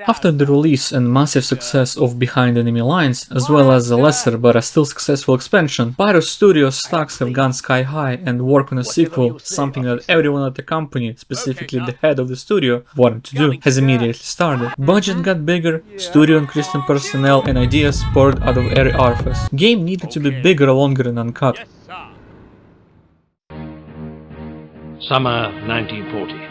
After the release and massive success of Behind Enemy Lines, as well as a lesser but a still successful expansion, Pyro Studios' stocks have gone sky high and work on a sequel, something that everyone at the company, specifically the head of the studio, wanted to do, has immediately started. Budget got bigger, studio increased in personnel, and ideas poured out of every orifice. Game needed to be bigger, longer and uncut. Summer 1940.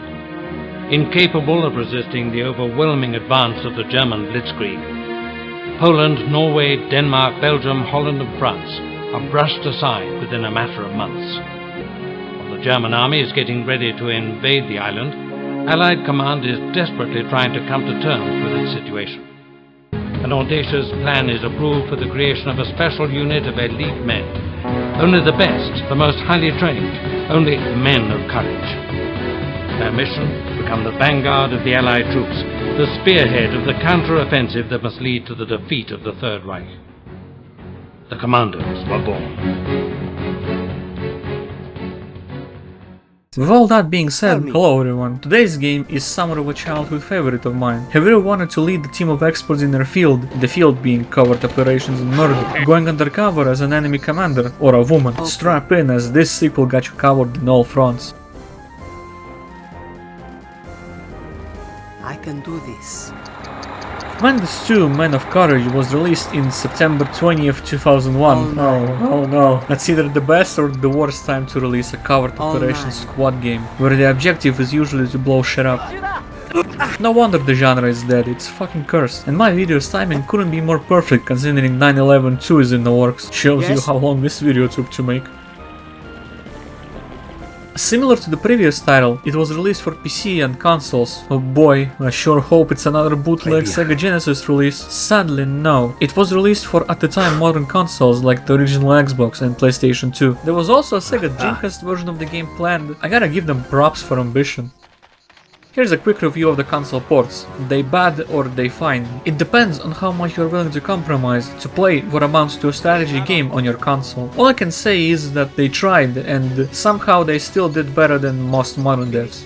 Incapable of resisting the overwhelming advance of the German blitzkrieg, Poland, Norway, Denmark, Belgium, Holland and France are brushed aside within a matter of months. While the German army is getting ready to invade the island, Allied command is desperately trying to come to terms with its situation. An audacious plan is approved for the creation of a special unit of elite men. Only the best, the most highly trained, only men of courage. Their mission, become the vanguard of the Allied troops, the spearhead of the counter-offensive that must lead to the defeat of the Third Reich. The Commandos were born. With all that being said, hello everyone. Today's game is somewhat of a childhood favorite of mine. Have you ever wanted to lead a team of experts in their field, the field being covert operations and murder, going undercover as an enemy commander or a woman? Strap in, as this sequel got you covered in all fronts. I can do this. Commandos 2 Men of Courage was released in September 20th, 2001. Oh no. That's either the best or the worst time to release a covert operations squad game, where the objective is usually to blow shit up. No wonder the genre is dead, it's fucking cursed. And my video's timing couldn't be more perfect considering 9/11 2 is in the works. Shows you how long this video took to make. Similar to the previous title, it was released for PC and consoles. Oh boy, I sure hope it's another bootleg Sega Genesis release. Sadly, no. It was released for at the time modern consoles like the original Xbox and PlayStation 2. There was also a Sega Dreamcast version of the game planned. I gotta give them props for ambition. Here's a quick review of the console ports. They bad or they fine. It depends on how much you're willing to compromise to play what amounts to a strategy game on your console. All I can say is that they tried, and somehow they still did better than most modern devs.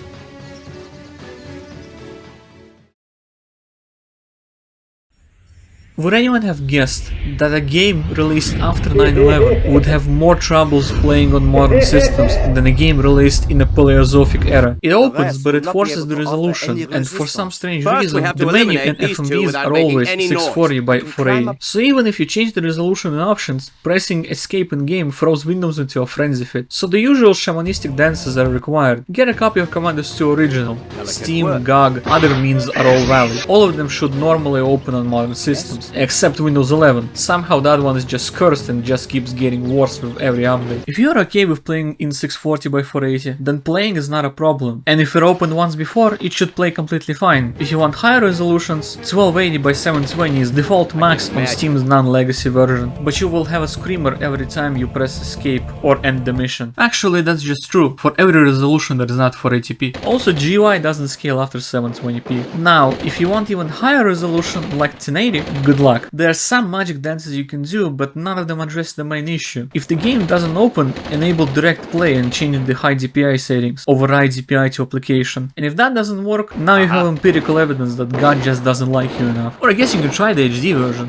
Would anyone have guessed that a game released after 9/11 would have more troubles playing on modern systems than a game released in a Paleozoic era? It opens, but it forces the resolution, and for some strange reason, the menu and FMVs are always 640 by 480. So even if you change the resolution and options, pressing escape in game throws Windows into a frenzy fit. So the usual shamanistic dances are required. Get a copy of Commandos 2 Original. Steam, GOG, other means are all valid. All of them should normally open on modern systems. Except Windows 11. Somehow that one is just cursed and just keeps getting worse with every update. If you're okay with playing in 640 by 480, then playing is not a problem. And if it opened once before, it should play completely fine. If you want higher resolutions, 1280 by 720 is default max on Steam's non-legacy version, but you will have a screamer every time you press escape or end the mission. Actually, that's just true for every resolution that is not 480p. Also, GUI doesn't scale after 720p. Now, if you want even higher resolution like 1080, good luck. There are some magic dances you can do, but none of them address the main issue. If the game doesn't open, enable direct play and change the high DPI settings, override DPI to application. And if that doesn't work, now you have empirical evidence that God just doesn't like you enough. Or I guess you can try the HD version.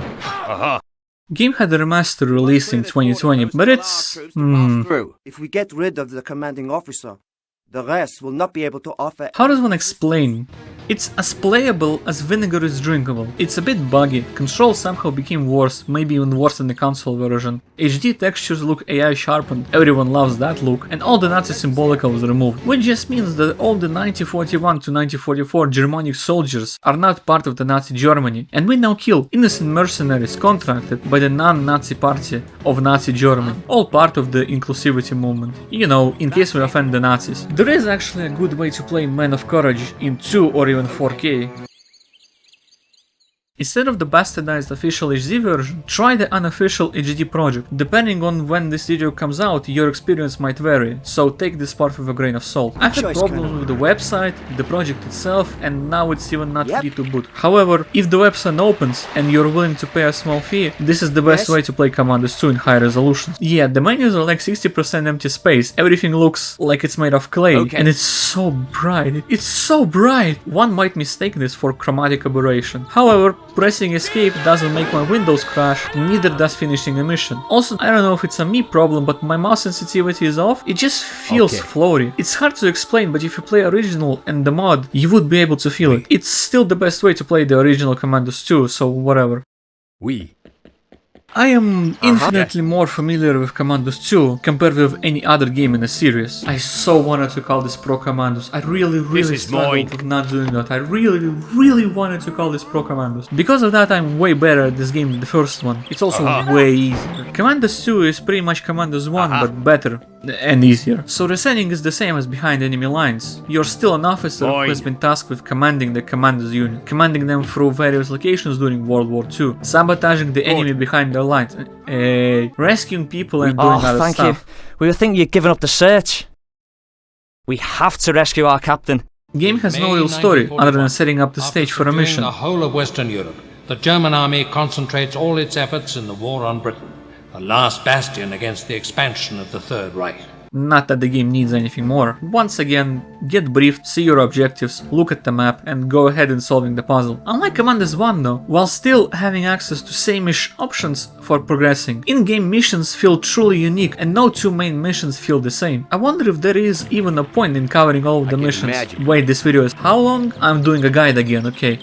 Game had a remaster release in 2020, but it's... If we get rid of the commanding officer, the rest will not be able to offer... How does one explain? It's as playable as vinegar is drinkable. It's a bit buggy, controls somehow became worse, maybe even worse than the console version. HD textures look AI sharpened, everyone loves that look, and all the Nazi symbolica was removed, which just means that all the 1941 to 1944 Germanic soldiers are not part of the Nazi Germany, and we now kill innocent mercenaries contracted by the non-Nazi party of Nazi Germany, all part of the inclusivity movement. You know, in case we offend the Nazis. There is actually a good way to play Men of Courage in 2 or even 4K. Instead of the bastardized official HD version, try the unofficial HD project. Depending on when this video comes out, your experience might vary, so take this part with a grain of salt. I've had problems with the website, the project itself, and now it's even not free to boot. However, if the website opens and you're willing to pay a small fee, this is the best way to play Commandos 2 in high resolution. Yeah, the menus are like 60% empty space, everything looks like it's made of clay, and it's so bright. It's so bright! One might mistake this for chromatic aberration. However, pressing escape doesn't make my Windows crash, neither does finishing a mission. Also, I don't know if it's a me problem, but my mouse sensitivity is off, it just feels floaty. It's hard to explain, but if you play original and the mod, you would be able to feel it. It's still the best way to play the original Commandos 2, so whatever. I am infinitely more familiar with Commandos 2 compared with any other game in the series. I so wanted to call this Pro Commandos. I really struggled with not doing that. I really wanted to call this Pro Commandos. Because of that, I'm way better at this game than the first one. It's also way easier. Commandos 2 is pretty much Commandos 1, but better and easier. So the setting is the same as behind enemy lines. You're still an officer who has been tasked with commanding the Commandos unit, commanding them through various locations during World War II, sabotaging the enemy behind their lines, rescuing people and doing other stuff. Thank you. We were thinking you'd given up the search. We have to rescue our captain. Game has no real story other than setting up the stage for a mission. The whole of Western Europe, the German army concentrates all its efforts in the war on Britain, a last bastion against the expansion of the Third Reich. Not that the game needs anything more. Once again, get briefed, see your objectives, look at the map, and go ahead in solving the puzzle. Unlike Commandos 1 though, while still having access to same-ish options for progressing, in-game missions feel truly unique and no two main missions feel the same. I wonder if there is even a point in covering all of the missions. Wait, this video is how long? I'm doing a guide again, okay.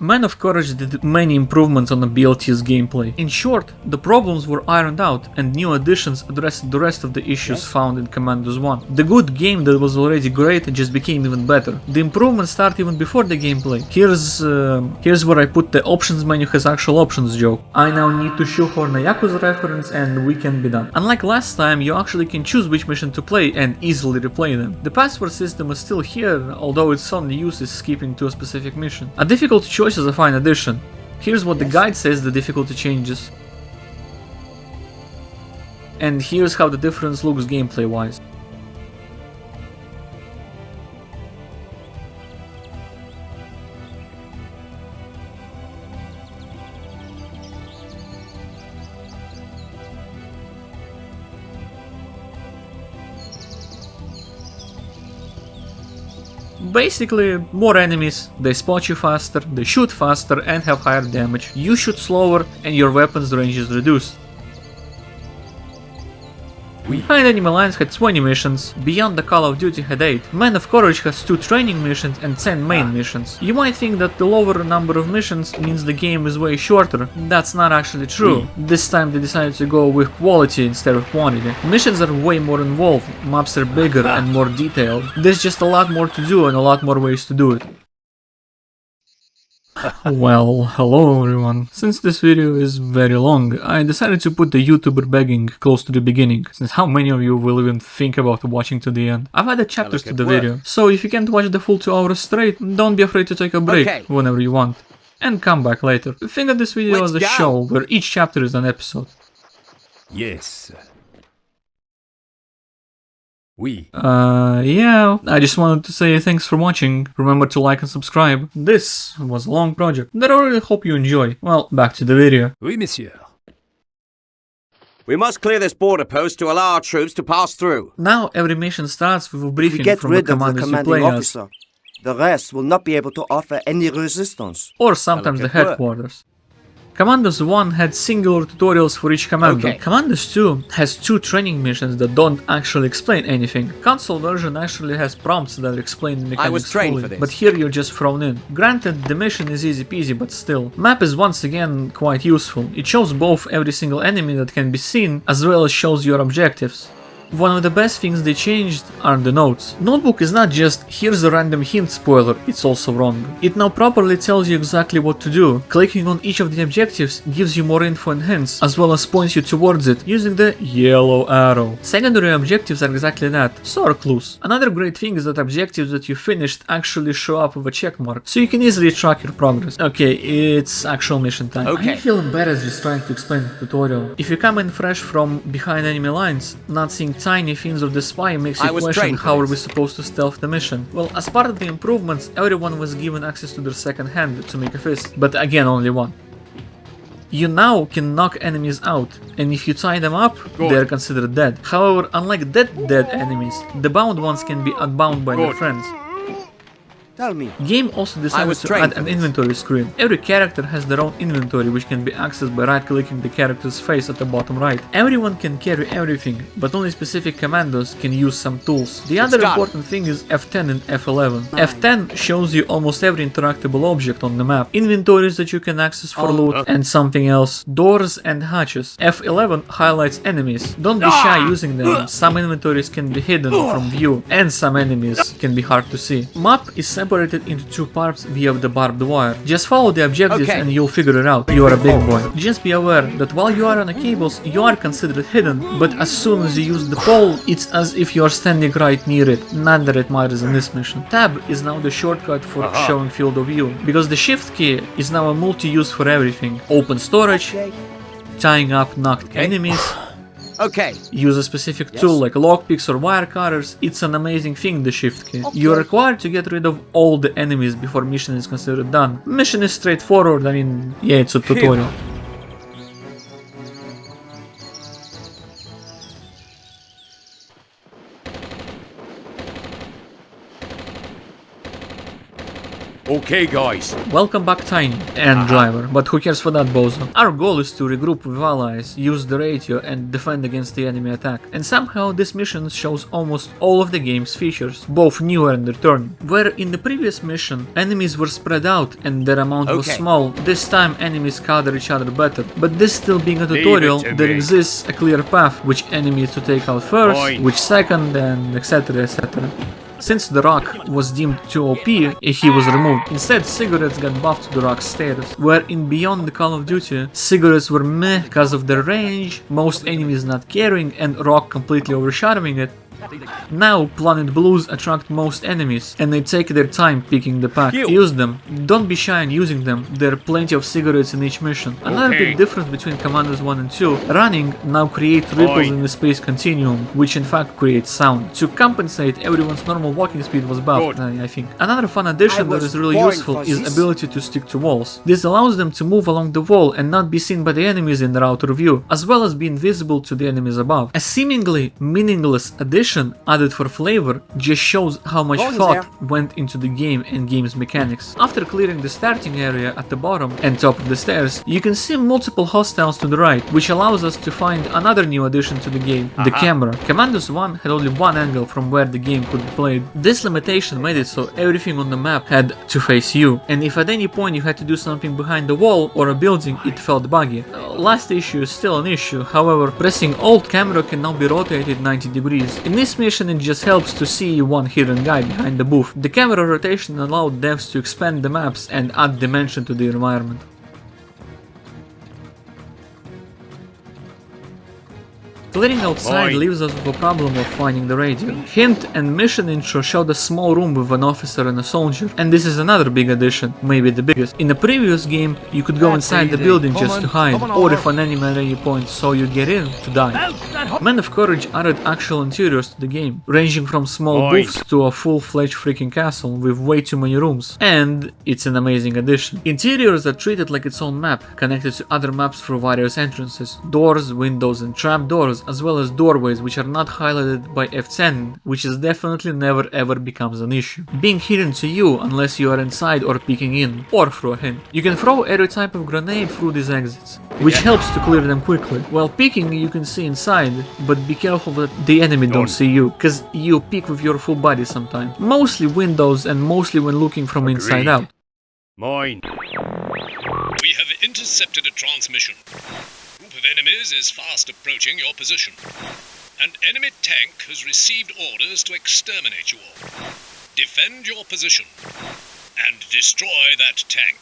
Men of Courage did many improvements on the BLT's gameplay. In short, the problems were ironed out and new additions addressed the rest of the issues found in Commandos 1. The good game that was already great just became even better. The improvements start even before the gameplay. Here's where I put the options menu has actual options joke. I now need to shoehorn a Yakuza reference and we can be done. Unlike last time, you actually can choose which mission to play and easily replay them. The password system is still here, although its only use is skipping to a specific mission. A difficult choice is a fine addition. Here's what the guide says the difficulty changes. And here's how the difference looks gameplay wise. Basically, more enemies, they spot you faster, they shoot faster and have higher damage, you shoot slower and your weapon's range is reduced. Behind Enemy Lines had 20 missions, Beyond the Call of Duty had 8, Men of Courage has 2 training missions and 10 main missions. You might think that the lower number of missions means the game is way shorter, that's not actually true. This time they decided to go with quality instead of quantity. Missions are way more involved, maps are bigger and more detailed, there's just a lot more to do and a lot more ways to do it. Well, hello everyone. Since this video is very long, I decided to put the YouTuber begging close to the beginning, since how many of you will even think about watching to the end? I've added chapters to the video, so if you can't watch the full 2 hours straight, don't be afraid to take a break whenever you want, and come back later. Think of this video as a show, where each chapter is an episode. Yes. Yeah, I just wanted to say thanks for watching, remember to like and subscribe. This was a long project that I really hope you enjoy. Well, back to the video. Oui, monsieur. We must clear this border post to allow our troops to pass through. Now every mission starts with a If we briefing get from the rid of the Commandos you commanding play as, officer, the rest will not be able to offer any resistance. or sometimes the headquarters. Commandos 1 had singular tutorials for each commando. Commandos 2 has 2 training missions that don't actually explain anything. Console version actually has prompts that explain the mechanics fully, but here you're just thrown in. Granted, the mission is easy peasy, but still. Map is once again quite useful. It shows both every single enemy that can be seen, as well as shows your objectives. One of the best things they changed are the notes. Notebook is not just here's a random hint spoiler, it's also wrong. It now properly tells you exactly what to do. Clicking on each of the objectives gives you more info and hints, as well as points you towards it using the yellow arrow. Secondary objectives are exactly that, so are clues. Another great thing is that objectives that you finished actually show up with a check mark, so you can easily track your progress. Okay, it's actual mission time. Okay. I feel embarrassed just trying to explain the tutorial. If you come in fresh from behind enemy lines, not seeing tiny things of the spy makes you question how are we supposed to stealth the mission. Well, as part of the improvements, everyone was given access to their second hand to make a fist, but again only one. You now can knock enemies out, and if you tie them up, they are considered dead. However, unlike dead enemies, the bound ones can be unbound by their friends. Tell me. Game also decided to add an inventory screen. Every character has their own inventory, which can be accessed by right-clicking the character's face at the bottom right. Everyone can carry everything, but only specific commandos can use some tools. The other important thing is F10 and F11. F10 shows you almost every interactable object on the map, inventories that you can access for loot, and something else, doors and hatches. F11 highlights enemies. Don't be shy using them. Some inventories can be hidden from view, and some enemies can be hard to see. Map is separated into two parts via the barbed wire. Just follow the objectives and you'll figure it out. You are a big boy. Just be aware that while you are on the cables, you are considered hidden, but as soon as you use the pole, it's as if you are standing right near it. Not that it matters in this mission. Tab is now the shortcut for showing field of view, because the shift key is now a multi-use for everything. Open storage, tying up knocked enemies, use a specific tool like lockpicks or wire cutters. It's an amazing thing, the shift key. You are required to get rid of all the enemies before mission is considered done. Mission is straightforward, I mean, yeah, it's a tutorial. Okay, guys. Welcome back, Tiny and Driver, but who cares for that, bozo? Our goal is to regroup with allies, use the radio and defend against the enemy attack. And somehow this mission shows almost all of the game's features, both new and returning. Where in the previous mission enemies were spread out and their amount was small, this time enemies cover each other better. But this still being a tutorial, there exists a clear path which enemies to take out first, which second, and etc, etc. Since the Rock was deemed too OP, he was removed. Instead, cigarettes got buffed to the Rock's status, where in Beyond the Call of Duty, cigarettes were meh because of their range, most enemies not caring, and Rock completely overshadowing it. Now, Planet Blues attract most enemies, and they take their time picking the pack. Use them. Don't be shy in using them, there are plenty of cigarettes in each mission. Another big difference between Commandos 1 and 2, running now creates ripples in the space continuum, which in fact creates sound. To compensate, everyone's normal walking speed was buffed, I think. Another fun addition that is really useful is ability to stick to walls. This allows them to move along the wall and not be seen by the enemies in their outer view, as well as be invisible to the enemies above. A seemingly meaningless addition added for flavor just shows how much thought went into the game and game's mechanics. After clearing the starting area at the bottom and top of the stairs, you can see multiple hostiles to the right, which allows us to find another new addition to the game, the camera. Commandos 1 had only one angle from where the game could be played. This limitation made it so everything on the map had to face you, and if at any point you had to do something behind the wall or a building, it felt buggy. Last issue is still an issue, however, pressing Alt camera can now be rotated 90 degrees. In this mission it just helps to see one hidden guy behind the booth. The camera rotation allowed devs to expand the maps and add dimension to the environment. Clearing outside leaves us with a problem of finding the radio. Hint and mission intro showed a small room with an officer and a soldier, and this is another big addition, maybe the biggest. In the previous game, you could go inside the building just to hide, or if an enemy at any point saw you get in, to die. Men of Courage added actual interiors to the game, ranging from small booths to a full-fledged freaking castle with way too many rooms, and it's an amazing addition. Interiors are treated like its own map, connected to other maps through various entrances, doors, windows and trapdoors, as well as doorways which are not highlighted by F10, which is definitely never ever becomes an issue. Being hidden to you unless you are inside or peeking in, or through a hint. You can throw every type of grenade through these exits, which helps to clear them quickly. While peeking you can see inside, but be careful that the enemy don't see you, cause you peek with your full body sometimes. Mostly windows and mostly when looking from inside out. Mine. We have intercepted a transmission. A group of enemies is fast approaching your position. An enemy tank has received orders to exterminate you all. Defend your position and destroy that tank.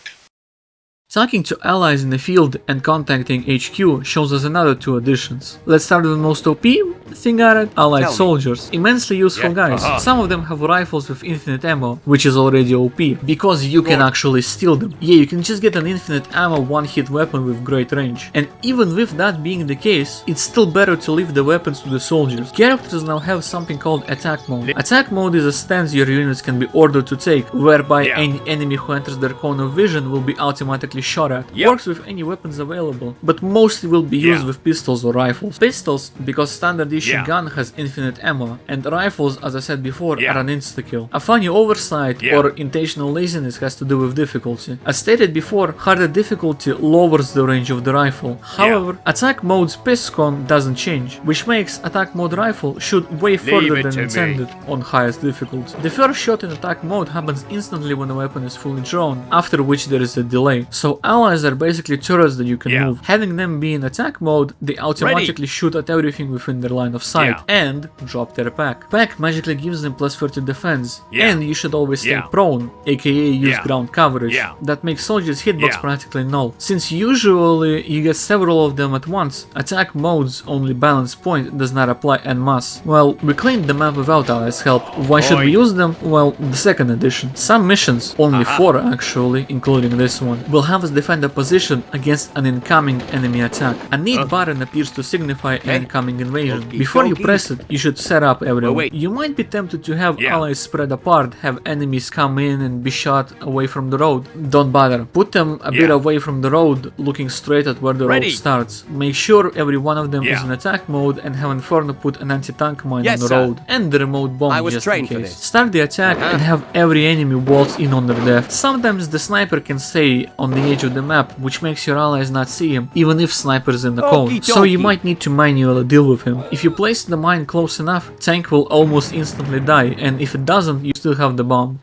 Talking to allies in the field and contacting HQ shows us another two additions. Let's start with the most OP thing added, allied Tell me. soldiers. Immensely useful guys. Some of them have rifles with infinite ammo, which is already OP, because you can actually steal them. Yeah, you can just get an infinite ammo one-hit weapon with great range. And even with that being the case, it's still better to leave the weapons to the soldiers. Characters now have something called attack mode. Attack mode is a stance your units can be ordered to take, whereby any enemy who enters their cone of vision will be automatically shot at. Works with any weapons available, but mostly will be used with pistols or rifles. Pistols, because standard issue gun has infinite ammo, and rifles, as I said before, are an insta-kill. A funny oversight or intentional laziness has to do with difficulty. As stated before, harder difficulty lowers the range of the rifle. However, attack mode's piscon doesn't change, which makes attack mode rifle shoot way further than intended on highest difficulty. The first shot in attack mode happens instantly when the weapon is fully drawn, after which there is a delay. So allies are basically turrets that you can move. Having them be in attack mode, they automatically shoot at everything within their line of sight and drop their pack. Pack magically gives them plus 30 defense, and you should always stay prone, aka use ground coverage. That makes soldiers' hitbox practically null. Since usually you get several of them at once, attack mode's only balance point does not apply en masse. Well, we cleaned the map without allies' help. Why should we use them? Well, the second edition. Some missions, only 4 actually, including this one, will have us defend a position against an incoming enemy attack. A neat button appears to signify an incoming invasion. Before you press it, you should set up everyone. You might be tempted to have allies spread apart, have enemies come in and be shot away from the road. Don't bother. Put them a bit away from the road, looking straight at where the road starts. Make sure every one of them is in attack mode, and have Inferno put an anti-tank mine on the road and the remote bomb just in case. Start the attack and have every enemy waltz in on their death. Sometimes the sniper can stay on the edge of the map, which makes your allies not see him, even if sniper's in the cone, so you might need to manually deal with him. If you place the mine close enough, tank will almost instantly die, and if it doesn't, you still have the bomb.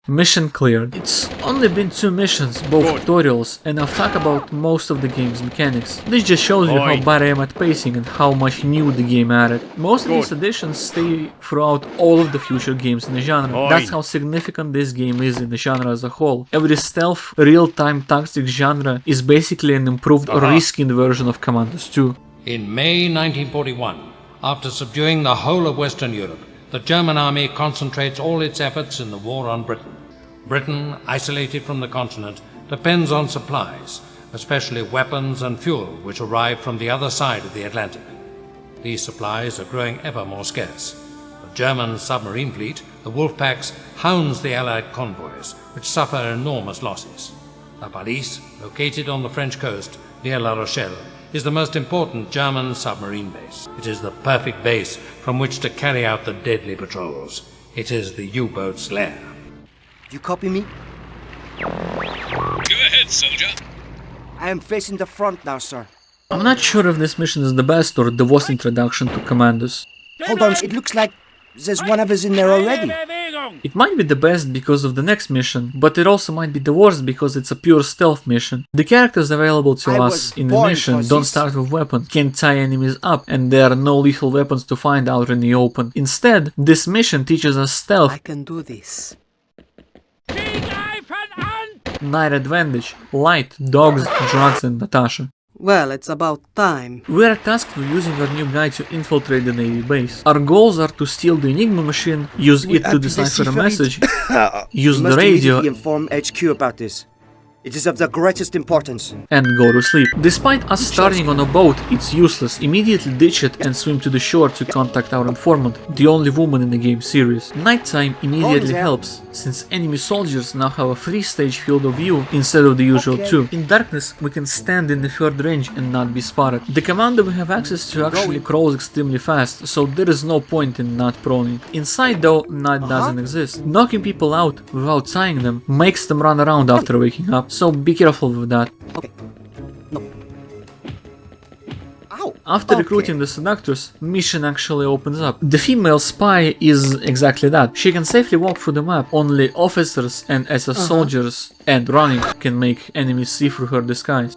Mission cleared. It's only been 2 missions, both tutorials, and I've talked about most of the game's mechanics. This just shows you how bad I am at pacing and how much new the game added. Most of these additions stay throughout all of the future games in the genre. That's how significant this game is in the genre as a whole. Every stealth, real-time tactics genre is basically an improved or reskinned version of Commandos 2. In May 1941, after subduing the whole of Western Europe, the German army concentrates all its efforts in the war on Britain. Britain, isolated from the continent, depends on supplies, especially weapons and fuel which arrive from the other side of the Atlantic. These supplies are growing ever more scarce. The German submarine fleet, the Wolfpacks, hounds the Allied convoys, which suffer enormous losses. La Palisse, located on the French coast near La Rochelle, is the most important German submarine base. It is the perfect base from which to carry out the deadly patrols. It is the U-boat's lair. You copy me? Go ahead, soldier. I am facing the front now, sir. I'm not sure if this mission is the best or the worst introduction to Commandos. Hold on, it looks like there's one of us in there already. It might be the best because of the next mission, but it also might be the worst because it's a pure stealth mission. The characters available to us in the mission don't start with weapons, can't tie enemies up, and there are no lethal weapons to find out in the open. Instead, this mission teaches us stealth. I can do this. Night advantage, light, dogs, drugs, and Natasha. Well, it's about time. We are tasked with using our new guy to infiltrate the Navy base. Our goals are to steal the Enigma machine, use it to decipher a message, use the radio, inform HQ about this. It is of the greatest importance. and go to sleep. Despite us starting on a boat, it's useless. Immediately ditch it and swim to the shore to contact our informant, the only woman in the game series. Nighttime immediately helps, since enemy soldiers now have a 3-stage field of view instead of the usual 2. In darkness, we can stand in the third range and not be spotted. The commando we have access to actually crawls extremely fast, so there is no point in not proning. Inside though, night doesn't exist. Knocking people out without tying them makes them run around after waking up, so be careful with that. Okay. No. Ow. After recruiting the seductors, mission actually opens up. The female spy is exactly that. She can safely walk through the map. Only officers and SS soldiers and running can make enemies see through her disguise.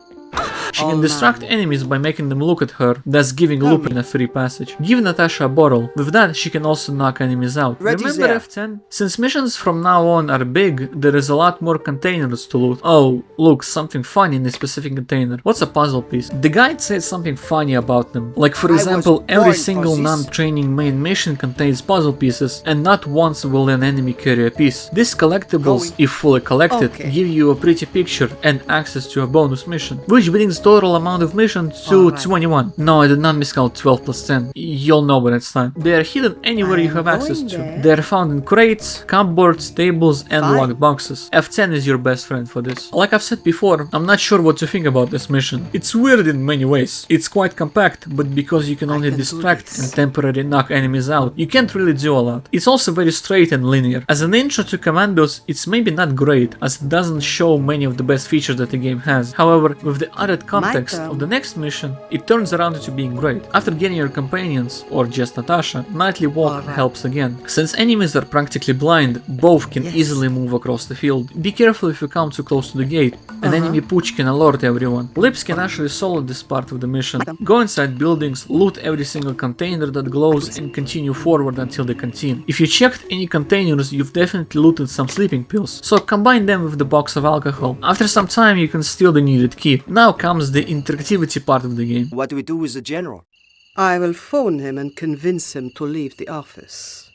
She can distract enemies by making them look at her, thus giving Lupin a free passage. Give Natasha a bottle. With that, she can also knock enemies out. Remember F10? Since missions from now on are big, there is a lot more containers to loot. Oh, look, something funny in a specific container. What's a puzzle piece? The guide says something funny about them. Like for example, every single non-training main mission contains puzzle pieces, and not once will an enemy carry a piece. These collectibles, if fully collected, give you a pretty picture and access to a bonus mission, which brings total amount of missions to 21. No, I did not miscount 12 plus 10. You'll know when it's time. They are hidden anywhere you have access to. They are found in crates, cupboards, tables, and locked boxes. F10 is your best friend for this. Like I've said before, I'm not sure what to think about this mission. It's weird in many ways. It's quite compact, but because you can only distract and temporarily knock enemies out, you can't really do a lot. It's also very straight and linear. As an intro to Commandos, it's maybe not great, as it doesn't show many of the best features that the game has. However, with the added context of the next mission, it turns around into being great. After getting your companions, or just Natasha, nightly walk helps again. Since enemies are practically blind, both can easily move across the field. Be careful if you come too close to the gate. An enemy pooch can alert everyone. Lips can actually solo this part of the mission. Go inside buildings, loot every single container that glows, and continue forward until the canteen. If you checked any containers, you've definitely looted some sleeping pills, so combine them with the box of alcohol. After some time you can steal the needed key. Now comes the interactivity part of the game. What do we do with the general? I will phone him and convince him to leave the office.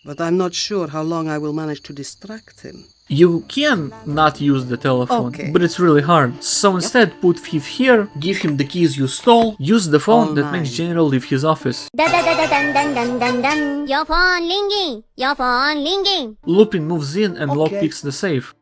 But I'm not sure how long I will manage to distract him. You can not use the telephone, but it's really hard. So instead, put Thief here, give him the keys you stole, use the phone that makes General leave his office. Your phone ringing. Your phone ringing. Lupin moves in and lockpicks the safe.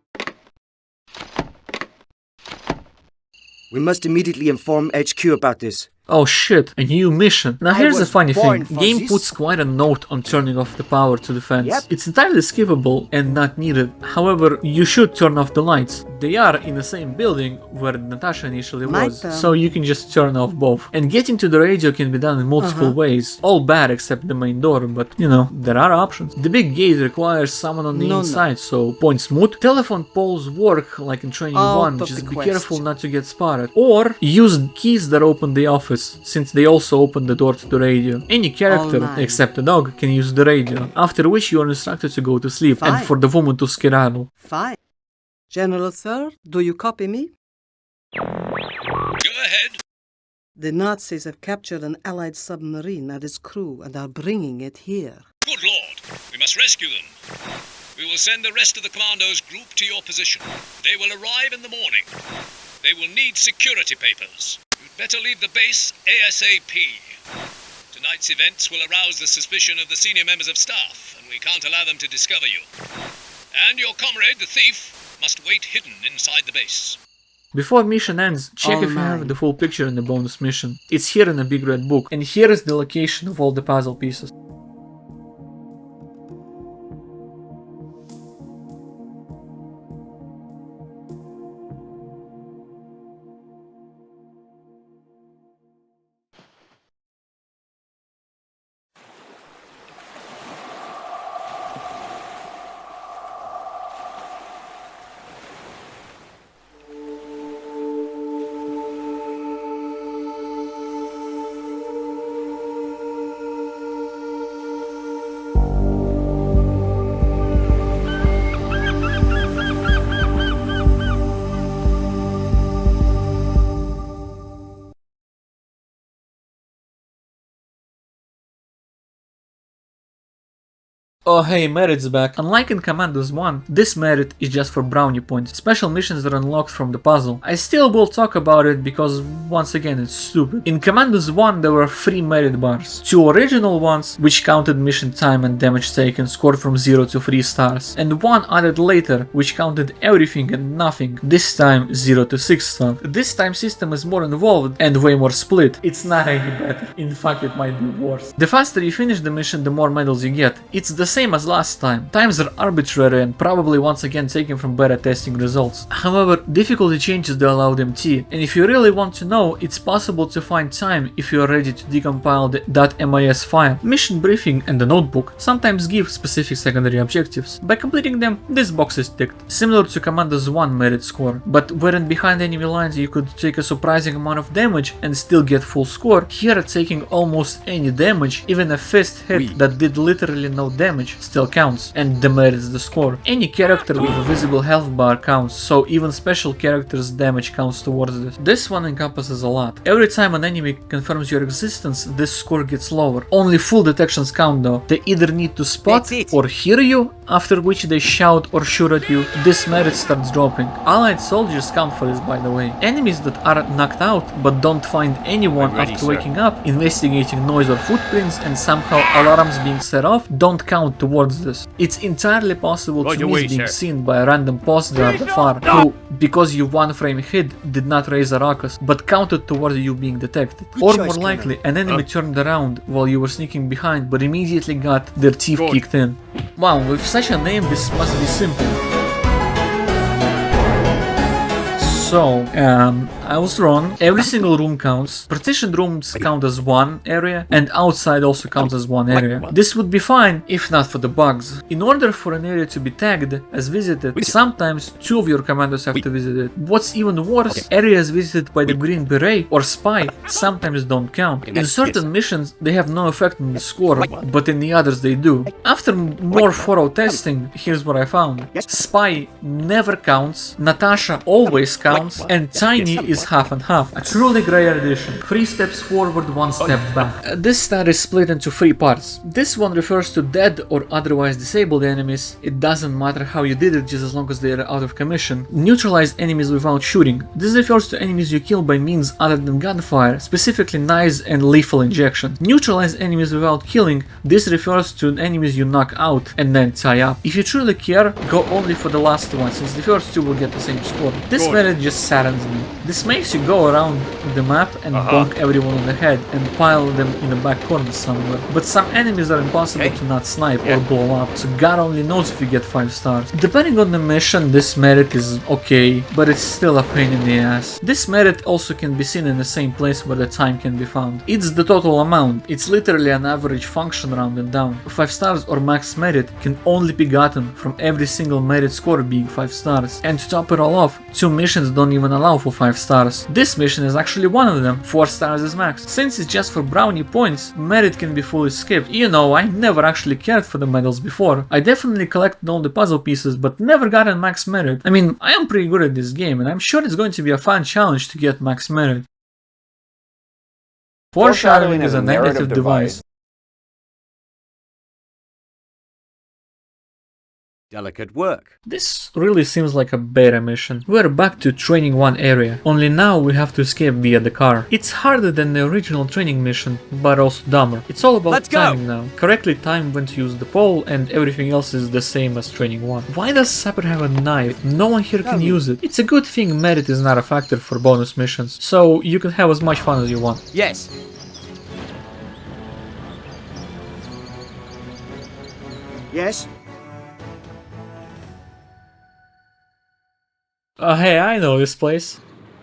We must immediately inform HQ about this. Oh shit, a new mission. Now here's the funny thing, game puts quite a note on turning off the power to the fence. It's entirely skippable and not needed, however you should turn off the lights. They are in the same building where Natasha initially was, so you can just turn off both. And getting to the radio can be done in multiple ways, all bad except the main door, but you know, there are options. The big gate requires someone on the inside, so point smooth. Telephone poles work like in Training 1, just be careful not to get spotted. Or use keys that open the office, since they also open the door to the radio. Any character, except the dog, can use the radio, after which you are instructed to go to sleep, and for the woman to skedaddle. Fine. General Sir, do you copy me? Go ahead. The Nazis have captured an Allied submarine and its crew and are bringing it here. Good Lord, we must rescue them. We will send the rest of the Commandos group to your position. They will arrive in the morning. They will need security papers. You'd better leave the base ASAP. Tonight's events will arouse the suspicion of the senior members of staff, and we can't allow them to discover you. And your comrade, the thief, must wait hidden inside the base. Before mission ends, check if you have the full picture in the bonus mission. It's here in a big red book, and here is the location of all the puzzle pieces. Oh hey, merit's back. Unlike in Commandos 1, this merit is just for brownie points. Special missions are unlocked from the puzzle. I still will talk about it because once again it's stupid. In Commandos 1 there were 3 merit bars. 2 original ones, which counted mission time and damage taken, scored from 0 to 3 stars. And 1 added later, which counted everything and nothing, this time 0 to 6 stars. This time system is more involved and way more split. It's not any better. In fact, it might be worse. The faster you finish the mission, the more medals you get. It's the same same as last time. Times are arbitrary and probably once again taken from beta testing results. However, difficulty changes the allowed MT, and if you really want to know, it's possible to find time if you are ready to decompile the .mis file. Mission briefing and the notebook sometimes give specific secondary objectives. By completing them, this box is ticked, similar to Commandos 1 merit score. But wherein behind enemy lines you could take a surprising amount of damage and still get full score, here taking almost any damage, even a fist hit that did literally no damage, still counts and demerits the score. Any character with a visible health bar counts, so even special characters' damage counts towards this. This one encompasses a lot. Every time an enemy confirms your existence, this score gets lower. Only full detections count though. They either need to spot or hear you, after which they shout or shoot at you. This merit starts dropping. Allied soldiers count for this, by the way. Enemies that are knocked out but don't find anyone after waking up, investigating noise or footprints, and somehow alarms being set off don't count towards this. It's entirely possible to miss being seen by a random post guard afar who, because you one frame hid, did not raise a ruckus, but counted towards you being detected. Or more likely, an enemy turned around while you were sneaking behind but immediately got their teeth kicked in. Wow, with such a name this must be simple. So, I was wrong. Every single room counts. Partitioned rooms count as one area, and outside also counts as one area. This would be fine if not for the bugs. In order for an area to be tagged as visited, sometimes two of your commandos have to visit it. What's even worse, areas visited by the green beret or spy sometimes don't count. In certain missions they have no effect on the score, but in the others they do. After more thorough testing, here's what I found. Spy never counts, Natasha always counts, and Tiny is half and half. A truly great addition. 3 steps forward, 1 step back. This stat is split into 3 parts. This one refers to dead or otherwise disabled enemies. It doesn't matter how you did it, just as long as they are out of commission. Neutralized enemies without shooting. This refers to enemies you kill by means other than gunfire, specifically knives and lethal injection. Neutralized enemies without killing. This refers to enemies you knock out and then tie up. If you truly care, go only for the last one, since the first 2 will get the same score. This merit just saddens me. This makes you go around the map and bonk everyone on the head and pile them in the back corner somewhere. But some enemies are impossible to not snipe or blow up, so God only knows if you get 5 stars. Depending on the mission, this merit is okay, but it's still a pain in the ass. This merit also can be seen in the same place where the time can be found. It's the total amount. It's literally an average function rounded down. 5 stars or max merit can only be gotten from every single merit score being 5 stars. And to top it all off, 2 missions don't even allow for 5 stars. This mission is actually one of them. 4 stars is max. Since it's just for brownie points, merit can be fully skipped. You know, I never actually cared for the medals before. I definitely collected all the puzzle pieces, but never gotten max merit. I mean, I am pretty good at this game, and I'm sure it's going to be a fun challenge to get max merit. Foreshadowing is a negative device. Delicate work. This really seems like a beta mission. We're back to training 1 area, only now we have to escape via the car. It's harder than the original training mission, but also dumber. It's all about timing now. Correctly time when to use the pole, and everything else is the same as training 1. Why does Sapper have a knife? No one here can use it. It's a good thing merit is not a factor for bonus missions, so you can have as much fun as you want. Yes. Yes? Hey, I know this place.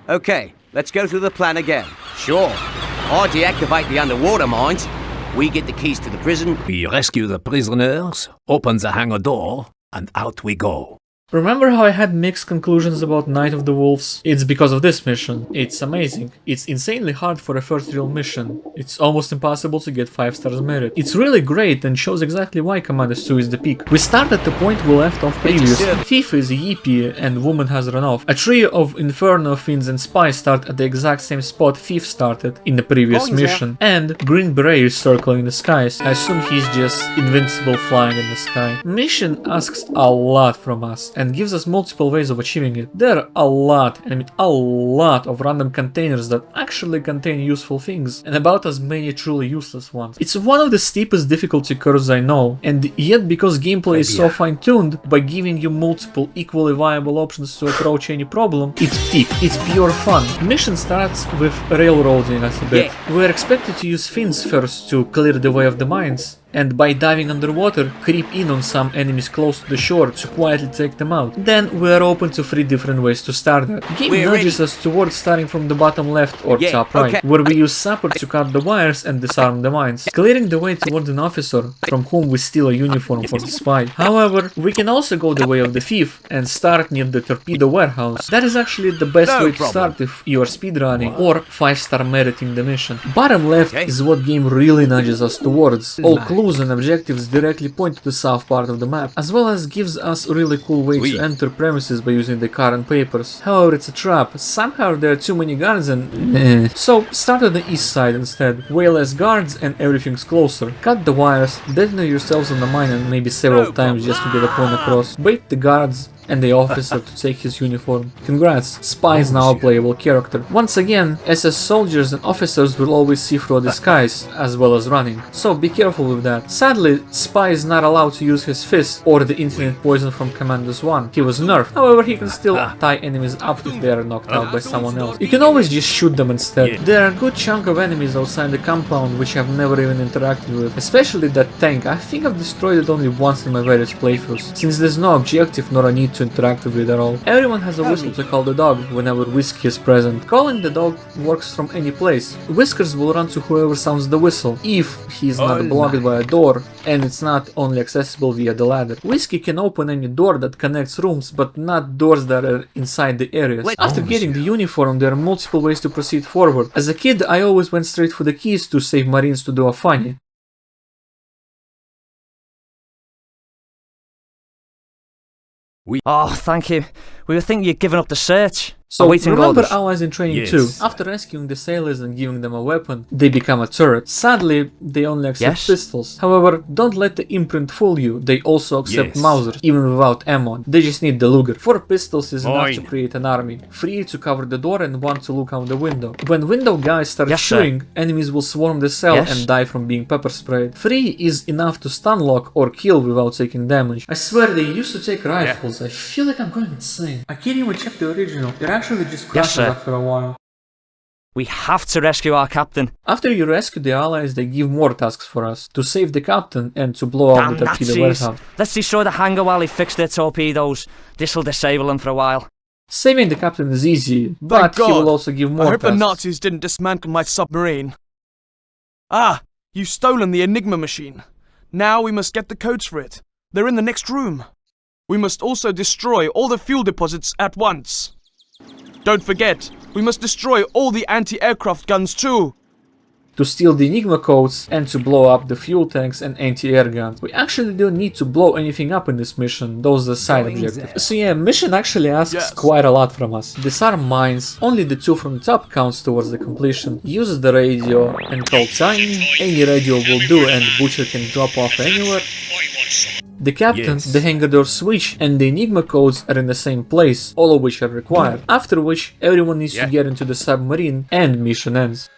Okay, let's go through the plan again. Sure. I deactivate the underwater mines. We get the keys to the prison. We rescue the prisoners, open the hangar door, and out we go. Remember how I had mixed conclusions about Night of the Wolves? It's because of this mission. It's amazing. It's insanely hard for a first real mission. It's almost impossible to get 5 stars merit. It's really great and shows exactly why Commandos 2 is the peak. We start at the point we left off previously. Thief is Yippee and Woman has run off. A trio of Inferno, Fiends and Spies start at the exact same spot Thief started in the previous mission. And Green Beret is circling the skies. I assume he's just invincible flying in the sky. Mission asks a lot from us and gives us multiple ways of achieving it. There are a lot, and I mean a lot, of random containers that actually contain useful things, and about as many truly useless ones. It's one of the steepest difficulty curves I know, and yet because gameplay is so fine-tuned, by giving you multiple equally viable options to approach any problem, it's peak, it's pure fun. Mission starts with railroading us a bit. We're expected to use fins first to clear the way of the mines, and by diving underwater, creep in on some enemies close to the shore to quietly take them out. Then we are open to 3 different ways to start that. Game nudges us towards starting from the bottom left or top right, where we use support to cut the wires and disarm the mines, clearing the way towards an officer from whom we steal a uniform for the spy. However, we can also go the way of the thief and start near the torpedo warehouse. That is actually the best way to start if you are speedrunning or 5-star meriting the mission. Bottom left is what game really nudges us towards. All clues and objectives directly point to the south part of the map, as well as gives us a really cool way to enter premises by using the car and papers. However, it's a trap. Somehow there are too many guards and so start on the east side instead. Way less guards and everything's closer. Cut the wires, detonate yourselves on the mine and maybe several times just to get a point across. Bait the guards and the officer to take his uniform. Congrats, Spy is now a playable character. Once again, SS soldiers and officers will always see through a disguise, as well as running, so be careful with that. Sadly, Spy is not allowed to use his fist or the infinite poison from Commandos 1. He was nerfed, however he can still tie enemies up if they are knocked out by someone else. You can always just shoot them instead. There are a good chunk of enemies outside the compound which I've never even interacted with, especially that tank. I think I've destroyed it only once in my various playthroughs, since there's no objective nor a need to interact with it at all. Everyone has a whistle to call the dog whenever Whiskey is present. Calling the dog works from any place. Whiskers will run to whoever sounds the whistle, if he is not blocked by a door and it's not only accessible via the ladder. Whiskey can open any door that connects rooms, but not doors that are inside the areas. After getting the uniform, there are multiple ways to proceed forward. As a kid, I always went straight for the keys to save Marines to do a funny. Oh, thank you. We were thinking you'd given up the search. So remember allies in training too. After rescuing the sailors and giving them a weapon, they become a turret. Sadly, they only accept pistols. However, don't let the imprint fool you. They also accept Mausers, even without ammo. They just need the Luger. 4 pistols is enough to create an army. 3 to cover the door and 1 to look out the window. When window guys start shooting, enemies will swarm the cell and die from being pepper sprayed. 3 is enough to stun lock or kill without taking damage. I swear they used to take rifles. I feel like I'm going insane. I can't even check the original. It actually just crashes after a while. We have to rescue our captain. After you rescue the allies, they give more tasks for us. To save the captain and to blow out the torpedo warehouse. Let's destroy the hangar while he fixes their torpedoes. This'll disable them for a while. Saving the captain is easy, but he will also give more tasks. I hope the Nazis didn't dismantle my submarine. Ah, you've stolen the Enigma machine. Now we must get the codes for it. They're in the next room. We must also destroy all the fuel deposits at once. Don't forget, we must destroy all the anti-aircraft guns too. To steal the Enigma codes and to blow up the fuel tanks and anti-air guns. We actually don't need to blow anything up in this mission, those are side objectives. So yeah, mission actually asks quite a lot from us. Disarm mines, only the 2 from the top counts towards the completion. Use the radio and call Tiny, any radio will do and Butcher can drop off anywhere. The captain, the hangar door switch and the Enigma codes are in the same place, all of which are required, after which everyone needs to get into the submarine and mission ends.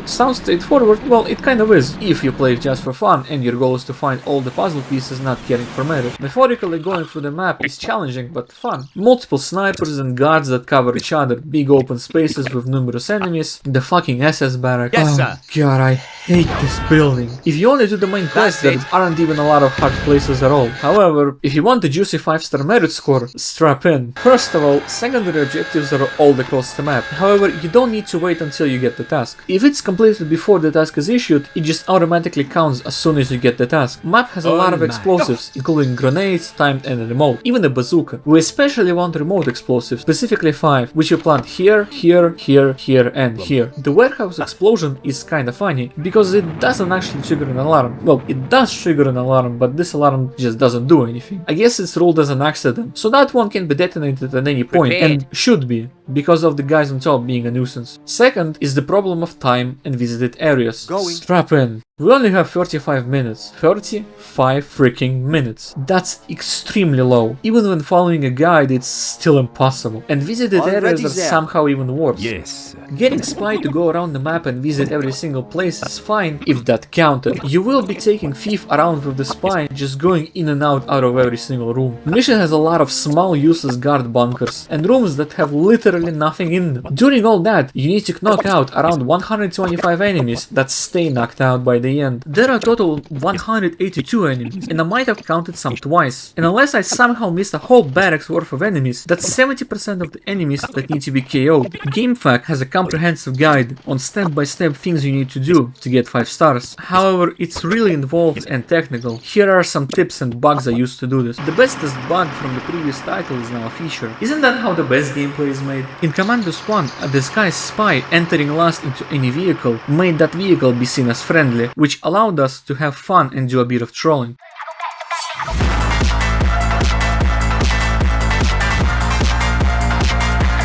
Sounds straightforward? Well, it kind of is, if you play it just for fun and your goal is to find all the puzzle pieces not caring for merit. Methodically going through the map is challenging but fun. Multiple snipers and guards that cover each other, big open spaces with numerous enemies, the fucking SS barrack. Oh god, I hate this building. If you only do the main quest, there aren't even a lot of hard places at all. However, if you want a juicy 5-star merit score, strap in. First of all, secondary objectives are all across the map. However, you don't need to wait until you get the task. If it's completed before the task is issued, it just automatically counts as soon as you get the task. Map has a lot of explosives, including grenades, timed and remote, even a bazooka. We especially want remote explosives, specifically 5, which you plant here, here, here, here and here. The warehouse explosion is kinda funny, because it doesn't actually trigger an alarm. Well, it does trigger an alarm, but this alarm just doesn't do anything. I guess it's ruled as an accident, so that one can be detonated at any point, and should be, because of the guys on top being a nuisance. Second is the problem of time and visited areas. Strap in. We only have 35 minutes. 35 freaking minutes. That's extremely low. Even when following a guide, it's still impossible. And visited areas are somehow even worse. Yes. Getting Spy to go around the map and visit every single place is fine, if that counted. You will be taking Thief around with the Spy, just going in and out of every single room. The mission has a lot of small useless guard bunkers, and rooms that have literally nothing in them. During all that, you need to knock out around 125 enemies that stay knocked out by the end. There are a total 182 enemies, and I might have counted some twice. And unless I somehow missed a whole barracks worth of enemies, that's 70% of the enemies that need to be KO'd. GameFAQ has a comprehensive guide on step-by-step things you need to do to get 5 stars. However, it's really involved and technical. Here are some tips and bugs I used to do this. The bestest bug from the previous title is now a feature. Isn't that how the best gameplay is made? In Commandos 1, a disguised spy entering last into any vehicle made that vehicle be seen as friendly, which allowed us to have fun and do a bit of trolling.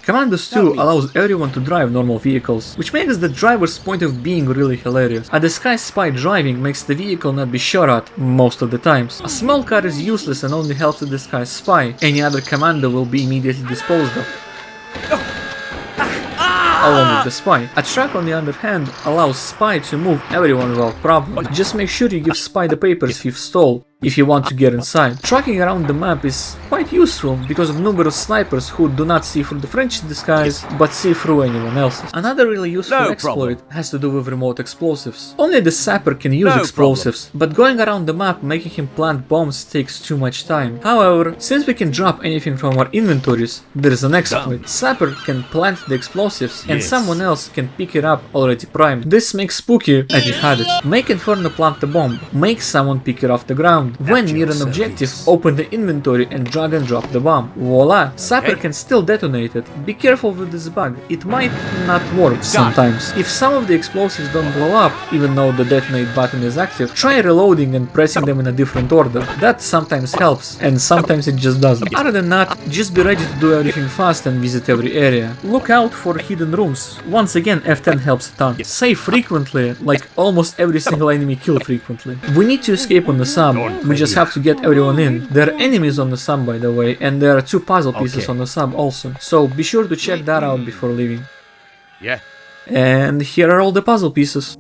Commandos 2 allows everyone to drive normal vehicles, which makes the driver's point of being really hilarious. A disguised spy driving makes the vehicle not be shot at most of the times. A small car is useless and only helps the disguised spy. Any other commando will be immediately disposed of, along with the spy. A truck, on the other hand, allows spy to move everyone without problem. Just make sure you give spy the papers Thief stole if you want to get inside. Trucking around the map is quite useful because of numerous snipers who do not see through the French disguise but see through anyone else's. Another really useful exploit has to do with remote explosives. Only the sapper can use explosives, but going around the map making him plant bombs takes too much time. However, since we can drop anything from our inventories, there is an exploit. Sapper can plant the explosives and someone else can pick it up already primed. This makes spooky as you had it. Make Inferno plant the bomb. Make someone pick it off the ground. When near an objective, open the inventory and drag and drop the bomb. Voila! Sapper can still detonate it. Be careful with this bug, it might not work sometimes. If some of the explosives don't blow up, even though the detonate button is active, try reloading and pressing them in a different order. That sometimes helps, and sometimes it just doesn't. Other than that, just be ready to do everything fast and visit every area. Look out for hidden rooms. Once again, F10 helps a ton. Save frequently, like almost every single enemy kill frequently. We need to escape on the sub. We just have to get everyone in. There are enemies on the sub, by the way, and there are 2 puzzle pieces on the sub also, so be sure to check that out before leaving. Yeah. And here are all the puzzle pieces.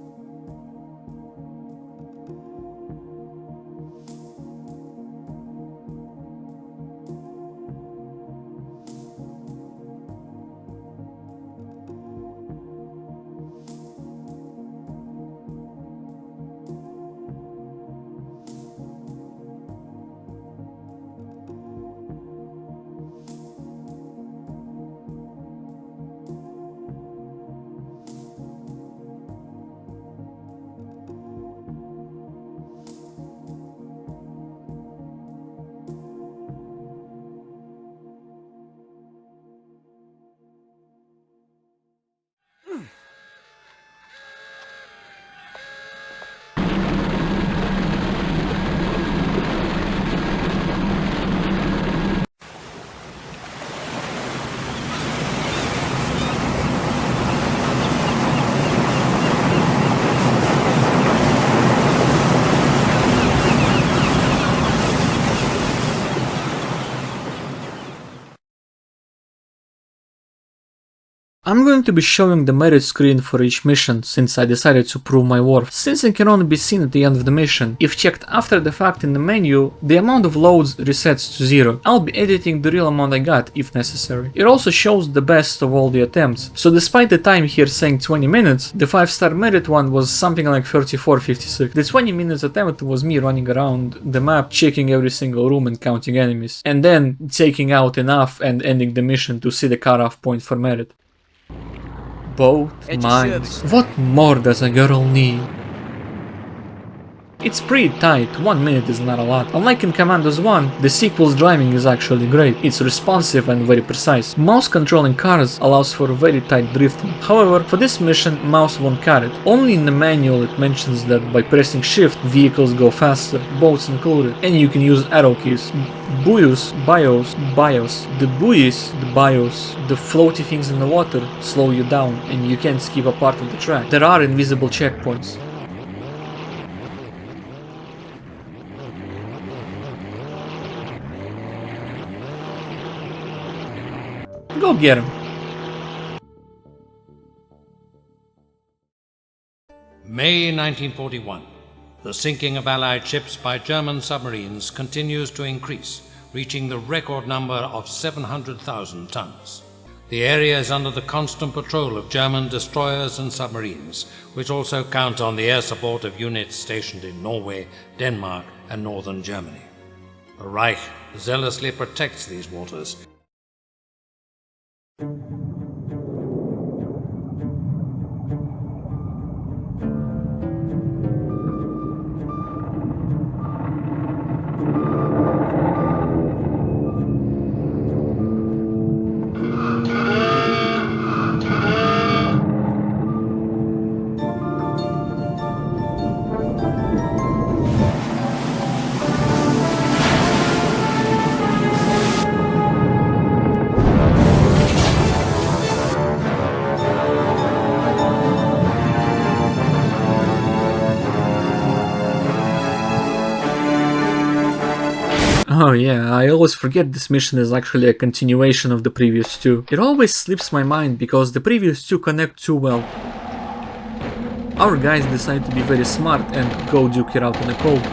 I'm going to be showing the merit screen for each mission, since I decided to prove my worth. Since it can only be seen at the end of the mission, if checked after the fact in the menu, the amount of loads resets to 0. I'll be editing the real amount I got, if necessary. It also shows the best of all the attempts, so despite the time here saying 20 minutes, the 5-star merit one was something like 34:56. The 20 minutes attempt was me running around the map, checking every single room and counting enemies, and then taking out enough and ending the mission to see the cutoff point for merit. Both minds. What more does a girl need? It's pretty tight, 1 minute is not a lot. Unlike in Commandos 1, the sequel's driving is actually great. It's responsive and very precise. Mouse controlling cars allows for very tight drifting. However, for this mission, mouse won't cut it. Only in the manual it mentions that by pressing shift, vehicles go faster, boats included, and you can use arrow keys. Buoys, bios. The buoys, the bios, the floaty things in the water slow you down and you can't skip a part of the track. There are invisible checkpoints. Go get him. May 1941. The sinking of Allied ships by German submarines continues to increase, reaching the record number of 700,000 tons. The area is under the constant patrol of German destroyers and submarines, which also count on the air support of units stationed in Norway, Denmark, and northern Germany. The Reich zealously protects these waters. Oh yeah, I always forget this mission is actually a continuation of the previous two. It always slips my mind because the previous two connect too well. Our guys decide to be very smart and go duke it out in the cold.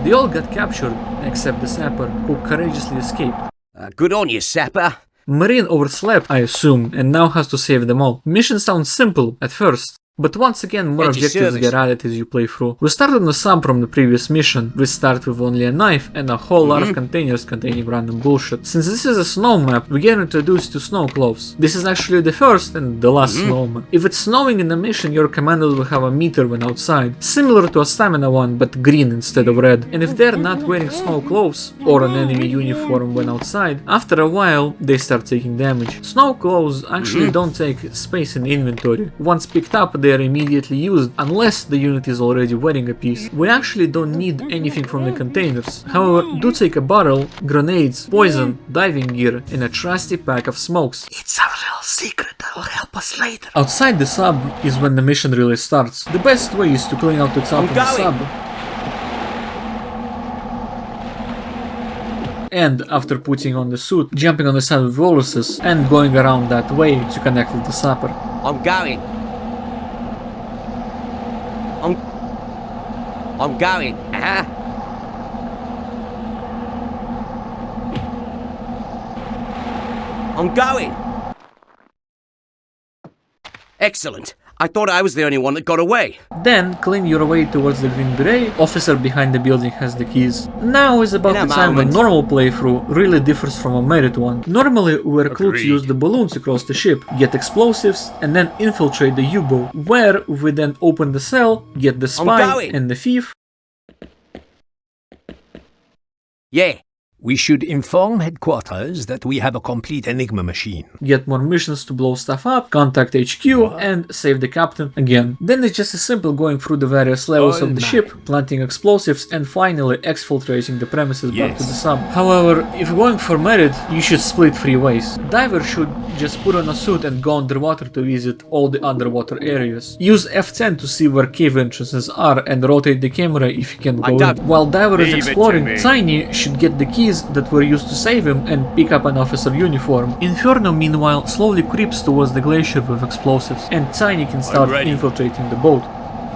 They all got captured, except the sapper, who courageously escaped. Good on you, Sapper. Marine overslept, I assume, and now has to save them all. Mission sounds simple at first, but once again more objectives get added as you play through. We started on the sub from the previous mission. We start with only a knife and a whole lot of containers containing random bullshit. Since this is a snow map, we get introduced to snow clothes. This is actually the first and the last snow map. If it's snowing in the mission, your commandos will have a meter when outside, similar to a stamina one, but green instead of red. And if they're not wearing snow clothes or an enemy uniform when outside, after a while they start taking damage. Snow clothes actually don't take space in inventory. Once picked up, they are immediately used unless the unit is already wearing a piece. We actually don't need anything from the containers. However, do take a bottle, grenades, poison, diving gear, and a trusty pack of smokes. It's our little secret that will help us later. Outside the sub is when the mission really starts. The best way is to clean out the top of the sub. And after putting on the suit, jumping on the side of Volos's and going around that way to connect with the sapper. I'm going. I'm going. I'm going. Excellent. I thought I was the only one that got away. Then clean your way towards the green beret. Officer behind the building has the keys. Now is about the time when normal playthrough really differs from a merit one. Normally we recruits use the balloons across the ship, get explosives, and then infiltrate the U-boat, where we then open the cell, get the spy and the thief. Yeah. We should inform headquarters that we have a complete Enigma machine. Get more missions to blow stuff up, contact HQ, and save the captain again. Then it's just as simple going through the various levels of the ship, planting explosives, and finally exfiltrating the premises back to the sub. However, if you're going for merit, you should split 3 ways. Diver should just put on a suit and go underwater to visit all the underwater areas. Use F10 to see where cave entrances are and rotate the camera if you can go in. While Diver is exploring, Tiny should get the keys that were used to save him and pick up an officer uniform. Inferno meanwhile slowly creeps towards the glacier with explosives, and Tiny can start infiltrating the boat.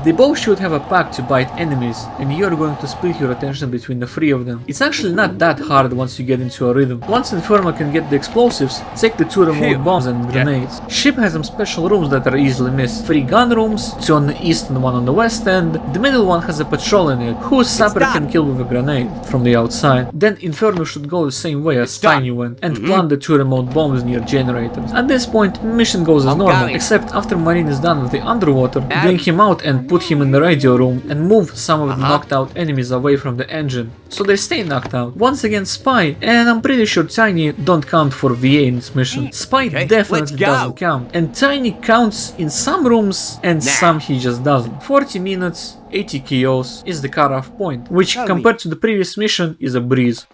They both should have a pact to bite enemies, and you're going to split your attention between the 3 of them. It's actually not that hard once you get into a rhythm. Once Inferno can get the explosives, take the 2 remote bombs and grenades. Ship has some special rooms that are easily missed. 3 gun rooms, 2 on the east and 1 on the west end. The middle one has a patrol in it, whose sapper can kill with a grenade from the outside. Then Inferno should go the same way as Tiny went, and plant the 2 remote bombs near generators. At this point, mission goes as normal, except after Marine is done with the underwater, bring him out and put him in the radio room and move some of the knocked out enemies away from the engine, so they stay knocked out. Once again Spy, and I'm pretty sure Tiny don't count for VA in this mission. Spy definitely doesn't count, and Tiny counts in some rooms and some he just doesn't. 40 minutes, 80 KOs is the cutoff point, which compared to the previous mission is a breeze.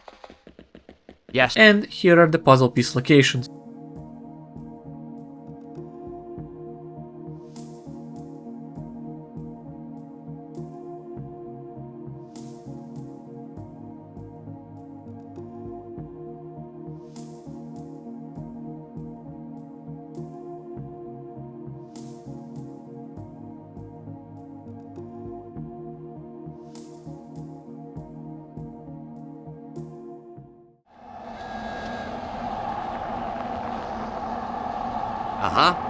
Yes. And here are the puzzle piece locations. Uh-huh.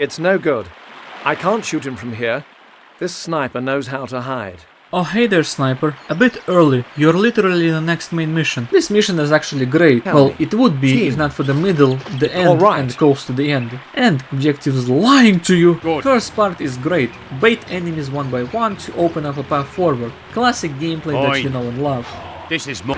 It's no good. I can't shoot him from here. This sniper knows how to hide. Oh hey there, sniper. A bit early. You're literally in the next main mission. This mission is actually great. Well, it would be if not for the middle, the end, and close to the end. And objectives lying to you. Good. First part is great. Bait enemies one by one to open up a path forward. Classic gameplay that you know and love. This is more.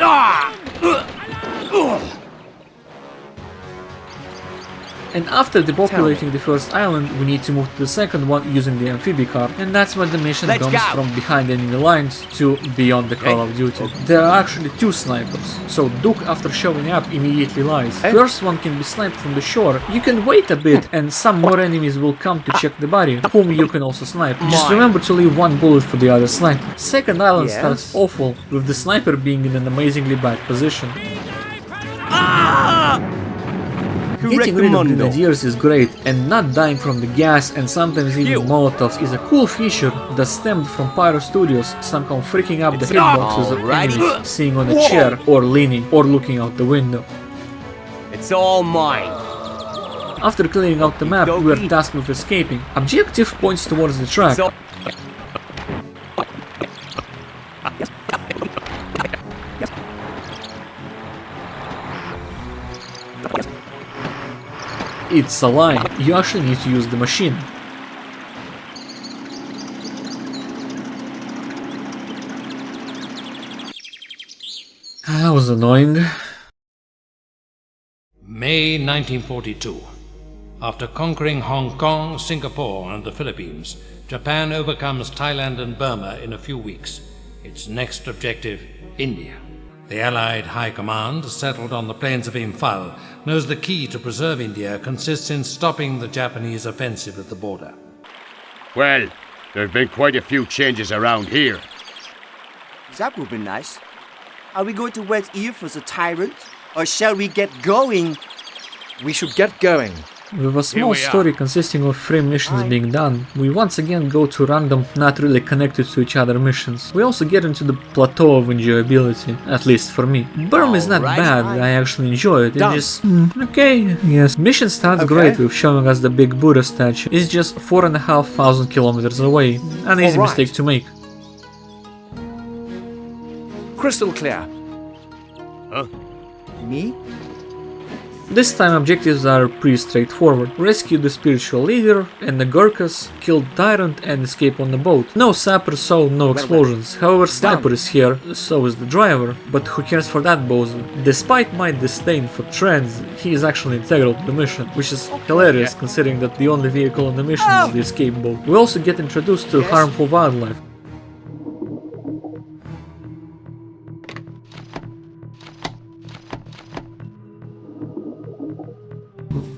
And after depopulating the first island, we need to move to the second one using the amphibia car. And that's when the mission comes from behind enemy lines to beyond the Call of Duty. There are actually two snipers, so Duke after showing up immediately lies. First one can be sniped from the shore. You can wait a bit and some more enemies will come to check the body, whom you can also snipe. Just remember to leave one bullet for the other sniper. Second island starts awful, with the sniper being in an amazingly bad position. Getting rid of grenadiers is great, and not dying from the gas and sometimes even molotovs is a cool feature that stemmed from Pyro Studios somehow freaking up the hitboxes of enemies sitting on a chair or leaning or looking out the window. It's all mine. After clearing out the map, we are tasked with escaping. Objective points towards the track. It's a lie, you actually need to use the machine. That was annoying. May 1942. After conquering Hong Kong, Singapore and the Philippines, Japan overcomes Thailand and Burma in a few weeks. Its next objective, India. The Allied High Command, settled on the plains of Imphal, knows the key to preserve India consists in stopping the Japanese offensive at the border. Well, there have been quite a few changes around here. That would be nice. Are we going to wait here for the tyrant? Or shall we get going? We should get going. With a small story consisting of 3 missions being done, we once again go to random, not really connected to each other missions. We also get into the plateau of enjoyability, at least for me. Burma is not bad, I actually enjoy it, it's just okay, yes. Mission starts great with showing us the big Buddha statue. It's just 4,500 kilometers away, an easy mistake to make. Crystal clear. Huh? Me? This time objectives are pretty straightforward. Rescue the spiritual leader and the Gurkhas, kill tyrant and escape on the boat. No sapper, so no explosions. However, sniper is here, so is the driver, but who cares for that bozo? Despite my disdain for trends, he is actually integral to the mission, which is hilarious considering that the only vehicle on the mission is the escape boat. We also get introduced to harmful wildlife.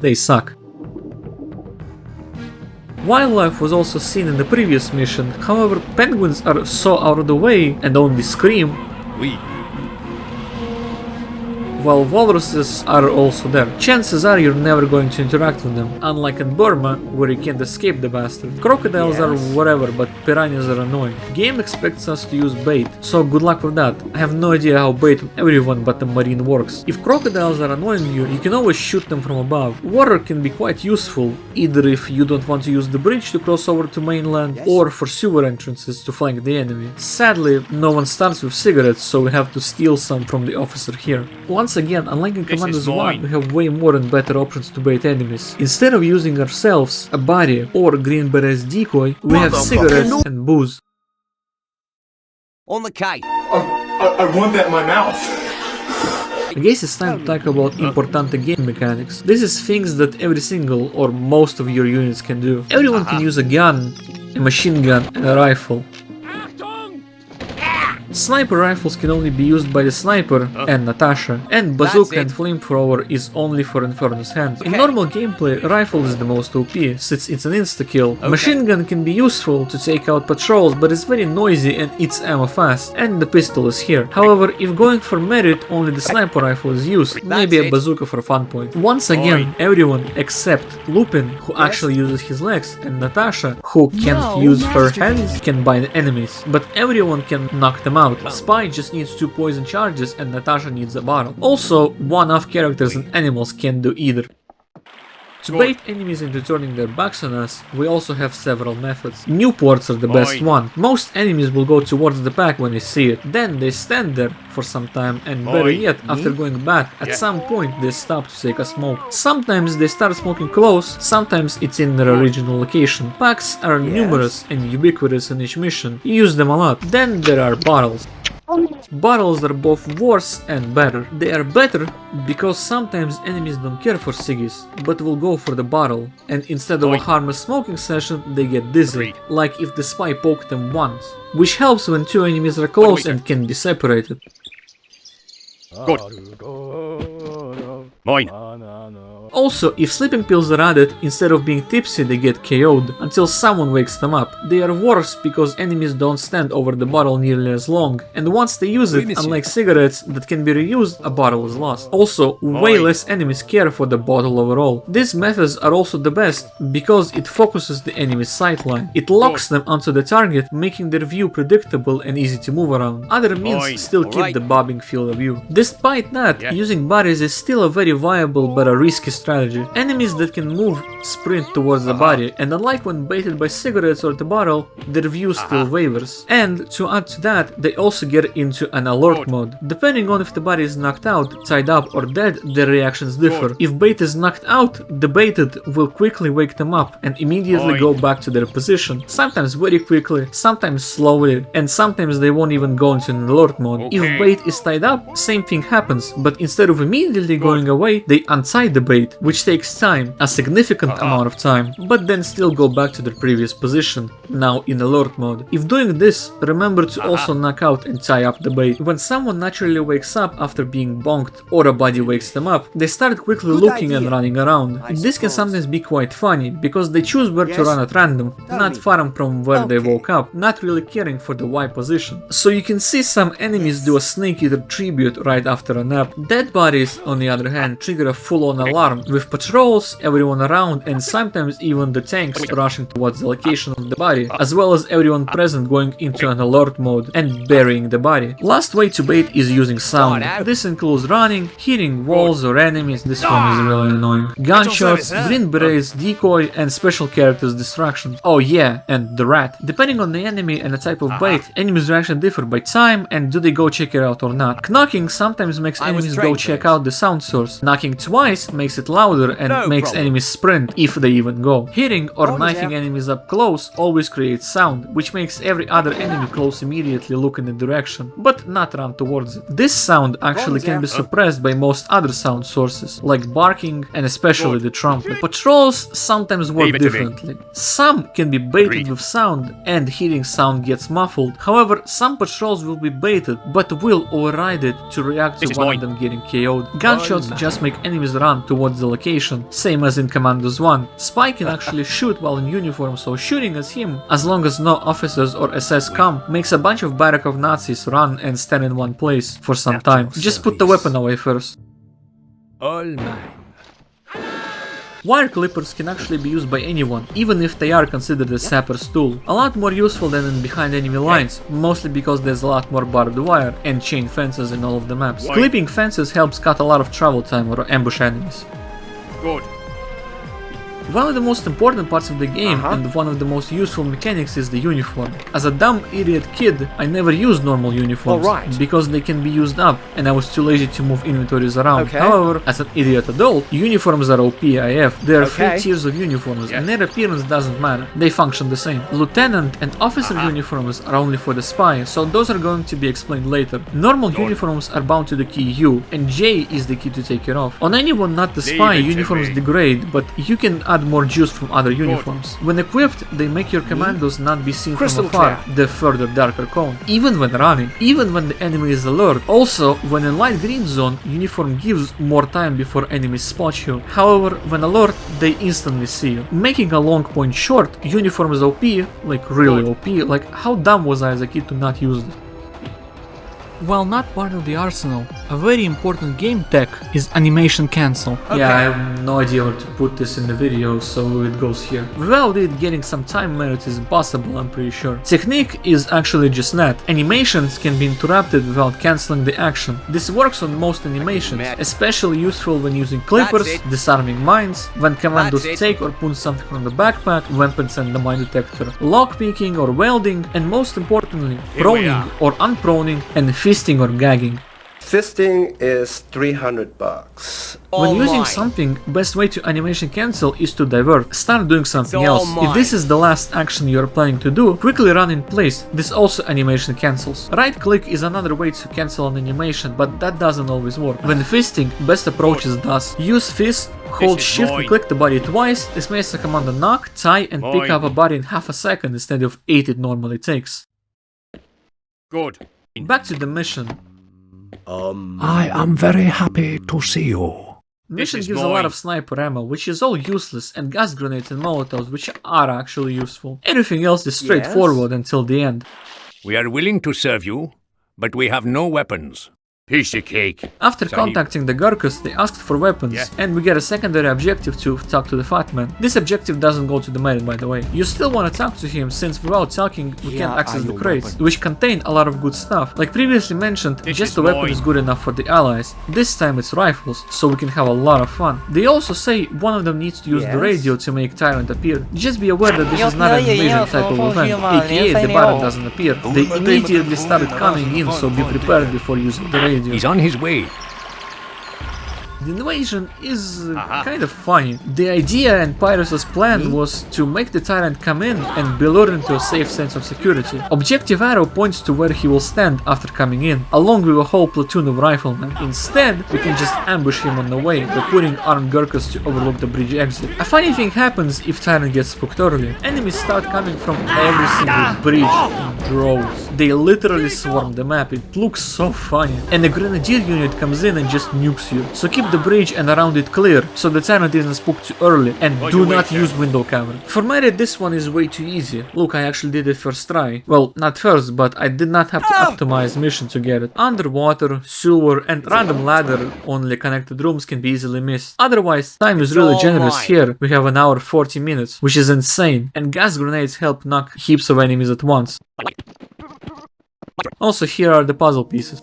They suck. Wildlife was also seen in the previous mission, however penguins are so out of the way and only scream, while walruses are also there. Chances are you're never going to interact with them, unlike in Burma, where you can't escape the bastard. Crocodiles are whatever, but piranhas are annoying. Game expects us to use bait, so good luck with that. I have no idea how bait with everyone but the marine works. If crocodiles are annoying you, you can always shoot them from above. Water can be quite useful, either if you don't want to use the bridge to cross over to mainland, or for sewer entrances to flank the enemy. Sadly, no one starts with cigarettes, so we have to steal some from the officer here. Once again, unlike in Commandos 1, we have way more and better options to bait enemies. Instead of using ourselves, a body, or Green Beret's decoy, we have cigarettes and booze. On the cake. I want that in my mouth. I guess it's time to talk about importante game mechanics. This is things that every single or most of your units can do. Everyone can use a gun, a machine gun and a rifle. Sniper rifles can only be used by the sniper and Natasha, and bazooka and flamethrower is only for Inferno's hands. In normal gameplay, rifle is the most OP, since it's an insta-kill. Machine gun can be useful to take out patrols, but it's very noisy and eats ammo fast, and the pistol is here. However, if going for merit, only the sniper rifle is used, maybe a bazooka for fun point. Once again, everyone except Lupin, who actually uses his legs, and Natasha, who can't use her hands, can bind enemies, but everyone can knock them out. Spy just needs 2 poison charges and Natasha needs a bottle. Also, one-off characters and animals can't do either. To bait enemies into turning their backs on us, we also have several methods. Newports are the best one. Most enemies will go towards the pack when they see it. Then they stand there for some time, and better yet, after going back, at some point they stop to take a smoke. Sometimes they start smoking close, sometimes it's in their original location. Packs are numerous and ubiquitous in each mission. You use them a lot. Then there are bottles. Bottles are both worse and better. They are better because sometimes enemies don't care for ciggies, but will go for the bottle, and instead of a harmless smoking session, they get dizzy, like if the spy poked them once, which helps when 2 enemies are close and can be separated. Good. Mine. Also, if sleeping pills are added, instead of being tipsy they get KO'd until someone wakes them up. They are worse because enemies don't stand over the bottle nearly as long, and once they use it, unlike cigarettes that can be reused, a bottle is lost. Also, way less enemies care for the bottle overall. These methods are also the best because it focuses the enemy's sightline. It locks them onto the target, making their view predictable and easy to move around. Other means still keep the bobbing field of view. Despite that, using bodies is still a very viable but a risky strategy. Enemies that can move sprint towards the body, and unlike when baited by cigarettes or the bottle, their view still wavers. And to add to that, they also get into an alert mode. Depending on if the body is knocked out, tied up or dead, their reactions differ. If bait is knocked out, the baited will quickly wake them up and immediately go back to their position, sometimes very quickly, sometimes slowly, and sometimes they won't even go into an alert mode. If bait is tied up, same thing happens, but instead of immediately going away, they untie the bait, which takes time, a significant amount of time, but then still go back to their previous position, now in alert mode. If doing this, remember to also knock out and tie up the bait. When someone naturally wakes up after being bonked or a body wakes them up, they start quickly looking and running around. This can sometimes be quite funny, because they choose where to run at random, not far from where they woke up, not really caring for the Y position. So you can see some enemies do a snake eater tribute right after a nap. Dead bodies, on the other hand, trigger a full-on alarm, with patrols, everyone around, and sometimes even the tanks rushing towards the location of the body, as well as everyone present going into an alert mode and burying the body. Last way to bait is using sound. This includes running, hitting walls or enemies, this one is really annoying, gunshots, green berets, decoy, and special characters distractions. Oh yeah, and the rat. Depending on the enemy and the type of bait, enemies' reaction differ by time and do they go check it out or not. Knocking sometimes makes enemies go check out the sound source. Knocking twice makes it louder and makes enemies sprint, if they even go. Hitting or knifing enemies up close always creates sound, which makes every other enemy close immediately look in the direction, but not run towards it. This sound actually can be suppressed by most other sound sources, like barking and especially the trumpet. Patrols sometimes work differently. Some can be baited with sound and hitting sound gets muffled. However, some patrols will be baited but will override it to react to one of them getting KO'd. Gunshots just make enemies run towards the location, same as in Commandos 1. Spy can actually shoot while in uniform, so shooting at him, as long as no officers or SS come, makes a bunch of Barakov Nazis run and stand in one place for some time. Just put the weapon away first. All mine. Wire clippers can actually be used by anyone, even if they are considered a sapper's tool. A lot more useful than in behind enemy lines, mostly because there's a lot more barbed wire and chain fences in all of the maps. Clipping fences helps cut a lot of travel time or ambush enemies. Good. One of the most important parts of the game and one of the most useful mechanics is the uniform. As a dumb idiot kid, I never used normal uniforms because they can be used up and I was too lazy to move inventories around. However, as an idiot adult, uniforms are OP IF. There are 3 tiers of uniforms and their appearance doesn't matter. They function the same. Lieutenant and officer uniforms are only for the spy, so those are going to be explained later. Normal uniforms are bound to the key U, and J is the key to take it off. On anyone not the spy, uniforms degrade, but you can add more juice from other uniforms. When equipped, they make your commandos not be seen from afar, the further darker cone. Even when running, even when the enemy is alert. Also, when in light green zone, uniform gives more time before enemies spot you. However, when alert, they instantly see you. Making a long point short, uniform is OP, like really OP, like how dumb was I as a kid to not use it. While not part of the arsenal, a very important game tech is animation cancel. Okay. Yeah, I have no idea where to put this in the video, so it goes here. Without it, getting some time merit is impossible, I'm pretty sure. Technique is actually just that. Animations can be interrupted without cancelling the action. This works on most animations, especially useful when using clippers, disarming mines, when commandos take or put something from the backpack, weapons and the mine detector, lockpicking or welding, and most importantly, proning or unproning, and fisting or gagging. Fisting is $300. When using something, best way to animation cancel is to divert, start doing something else. If this is the last action you are planning to do, quickly run in place, this also animation cancels. Right click is another way to cancel an animation, but that doesn't always work. When fisting, best approach is thus. Use fist, hold shift and click the body twice, this makes the command knock, tie and pick up a body in half a second instead of 8 it normally takes. Good. Back to the mission. I am very happy to see you. Mission gives a lot of sniper ammo, which is all useless, and gas grenades and molotovs, which are actually useful. Everything else is straightforward until the end. We are willing to serve you, but we have no weapons. Piece of cake. After contacting the Gurkhas, they asked for weapons, and we get a secondary objective to talk to the fat man. This objective doesn't go to the medic, by the way. You still want to talk to him, since without talking, we can't access the crates, which contain a lot of good stuff. Like previously mentioned, just a weapon is good enough for the allies. This time it's rifles, so we can have a lot of fun. They also say one of them needs to use the radio to make Tyrant appear. Just be aware that this is not an invasion type of event, aka the Baron doesn't appear. They immediately started coming in, so be prepared before using the radio. He's on his way. The invasion is kind of funny. The idea and Pyrrhus' plan was to make the Tyrant come in and be lured into a safe sense of security. Objective arrow points to where he will stand after coming in, along with a whole platoon of riflemen. Instead, we can just ambush him on the way by putting armed Gurkhas to overlook the bridge exit. A funny thing happens if Tyrant gets spooked early. Enemies start coming from every single bridge in droves. They literally swarm the map, it looks so funny. And the Grenadier unit comes in and just nukes you. So keep the bridge and around it clear, so the Tyrant isn't spooked too early, and do not use window cover. For merit, this one is way too easy. Look, I actually did it first try. Well, not first, but I did not have to optimize mission to get it. Underwater, sewer, and random ladder only connected rooms can be easily missed. Otherwise, time is really generous here. We have an hour 40 minutes, which is insane, and gas grenades help knock heaps of enemies at once. Also, here are the puzzle pieces.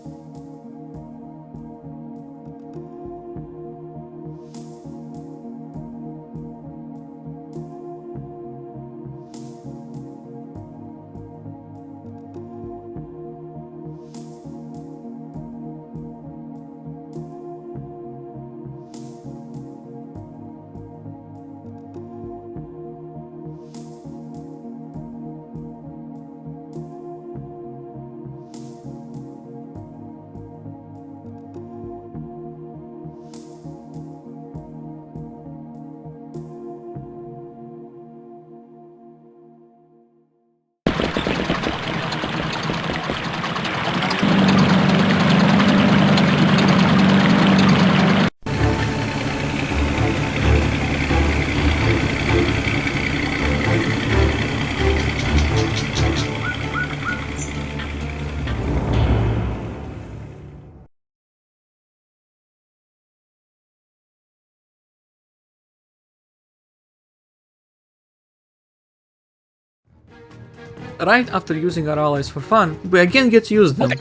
Right after using our allies for fun, we again get to use them.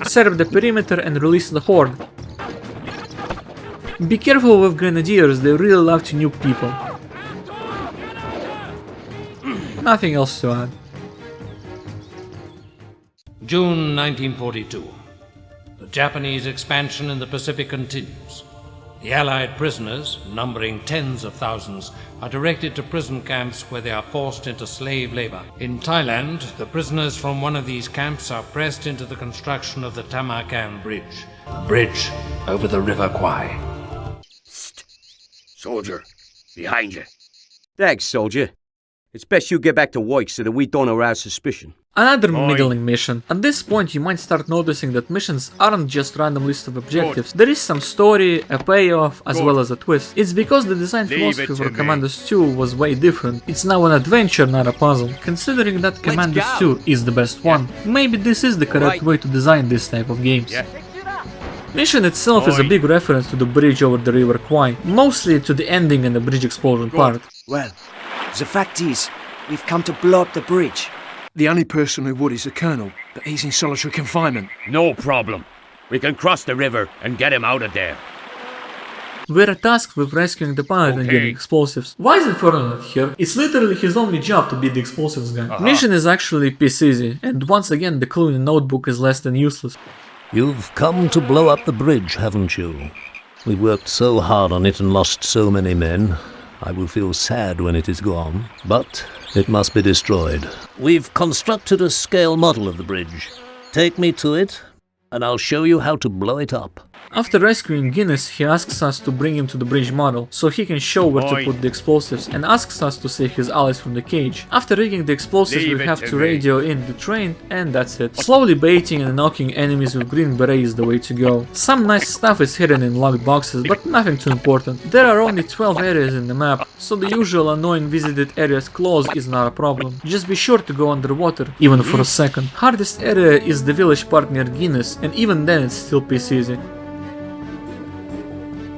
Set up the perimeter and release the horde. Be careful with grenadiers, they really love to nuke people. Nothing else to add. June 1942. The Japanese expansion in the Pacific continues. The Allied prisoners, numbering tens of thousands, are directed to prison camps where they are forced into slave labor. In Thailand, the prisoners from one of these camps are pressed into the construction of the Tamakan Bridge, the bridge over the River Kwai. Soldier, Behind you. Thanks, soldier. It's best you get back to work so that we don't arouse suspicion. Another middling mission. At this point you might start noticing that missions aren't just random list of objectives. There is some story, a payoff, as well as a twist. It's because the design philosophy for Commandos 2 was way different. It's now an adventure, not a puzzle. Considering that Commandos 2 is the best one, maybe this is the correct way to design this type of games. Mission itself is a big reference to the bridge over the river Kwai, mostly to the ending and the bridge explosion part. Well, the fact is, we've come to blow up the bridge. The only person who would is the Colonel, but he's in solitary confinement. No problem. We can cross the river and get him out of there. We're tasked with rescuing the pilot and getting explosives. Why is Inferno not here? It's literally his only job to be the explosives guy. Mission is actually piss easy, and once again the clue in the notebook is less than useless. You've come to blow up the bridge, haven't you? We worked so hard on it and lost so many men. I will feel sad when it is gone, but it must be destroyed. We've constructed a scale model of the bridge. Take me to it, and I'll show you how to blow it up. After rescuing Guinness, he asks us to bring him to the bridge model, so he can show where to put the explosives, and asks us to save his allies from the cage. After rigging the explosives, we have to radio in the train, and that's it. Slowly baiting and knocking enemies with green beret is the way to go. Some nice stuff is hidden in locked boxes, but nothing too important. There are only 12 areas in the map, so the usual annoying visited areas clause is not a problem. Just be sure to go underwater, even for a second. Hardest area is the village part near Guinness, and even then it's still piss easy.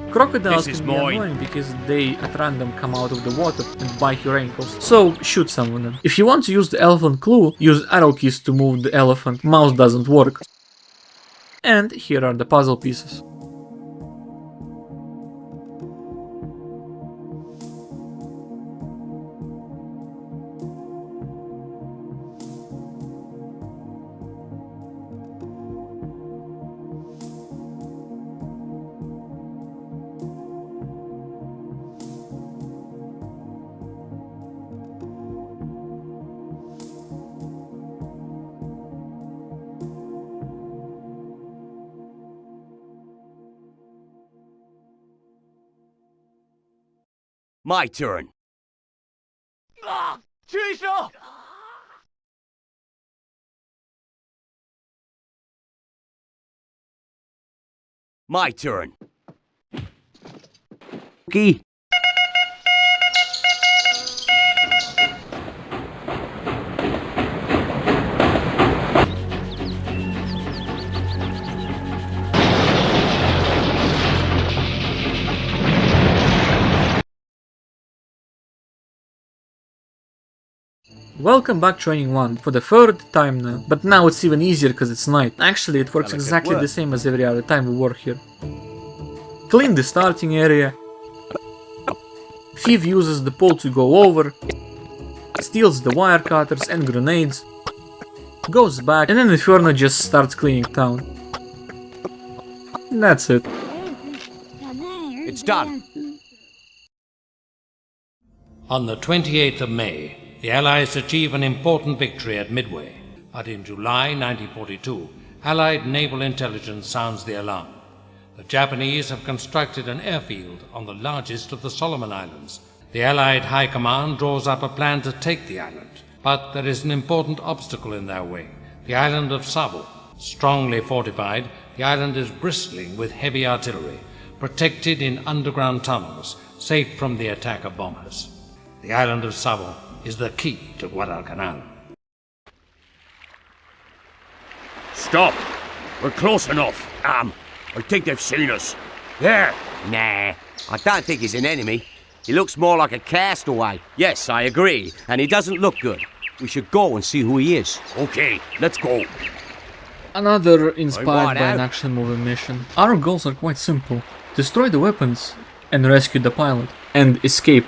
Crocodiles can be annoying because they at random come out of the water and bite your ankles, so shoot some of them. If you want to use the elephant clue, use arrow keys to move the elephant, mouse doesn't work. And here are the puzzle pieces. My turn. My turn. Okay. Welcome back Training 1, for the third time now, but now it's even easier because it's night. Actually it works exactly the same as every other time we work here. Clean the starting area, Thief uses the pole to go over, steals the wire cutters and grenades, goes back, and then Inferno just starts cleaning town. That's it. It's done. On the 28th of May, the Allies achieve an important victory at Midway, but in July 1942, Allied naval intelligence sounds the alarm. The Japanese have constructed an airfield on the largest of the Solomon Islands. The Allied High Command draws up a plan to take the island, but there is an important obstacle in their way, the island of Savo. Strongly fortified, the island is bristling with heavy artillery, protected in underground tunnels, safe from the attack of bombers. The island of Savo is the key to Guadalcanal. Stop! We're close enough. I think they've seen us. There! Nah, I don't think he's an enemy. He looks more like a castaway. Yes, I agree, and he doesn't look good. We should go and see who he is. Okay, let's go. Another inspired by an action movie mission. Our goals are quite simple. Destroy the weapons, and rescue the pilot, and escape.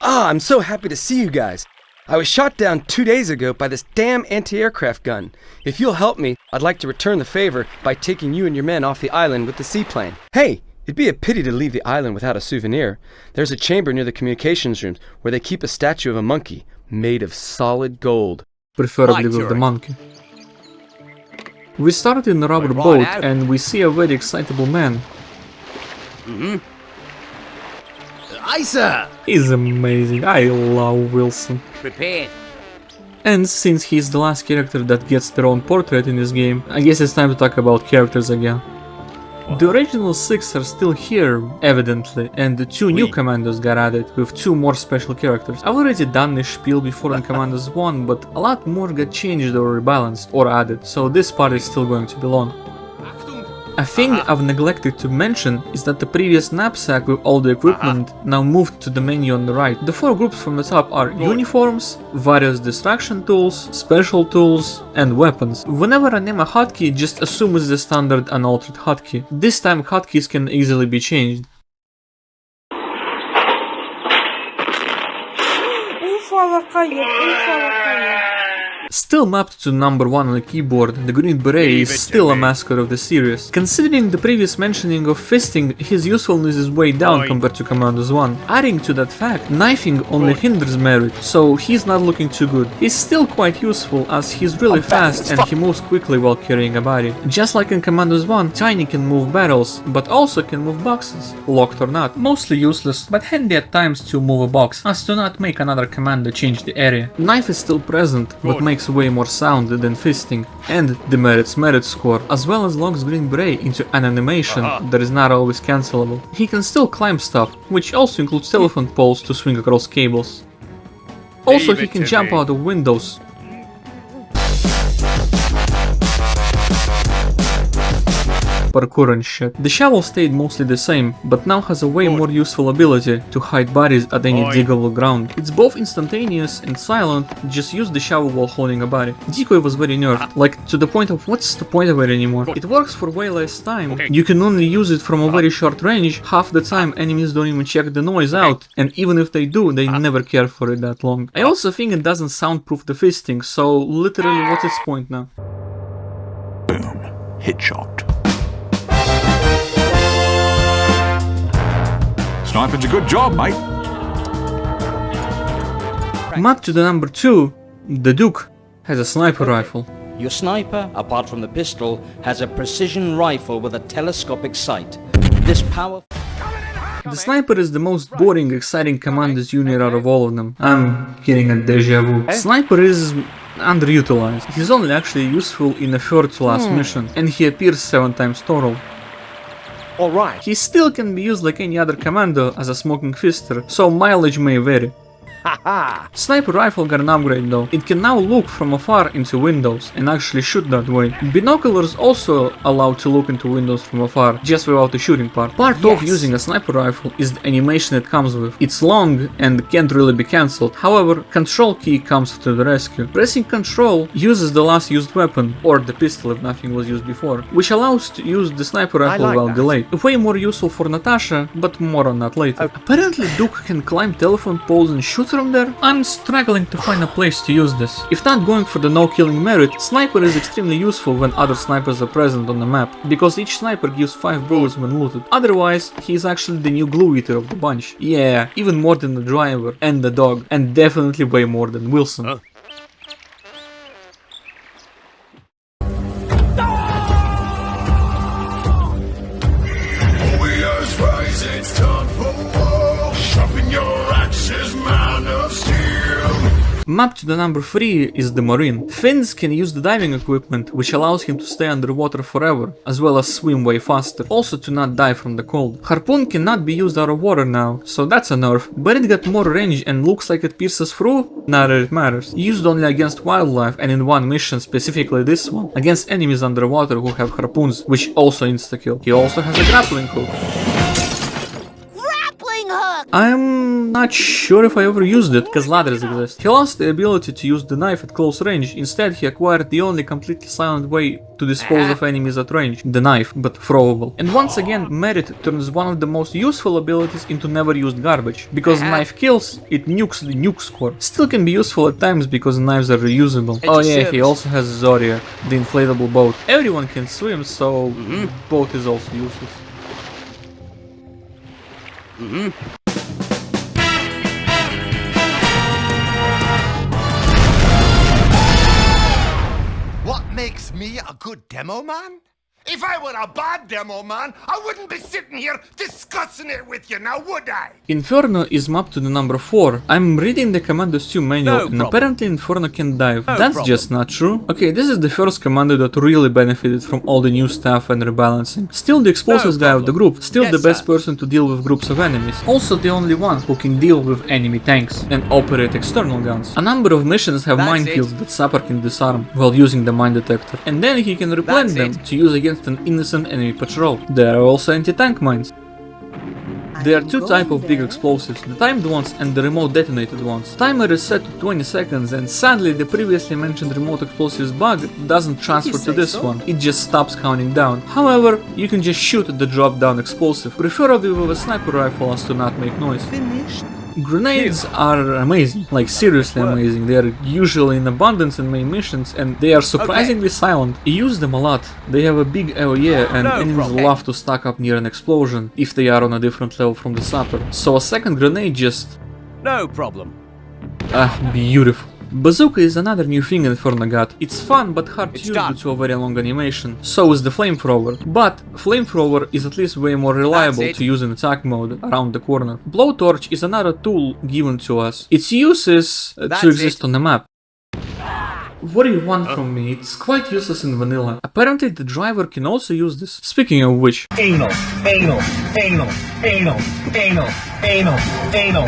Ah, I'm so happy to see you guys. I was shot down 2 days ago by this damn anti-aircraft gun. If you'll help me, I'd like to return the favor by taking you and your men off the island with the seaplane. Hey, it'd be a pity to leave the island without a souvenir. There's a chamber near the communications rooms where they keep a statue of a monkey made of solid gold. Preferably with the monkey. We started in a rubber boat and we see a very excitable man. Aye, sir. He's amazing. I love Wilson. Prepared. And since he's the last character that gets their own portrait in this game, I guess it's time to talk about characters again. The original 6 are still here, evidently, and the 2 new Commandos got added, with 2 more special characters. I've already done this spiel before in Commandos 1, but a lot more got changed or rebalanced or added, so this part is still going to be long. A thing I've neglected to mention is that the previous knapsack with all the equipment now moved to the menu on the right. The 4 groups from the top are uniforms, various distraction tools, special tools, and weapons. Whenever I name a hotkey, just assume it's the standard unaltered hotkey. This time hotkeys can easily be changed. Still mapped to number 1 on the keyboard, the Green Beret is still a mascot of the series. Considering the previous mentioning of fisting, his usefulness is way down compared to Commandos 1. Adding to that fact, knifing only hinders merit, so he's not looking too good. He's still quite useful as he's really fast and he moves quickly while carrying a body. Just like in Commandos 1, Tiny can move barrels, but also can move boxes, locked or not. Mostly useless, but handy at times to move a box, as to not make another commando change the area. Knife is still present, but makes way more sound than fisting, and demerits merit score, as well as locks Green Beret into an animation that is not always cancelable. He can still climb stuff, which also includes telephone poles to swing across cables. Also, he can jump out of windows. Parkour and shit. The shovel stayed mostly the same, but now has a way more useful ability to hide bodies at any diggable ground. It's both instantaneous and silent, just use the shovel while holding a body. Decoy was very nerfed, like to the point of what's the point of it anymore. It works for way less time, you can only use it from a very short range, half the time enemies don't even check the noise out, and even if they do, they never care for it that long. I also think it doesn't soundproof the fisting, so literally what's its point now? Boom. Headshot. Sniping's a good job, mate. Map to the number 2, the Duke has a sniper rifle. Your sniper, apart from the pistol, has a precision rifle with a telescopic sight. This powerful... The sniper is the most boring, exciting Commandos unit out of all of them. I'm getting a deja vu. Sniper is underutilized. He's only actually useful in the third to last mission, and he appears 7 times total. Alright. He still can be used like any other commando as a smoking fister, so mileage may vary. Sniper rifle got an upgrade though. It can now look from afar into windows and actually shoot that way. Binoculars also allow to look into windows from afar, just without the shooting part. Part of using a sniper rifle is the animation it comes with. It's long and can't really be cancelled, however, control key comes to the rescue. Pressing control uses the last used weapon, or the pistol if nothing was used before, which allows to use the sniper rifle while delayed. Way more useful for Natasha, but more on that later. Apparently Duke can climb telephone poles and shoot from there. I'm struggling to find a place to use this. If not going for the no-killing merit, sniper is extremely useful when other snipers are present on the map, because each sniper gives 5 bullets when looted. Otherwise, he is actually the new glue eater of the bunch. Yeah, even more than the driver and the dog, and definitely way more than Wilson. Map to the number 3 is the Marine. Finns can use the diving equipment, which allows him to stay underwater forever, as well as swim way faster, also to not die from the cold. Harpoon cannot be used out of water now, so that's a nerf, but it got more range and looks like it pierces through, not that it matters. Used only against wildlife and in one mission, specifically this one, against enemies underwater who have harpoons, which also insta-kill. He also has a grappling hook. I'm not sure if I ever used it, cause ladders exist. He lost the ability to use the knife at close range, instead he acquired the only completely silent way to dispose of enemies at range, the knife, but throwable. And once again, merit turns one of the most useful abilities into never used garbage, because knife kills, it nukes the nuke score. Still can be useful at times because knives are reusable. Oh yeah, he also has Zodiac, the inflatable boat. Everyone can swim, so boat is also useless. What makes me a good demo man? If I were a bad demo man, I wouldn't be sitting here discussing it with you now, would I? Inferno is mapped to the number 4. I'm reading the Commandos 2 manual and apparently Inferno can dive. That's just not true. Okay, this is the first commando that really benefited from all the new stuff and rebalancing. Still the explosives guy of the group, still the best person to deal with groups of enemies. Also the only one who can deal with enemy tanks and operate external guns. A number of missions have minefields that Sapper can disarm while using the mine detector. And then he can replant them to use against an innocent enemy patrol. There are also anti-tank mines. There are two types of big explosives, the timed ones and the remote detonated ones. Timer is set to 20 seconds and sadly the previously mentioned remote explosives bug doesn't transfer to this one, it just stops counting down. However, you can just shoot at the drop down explosive, preferably with a sniper rifle as to not make noise. Grenades are amazing, like seriously amazing. They are usually in abundance in main missions and they are surprisingly silent. You use them a lot, they have a big AOE and enemies love to stack up near an explosion if they are on a different level from the sapper. So a second grenade just... No problem. Beautiful. Bazooka is another new thing Inferno got. It's fun but hard to use due to a very long animation. So is the flamethrower. But flamethrower is at least way more reliable to use in attack mode around the corner. Blowtorch is another tool given to us. Its use is to exist on the map. What do you want from me? It's quite useless in vanilla. Apparently the driver can also use this. Speaking of which... Anal, anal, anal, anal, anal, anal, anal.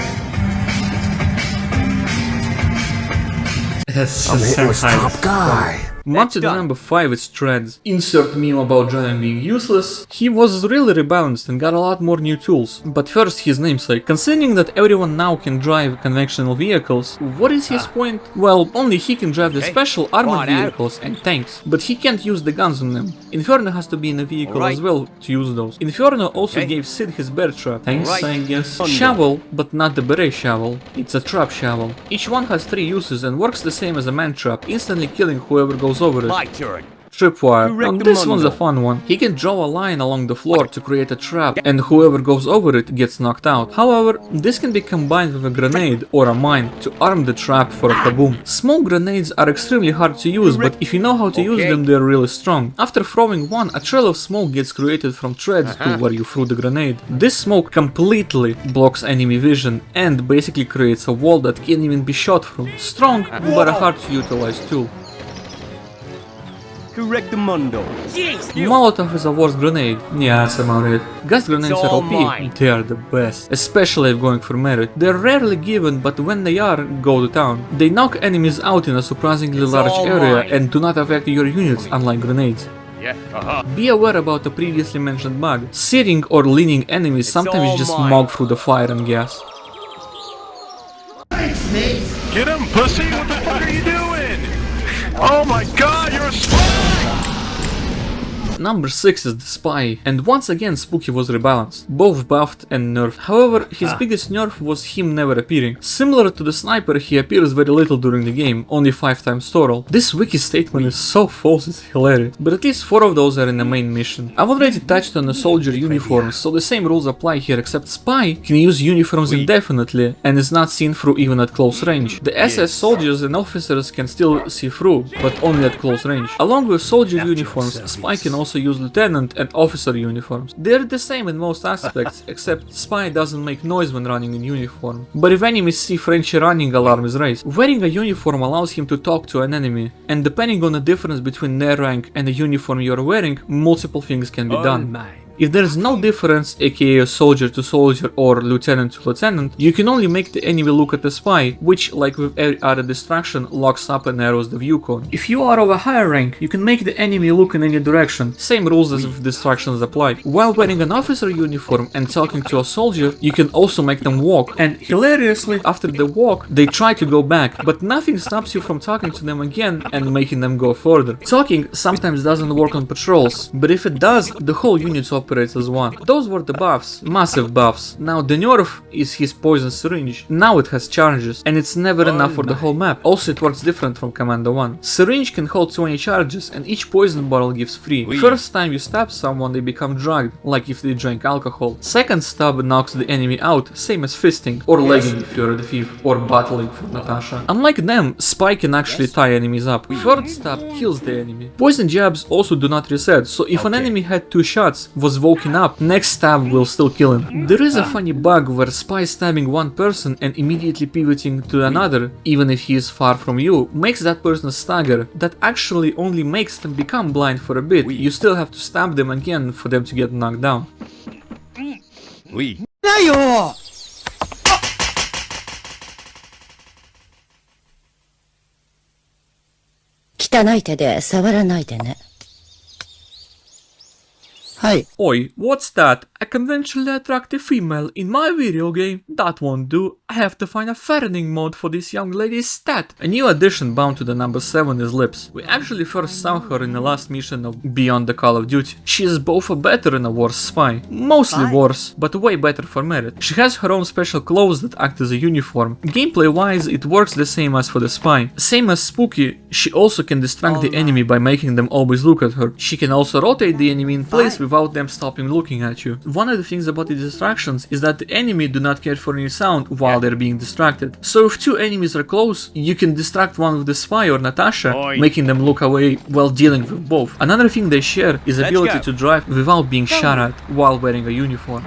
Top guy. Mapped to the number 5 is Treads. Insert meme about driving being useless. He was really rebalanced and got a lot more new tools. But first his namesake. Considering that everyone now can drive conventional vehicles, what is his point? Well, only he can drive the special armored vehicles and tanks, but he can't use the guns on them. Inferno has to be in a vehicle as well to use those. Inferno also gave Sid his bear trap. Thanks, I guess. Shovel, but not the beret shovel. It's a trap shovel. Each one has 3 uses and works the same as a man trap, instantly killing whoever goes over it. My turn. Tripwire. Now this one's a fun one. He can draw a line along the floor to create a trap and whoever goes over it gets knocked out. However, this can be combined with a grenade or a mine to arm the trap for a kaboom. Smoke grenades are extremely hard to use, but if you know how to use them, they're really strong. After throwing one, a trail of smoke gets created from treads to where you threw the grenade. This smoke completely blocks enemy vision and basically creates a wall that can't even be shot through. Strong, but a hard to utilize tool. Correct the mundo. Molotov is a worse grenade. Yeah, that's about it. Gas grenades are OP. They are the best. Especially if going for merit. They're rarely given, but when they are, go to town. They knock enemies out in a surprisingly large area and do not affect your units, unlike grenades. Be aware about the previously mentioned bug. Sitting or leaning enemies sometimes just mog through the fire and gas. Get him, pussy! What the fuck are you doing? Oh my god, you're a spy! Number 6 is the Spy, and once again Spooky was rebalanced, both buffed and nerfed. However, his biggest nerf was him never appearing. Similar to the Sniper, he appears very little during the game, only 5 times total. This wiki statement is so false, it's hilarious, but at least 4 of those are in the main mission. I've already touched on the soldier uniforms, so the same rules apply here, except Spy can use uniforms indefinitely and is not seen through even at close range. The SS soldiers and officers can still see through, but only at close range. Along with soldier uniforms, Spy can also use lieutenant and officer uniforms. They're the same in most aspects, except Spy doesn't make noise when running in uniform. But if enemies see Frenchie running, alarm is raised. Wearing a uniform allows him to talk to an enemy, and depending on the difference between their rank and the uniform you're wearing, multiple things can be done. If there is no difference, aka a soldier to soldier or lieutenant to lieutenant, you can only make the enemy look at the spy, which, like with every other distraction, locks up and narrows the view cone. If you are of a higher rank, you can make the enemy look in any direction, same rules as if distractions apply. While wearing an officer uniform and talking to a soldier, you can also make them walk, and hilariously, after the walk, they try to go back, but nothing stops you from talking to them again and making them go further. Talking sometimes doesn't work on patrols, but if it does, the whole unit's operates as one. Those were the buffs, massive buffs. Now the nerf is his poison syringe. Now it has charges, and it's never enough for the whole map. Also it works different from Commando 1. Syringe can hold 20 charges, and each poison bottle gives 3. First time you stab someone, they become drugged, like if they drank alcohol. Second stab knocks the enemy out, same as fisting, or legging if you're the thief, or battling for Natasha. Unlike them, Spy can actually tie enemies up. Third stab kills the enemy. Poison jabs also do not reset, so if an enemy had 2 shots, was woken up, next stab will still kill him. There is a funny bug where Spy stabbing one person and immediately pivoting to another, even if he is far from you, makes that person stagger. That actually only makes them become blind for a bit. You still have to stab them again for them to get knocked down. Nayo! 汚い手で触らないでね。Hi. Oi, what's that? A conventionally attractive female in my video game? That won't do. I have to find a fattening mode for this young lady's stat. A new addition bound to the number 7 is Lips. We actually first saw her in the last mission of Beyond the Call of Duty. She is both a better and a worse spy. Mostly worse, but way better for merit. She has her own special clothes that act as a uniform. Gameplay wise, it works the same as for the spy. Same as Spooky, she also can distract the enemy by making them always look at her. She can also rotate the enemy in place without them stopping looking at you. One of the things about the distractions is that the enemy do not care for any sound while they're being distracted. So if 2 enemies are close, you can distract one with the spy or Natasha, making them look away while dealing with both. Another thing they share is ability to drive without being shot at while wearing a uniform.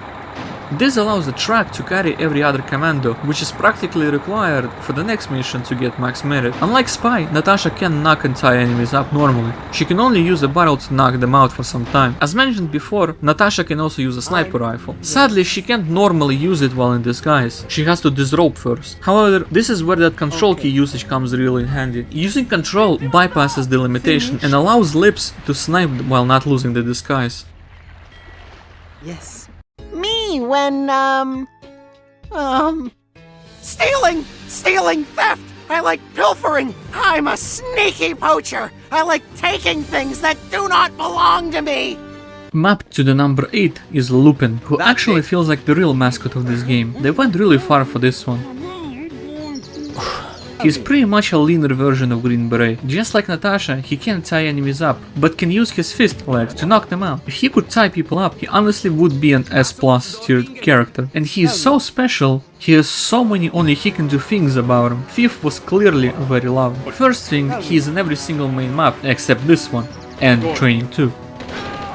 This allows the track to carry every other commando, which is practically required for the next mission to get max merit. Unlike Spy, Natasha can knock and tie enemies up normally. She can only use a barrel to knock them out for some time. As mentioned before, Natasha can also use a sniper rifle. Sadly, she can't normally use it while in disguise. She has to disrobe first. However, this is where that control key usage comes really in handy. Using control bypasses the limitation and allows Lips to snipe while not losing the disguise. Yes. Me when, stealing, theft! I like pilfering! I'm a sneaky poacher! I like taking things that do not belong to me! Mapped to the number 8 is Lupin, who actually feels like the real mascot of this game. They went really far for this one. He's pretty much a leaner version of Green Beret. Just like Natasha, he can't tie enemies up, but can use his fist legs to knock them out. If he could tie people up, he honestly would be an S+ tiered character. And he is so special, he has so many only he can do things about him. Thief was clearly very loved. First thing, he is in every single main map, except this one, and Training 2.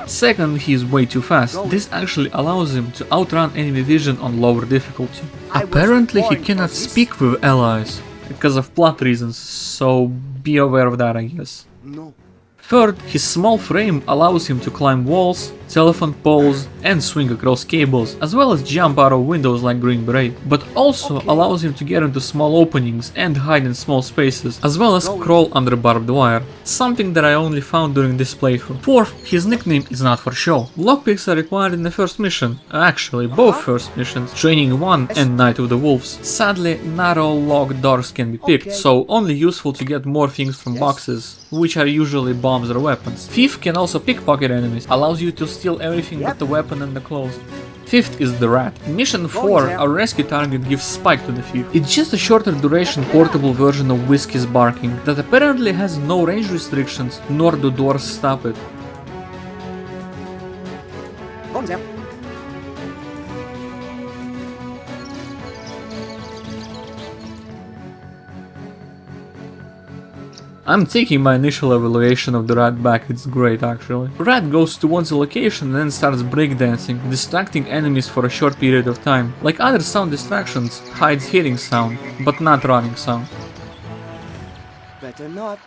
Second, he is way too fast. This actually allows him to outrun enemy vision on lower difficulty. Apparently he cannot speak with allies, because of plot reasons, so be aware of that, I guess. Third, his small frame allows him to climb walls, telephone poles, and swing across cables, as well as jump out of windows like Green Beret, but also allows him to get into small openings and hide in small spaces, as well as crawl under barbed wire, something that I only found during this playthrough. Fourth, his nickname is not for show. Lockpicks are required in the first mission, actually both first missions, Training 1 and Night of the Wolves. Sadly, not all locked doors can be picked, so only useful to get more things from boxes, which are usually bombs or weapons. Thief can also pickpocket enemies, allows you to steal everything but the weapon and the clothes. Fifth is the Rat. In Mission 4, our rescue target gives Spike to the thief. It's just a shorter duration portable version of Whiskey's Barking that apparently has no range restrictions, nor do doors stop it. I'm taking my initial evaluation of the Rat back, it's great actually. Rat goes towards a location and then starts breakdancing, distracting enemies for a short period of time. Like other sound distractions, hides hitting sound, but not running sound. Better not.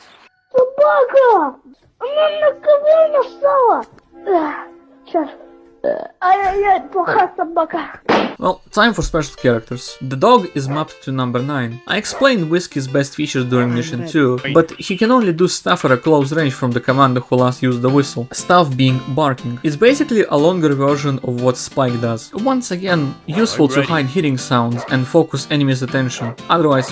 Собака! Она на кого настала? Сейчас. Ай-яй-яй, плохая собака. Well, time for special characters. The dog is mapped to number 9. I explained Whiskey's best features during mission 2, but he can only do stuff at a close range from the commander who last used the whistle. Stuff being barking. It's basically a longer version of what Spike does. Once again, useful to hide hitting sounds and focus enemies' attention. Otherwise,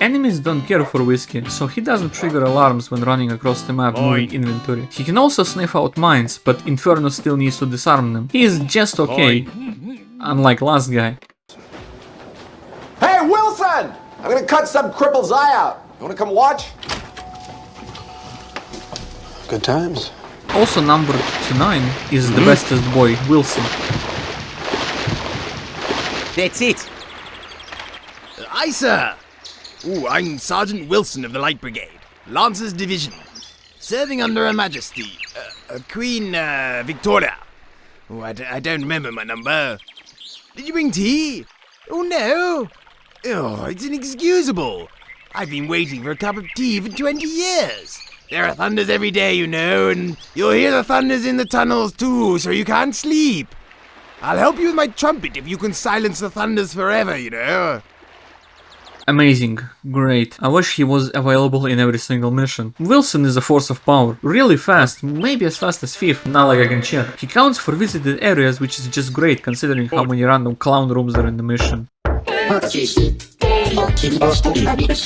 enemies don't care for Whiskey, so he doesn't trigger alarms when running across the map moving inventory. He can also sniff out mines, but Inferno still needs to disarm them. He is just okay, unlike last guy. Hey, Wilson! I'm gonna cut some cripple's eye out. You wanna come watch? Good times. Also numbered to 9 is the bestest boy, Wilson. That's it. Aye, sir. Ooh, I'm Sergeant Wilson of the Light Brigade, Lancers Division, serving under Her Majesty, Queen Victoria. Oh, I don't remember my number. Did you bring tea? Oh, no. Oh, it's inexcusable. I've been waiting for a cup of tea for 20 years. There are thunders every day, you know, and you'll hear the thunders in the tunnels too, so you can't sleep. I'll help you with my trumpet if you can silence the thunders forever, you know. Amazing, great. I wish he was available in every single mission. Wilson is a force of power, really fast, maybe as fast as Thief, not like I can check. He counts for visited areas, which is just great considering how many random clown rooms are in the mission.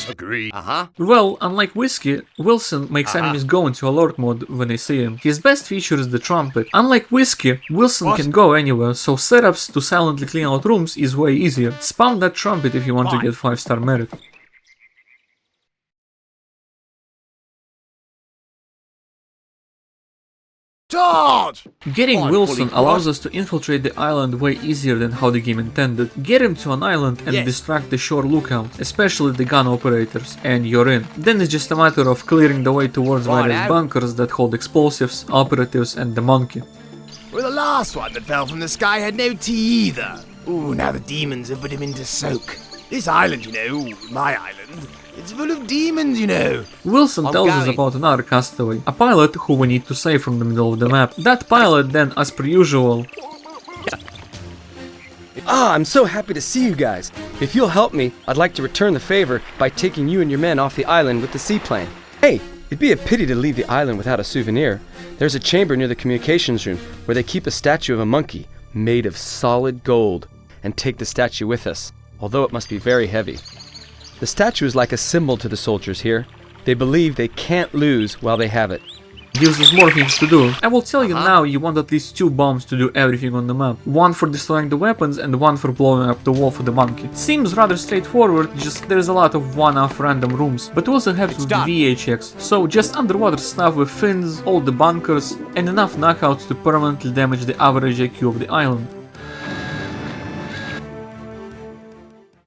Agree. Well, unlike Whiskey, Wilson makes enemies go into alert mode when they see him. His best feature is the trumpet. Unlike Whiskey, Wilson can go anywhere, so setups to silently clean out rooms is way easier. Spam that trumpet if you want to get 5-star merit. Charge! Getting Wilson allows us to infiltrate the island way easier than how the game intended. Get him to an island and distract the shore lookout, especially the gun operators, and you're in. Then it's just a matter of clearing the way towards various bunkers that hold explosives, operatives, and the monkey. Well, the last one that fell from the sky had no tea either. Ooh, now the demons have put him into soak. This island, you know, my island, it's full of demons, you know. Wilson tells us about another castaway, a pilot who we need to save from the middle of the map. That pilot then, as per usual... I'm so happy to see you guys. If you'll help me, I'd like to return the favor by taking you and your men off the island with the seaplane. Hey, it'd be a pity to leave the island without a souvenir. There's a chamber near the communications room where they keep a statue of a monkey made of solid gold, and take the statue with us, although it must be very heavy. The statue is like a symbol to the soldiers here. They believe they can't lose while they have it. Gives us more things to do. I will tell you now, you want at least 2 bombs to do everything on the map. One for destroying the weapons and one for blowing up the wall for the monkey. Seems rather straightforward, just there's a lot of one-off random rooms. But we also have with the VHX, so just underwater stuff with fins, all the bunkers, and enough knockouts to permanently damage the average IQ of the island.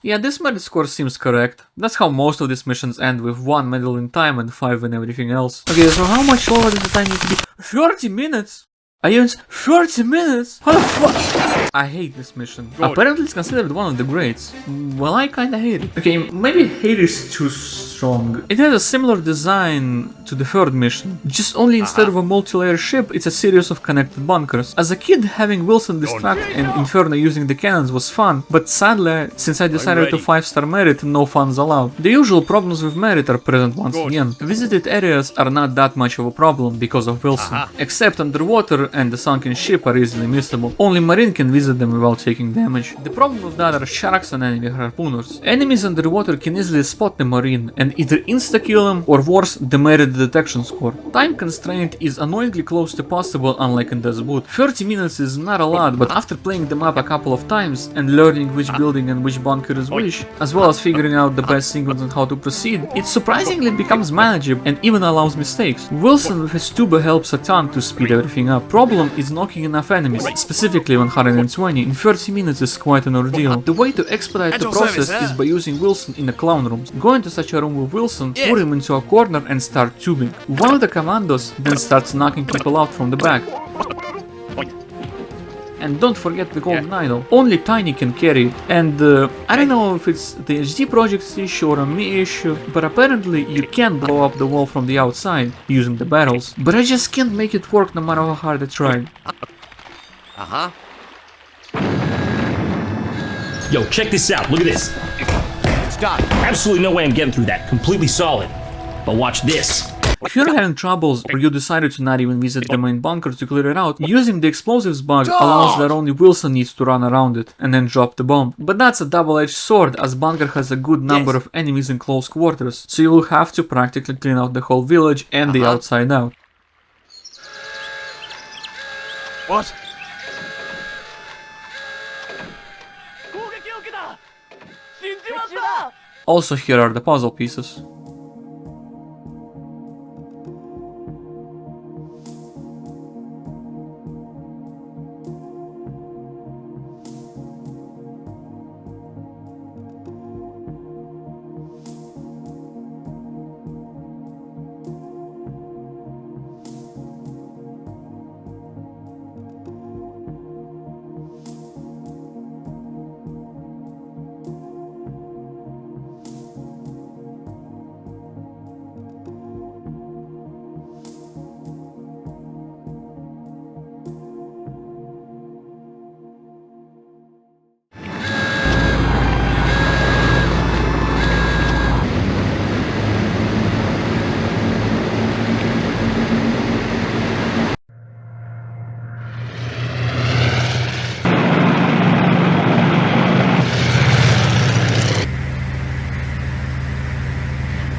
Yeah, this merit score seems correct. That's how most of these missions end, with 1 medal in time and 5 in everything else. Okay, so how much longer does the time need to be? 30 minutes? Are you 30 minutes? How the fuck? I hate this mission. Good. Apparently it's considered one of the greats. Well, I kinda hate it. Okay, maybe hate is too strong. It has a similar design to the third mission. Just only instead of a multi-layer ship, it's a series of connected bunkers. As a kid, having Wilson distract and Inferno using the cannons was fun, but sadly, since I decided to 5-star merit, no funds allowed. The usual problems with merit are present once again. Visited areas are not that much of a problem because of Wilson. Except underwater and the sunken ship are easily missable. Only Marine can visit them without taking damage. The problem with that are sharks and enemy harpooners. Enemies underwater can easily spot the Marine and either insta-kill them or worse, demerit the detection score. Time constraint is annoyingly close to possible, unlike in this boot. 30 minutes is not a lot, but after playing the map a couple of times and learning which building and which bunker is which, as well as figuring out the best sequence and how to proceed, it surprisingly becomes manageable and even allows mistakes. Wilson with his tuba helps a ton to speed everything up. Problem is knocking enough enemies, specifically 120, in 30 minutes is quite an ordeal. The way to expedite the process is by using Wilson in the clown rooms. Go into such a room with Wilson, put him into a corner and start tubing. One of the Commandos then starts knocking people out from the back. And don't forget the golden idol. Only Tiny can carry it. And I don't know if it's the HD Project's issue or a me issue, but apparently you can blow up the wall from the outside using the barrels. But I just can't make it work no matter how hard I tried. Yo, check this out. Look at this. Stop. Absolutely no way I'm getting through that. Completely solid. But watch this. If you're having troubles or you decided to not even visit the main bunker to clear it out, using the explosives bug allows that only Wilson needs to run around it and then drop the bomb. But that's a double-edged sword, as bunker has a good number of enemies in close quarters, so you will have to practically clean out the whole village and the outside out. What? Also, here are the puzzle pieces.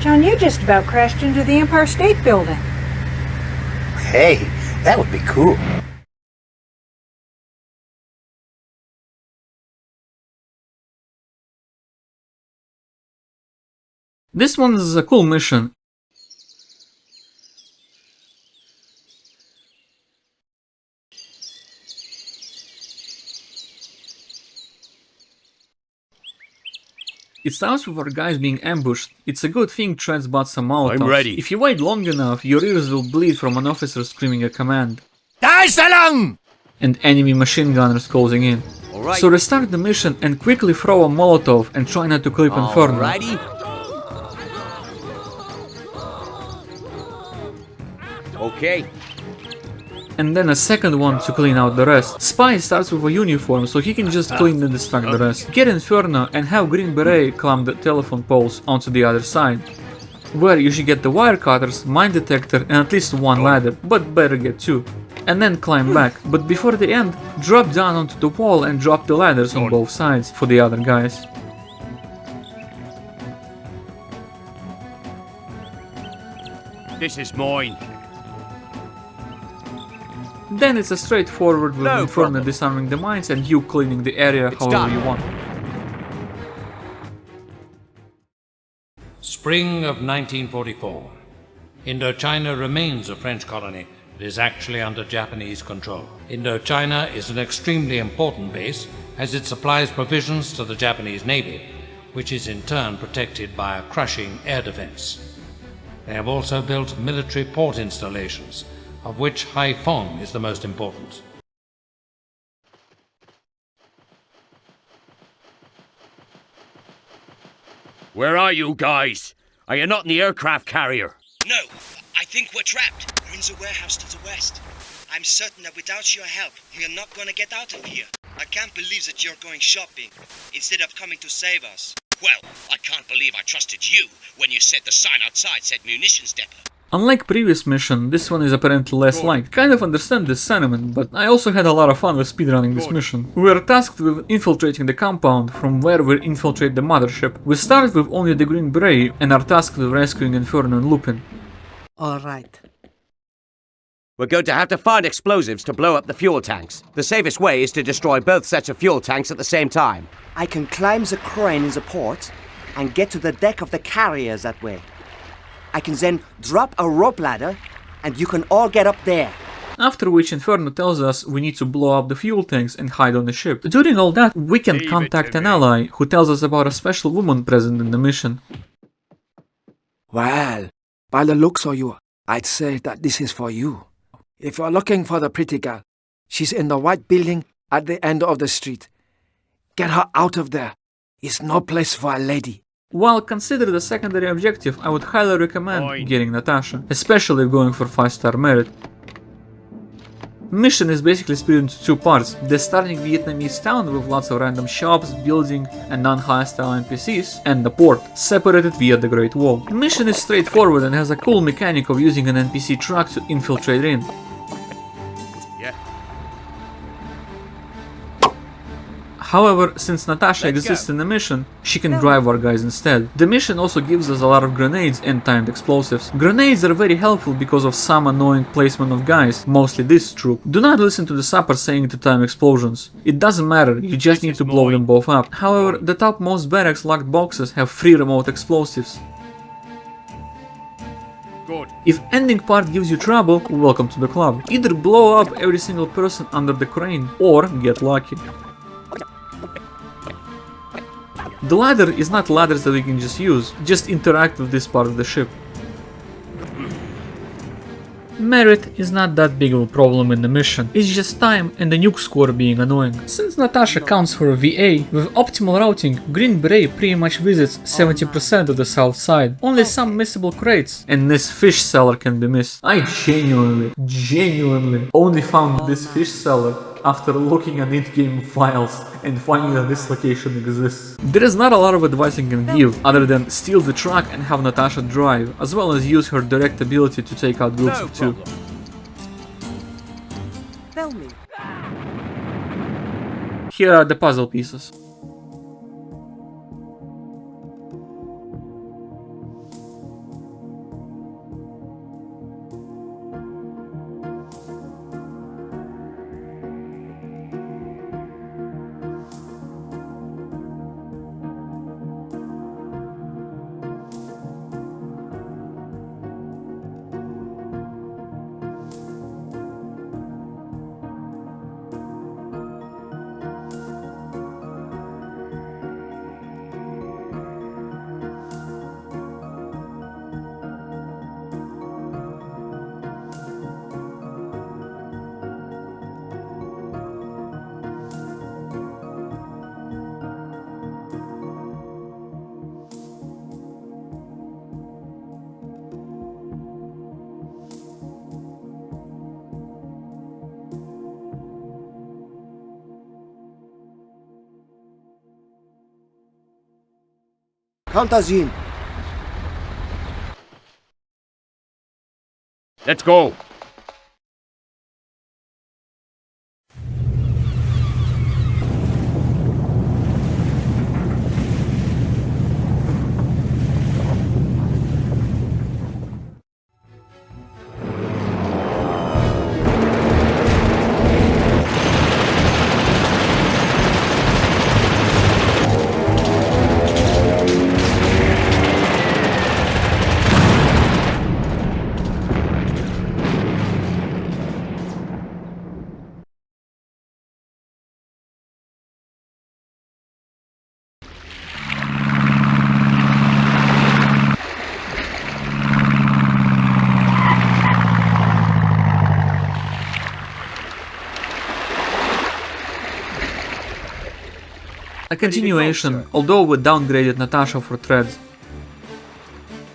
John, you just about crashed into the Empire State Building. Hey, that would be cool. This one is a cool mission. It starts with our guys being ambushed. It's a good thing Treads bought some Molotovs. I'm ready. If you wait long enough, your ears will bleed from an officer screaming a command. And enemy machine gunners closing in. Alright. So restart the mission and quickly throw a Molotov and try not to clip Inferno. Alrighty. Okay. And then a second one to clean out the rest. Spy starts with a uniform, so he can just clean and distract the rest. Get Inferno and have Green Beret climb the telephone poles onto the other side, where you should get the wire cutters, mine detector and at least one ladder, but better get two. And then climb back, but before the end, drop down onto the wall and drop the ladders on both sides for the other guys. This is mine. Then it's a straightforward with No Inferno problem. disarming the mines and you cleaning the area however done. you want. Spring of 1944. Indochina remains a French colony, but is actually under Japanese control. Indochina is an extremely important base as it supplies provisions to the Japanese Navy, which is in turn protected by a crushing air defense. They have also built military port installations, of which Haiphong is the most important. Where are you guys? Are you not in the aircraft carrier? No, I think we're trapped. We're in the warehouse to the west. I'm certain that without your help, we are not gonna get out of here. I can't believe that you're going shopping, instead of coming to save us. Well, I can't believe I trusted you when you said the sign outside said munitions depot. Unlike previous mission, this one is apparently less liked. Kind of understand this sentiment, but I also had a lot of fun with speedrunning this mission. We are tasked with infiltrating the compound, from where we infiltrate the mothership. We start with only the Green Beret and are tasked with rescuing Inferno and Lupin. Alright. We're going to have to find explosives to blow up the fuel tanks. The safest way is to destroy both sets of fuel tanks at the same time. I can climb the crane in the port and get to the deck of the carriers that way. I can then drop a rope ladder and you can all get up there. After which Inferno tells us we need to blow up the fuel tanks and hide on the ship. During all that, we can contact an ally who tells us about a special woman present in the mission. Well, by the looks of you, I'd say that this is for you. If you're looking for the pretty girl, she's in the white building at the end of the street. Get her out of there. It's no place for a lady. While considered a secondary objective, I would highly recommend getting Natasha, especially if going for 5-star merit. Mission is basically split into two parts: the starting Vietnamese town with lots of random shops, buildings and non-hostile NPCs, and the port, separated via the Great Wall. Mission is straightforward and has a cool mechanic of using an NPC truck to infiltrate in. However, since Natasha exists in the mission, she can drive our guys instead. The mission also gives us a lot of grenades and timed explosives. Grenades are very helpful because of some annoying placement of guys, mostly this troop. Do not listen to the sapper saying to time explosions. It doesn't matter, you just need to blow them both up. However, the topmost barracks locked boxes have 3 remote explosives. Good. If ending part gives you trouble, welcome to the club. Either blow up every single person under the crane, or get lucky. The ladder is not ladders that we can just use, just interact with this part of the ship. Merit is not that big of a problem in the mission, it's just time and the nuke score being annoying. Since Natasha counts for a VA, with optimal routing, Green Beret pretty much visits 70% of the south side, only some missable crates, and this fish cellar can be missed. I genuinely only found this fish cellar after looking at in-game files and finding that this location exists. There is not a lot of advice I can give, other than steal the truck and have Natasha drive, as well as use her direct ability to take out groups of 2. Tell me. Here are the puzzle pieces. Count us in. Let's go. A continuation, although we downgraded Natasha for threads.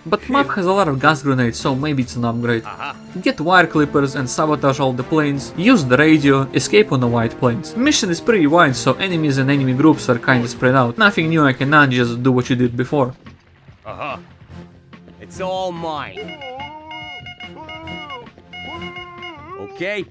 But map has a lot of gas grenades, so maybe it's an upgrade. Get wire clippers and sabotage all the planes, use the radio, escape on the white planes. Mission is pretty wide, so enemies and enemy groups are kinda spread out. Nothing new, I cannot just do what you did before. It's all mine. Okay?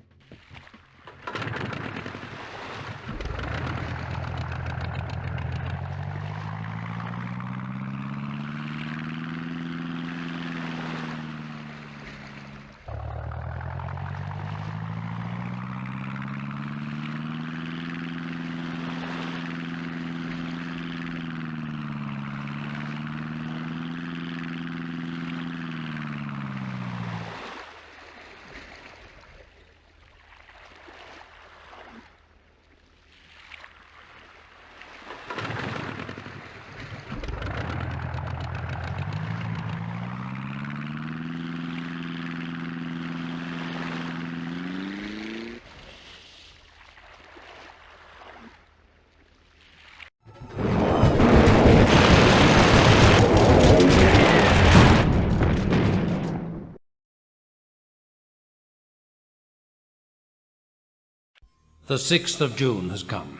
The 6th of June has come.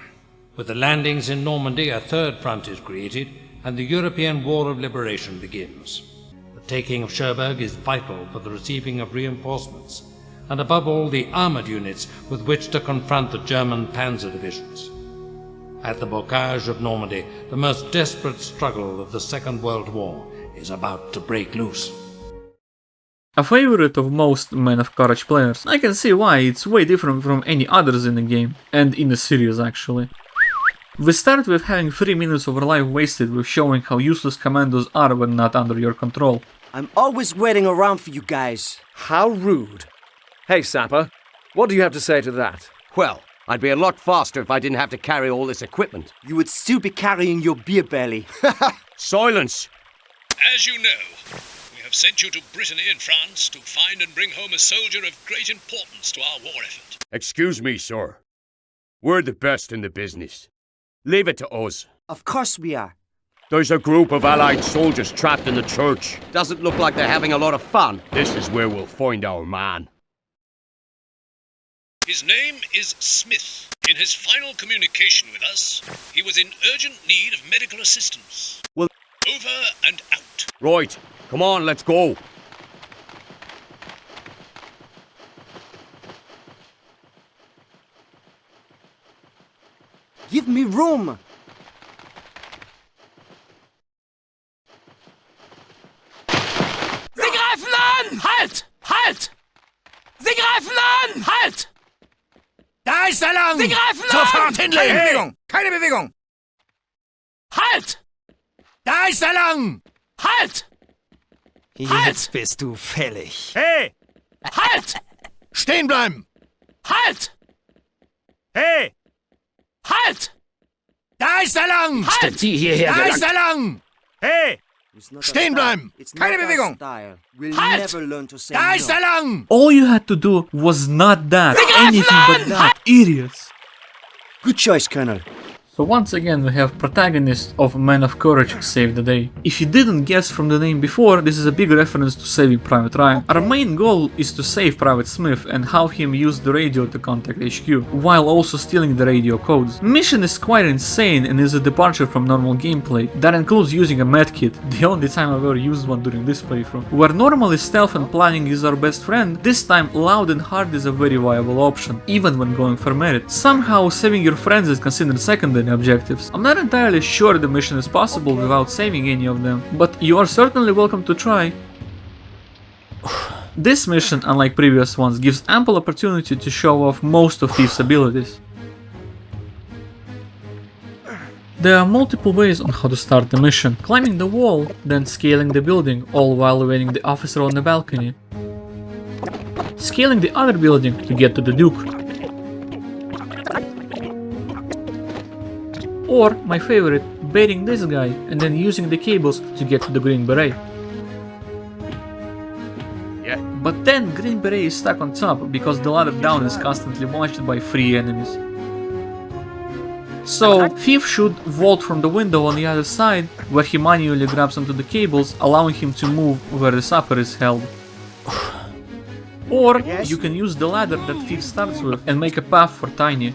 With the landings in Normandy, a third front is created, and the European War of Liberation begins. The taking of Cherbourg is vital for the receiving of reinforcements, and above all the armoured units with which to confront the German panzer divisions. At the Bocage of Normandy, the most desperate struggle of the Second World War is about to break loose. A favorite of most Men of Courage players. I can see why, it's way different from any others in the game, and in the series actually. We start with having 3 minutes of our life wasted with showing how useless Commandos are when not under your control. I'm always waiting around for you guys. How rude. Hey, Sapper, what do you have to say to that? Well, I'd be a lot faster if I didn't have to carry all this equipment. You would still be carrying your beer belly. Silence! As you know, we have sent you to Brittany in France to find and bring home a soldier of great importance to our war effort. Excuse me, sir. We're the best in the business. Leave it to us. Of course we are. There's a group of Allied soldiers trapped in the church. Doesn't look like they're having a lot of fun. This is where we'll find our man. His name is Smith. In his final communication with us, he was in urgent need of medical assistance. Well, over and out. Right. Come on, let's go. Give me room. Sie greifen an! Halt! Halt! Sie greifen an! Halt! Da ist er lang! Sie greifen Sofort an! hinlegen! Keine Bewegung! Keine Bewegung! Halt! Da ist er lang! Halt! Jetzt bist du fällig. Hey! Halt! Stehen bleiben! Halt! Hey! Halt! Da ist er lang! Halt! Die hierher da ist er lang! Hey! Stehen bleiben! Keine Bewegung! We'll Halt! never learn to say Da ist no. er lang! All you had to do was not that, anything but that, idiots! Good choice, Colonel. So once again we have protagonist of Men of Courage save the day. If you didn't guess from the name before, this is a big reference to Saving Private Ryan. Our main goal is to save Private Smith and have him use the radio to contact HQ, while also stealing the radio codes. Mission is quite insane and is a departure from normal gameplay. That includes using a medkit, the only time I've ever used one during this playthrough. Where normally stealth and planning is our best friend, this time loud and hard is a very viable option, even when going for merit. Somehow saving your friends is considered secondary objectives. I'm not entirely sure the mission is possible without saving any of them, but you are certainly welcome to try. This mission, unlike previous ones, gives ample opportunity to show off most of Thief's abilities. There are multiple ways on how to start the mission. Climbing the wall, then scaling the building, all while awaiting the officer on the balcony. Scaling the other building to get to the Duke. Or, my favorite, baiting this guy and then using the cables to get to the Green Beret. Yeah. But then Green Beret is stuck on top because the ladder down is constantly watched by 3 enemies. So, Thief should vault from the window on the other side, where he manually grabs onto the cables, allowing him to move where the supper is held. Or, you can use the ladder that Thief starts with and make a path for Tiny.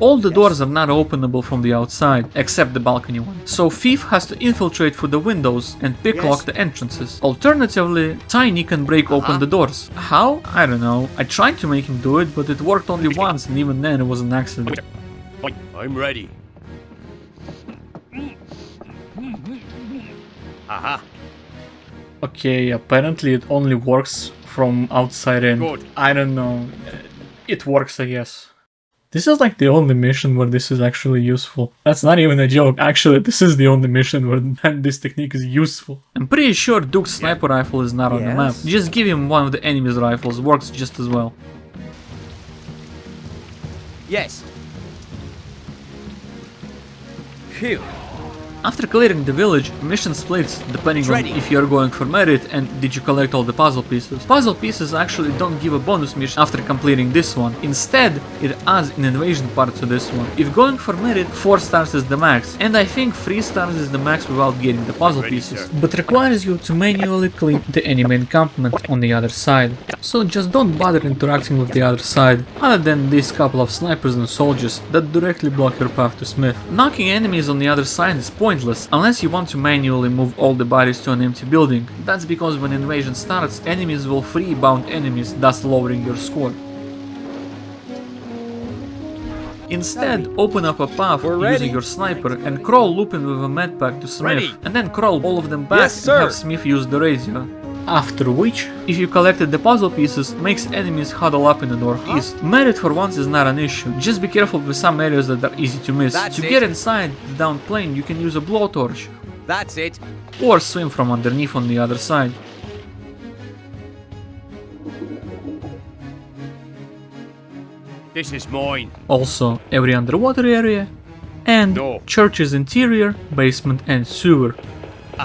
All the doors are not openable from the outside, except the balcony one, so Thief has to infiltrate through the windows and picklock the entrances. Alternatively, Tiny can break open the doors. How? I don't know. I tried to make him do it, but it worked only once, and even then it was an accident. I'm ready. Aha. Okay, apparently it only works from outside in. Good. I don't know. It works, I guess. This is like the only mission where this is actually useful. That's not even a joke, actually this is the only mission where this technique is useful. I'm pretty sure Duke's sniper rifle is not on the map. Just give him one of the enemy's rifles, works just as well. Yes. Phew. After clearing the village, mission splits depending on if you're going for merit and did you collect all the puzzle pieces. Puzzle pieces actually don't give a bonus mission after completing this one. Instead, it adds an invasion part to this one. If going for merit, 4 stars is the max, and I think 3 stars is the max without getting the puzzle pieces, but requires you to manually clean the enemy encampment on the other side. so just don't bother interacting with the other side, other than these couple of snipers and soldiers that directly block your path to Smith. Knocking enemies on the other side is pointless, unless you want to manually move all the bodies to an empty building. That's because when invasion starts, enemies will free bound enemies, thus lowering your score. Instead, open up a path using your sniper and crawl Lupin with a medpack to Smith, and then crawl all of them back and have Smith use the radio. After which, if you collected the puzzle pieces, makes enemies huddle up in the northeast. Merit for once is not an issue, just be careful with some areas that are easy to miss. To get inside the down plane, you can use a blowtorch. That's it. Or swim from underneath on the other side. This is mine. Also, every underwater area, and church's interior, basement and sewer.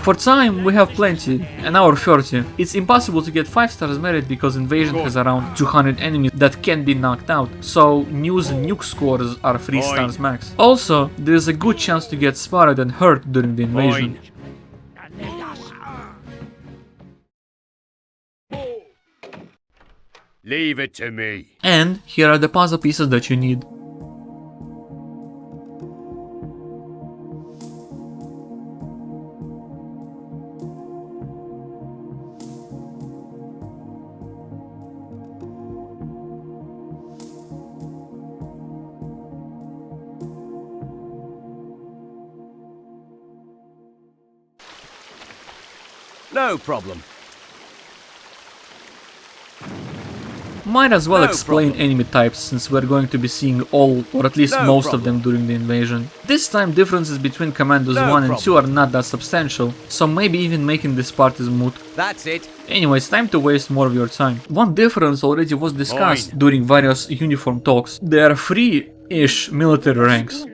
For time, we have plenty, an hour 30. It's impossible to get 5 stars merit because Invasion has around 200 enemies that can be knocked out, so news and nuke scores are 3 stars max. Also, there's a good chance to get spotted and hurt during the invasion. Leave it to me. And here are the puzzle pieces that you need. No problem. Might as well explain enemy types, since we're going to be seeing all, or at least most of them during the invasion. This time differences between Commandos 1 and 2 are not that substantial, so maybe even making this part is moot. That's it. Anyways, time to waste more of your time. One difference already was discussed during various uniform talks. There are 3-ish military ranks.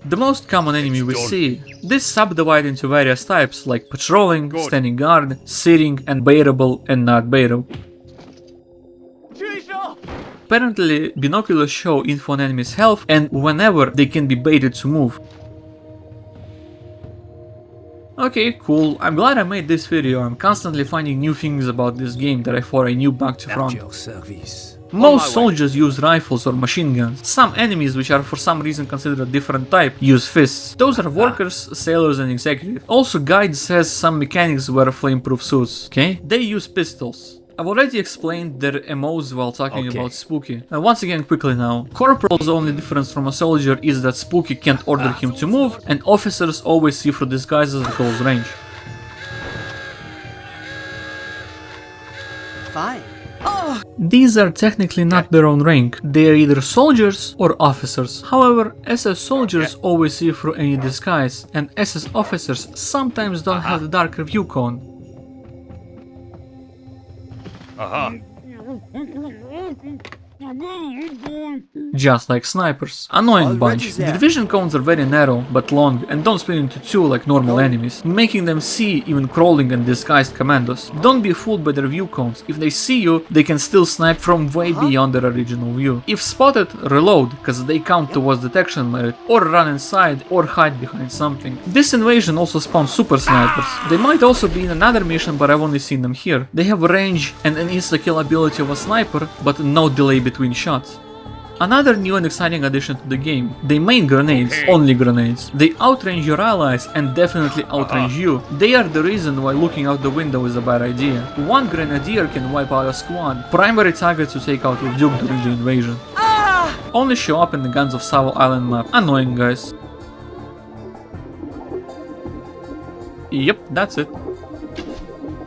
The most common enemy we see, this subdivide into various types like patrolling, standing guard, sitting, and baitable and not baitable. Apparently, binoculars show info on enemy's health and whenever they can be baited to move. Okay, cool, I'm glad I made this video. I'm constantly finding new things about this game that I thought I knew back to front. Most soldiers use rifles or machine guns. Some enemies, which are for some reason considered a different type, use fists. Those are workers, sailors and executives. Also, Guide says some mechanics wear flameproof suits, okay? They use pistols. I've already explained their MOs while talking about Spooky. And once again, quickly now. Corporal's only difference from a soldier is that Spooky can't order him to move, and officers always see through disguises at close range. Fine. These are technically not their own rank, they are either soldiers or officers. However, SS soldiers always see through any disguise, and SS officers sometimes don't have the darker view cone. Just like snipers. Annoying bunch. The division cones are very narrow, but long, and don't split into two like normal enemies, making them see even crawling and disguised commandos. Don't be fooled by their view cones. If they see you, they can still snipe from way beyond their original view. If spotted, reload, cause they count towards detection merit, or run inside, or hide behind something. This invasion also spawns super snipers. They might also be in another mission, but I've only seen them here. They have range and an insta-kill ability of a sniper, but no delay between shots. Another new and exciting addition to the game, they main grenades, only grenades. They outrange your allies and definitely outrange you. They are the reason why looking out the window is a bad idea. One grenadier can wipe out a squad, primary target to take out with Duke during the invasion. Only show up in the Guns of Savo Island map, annoying guys. Yep, that's it.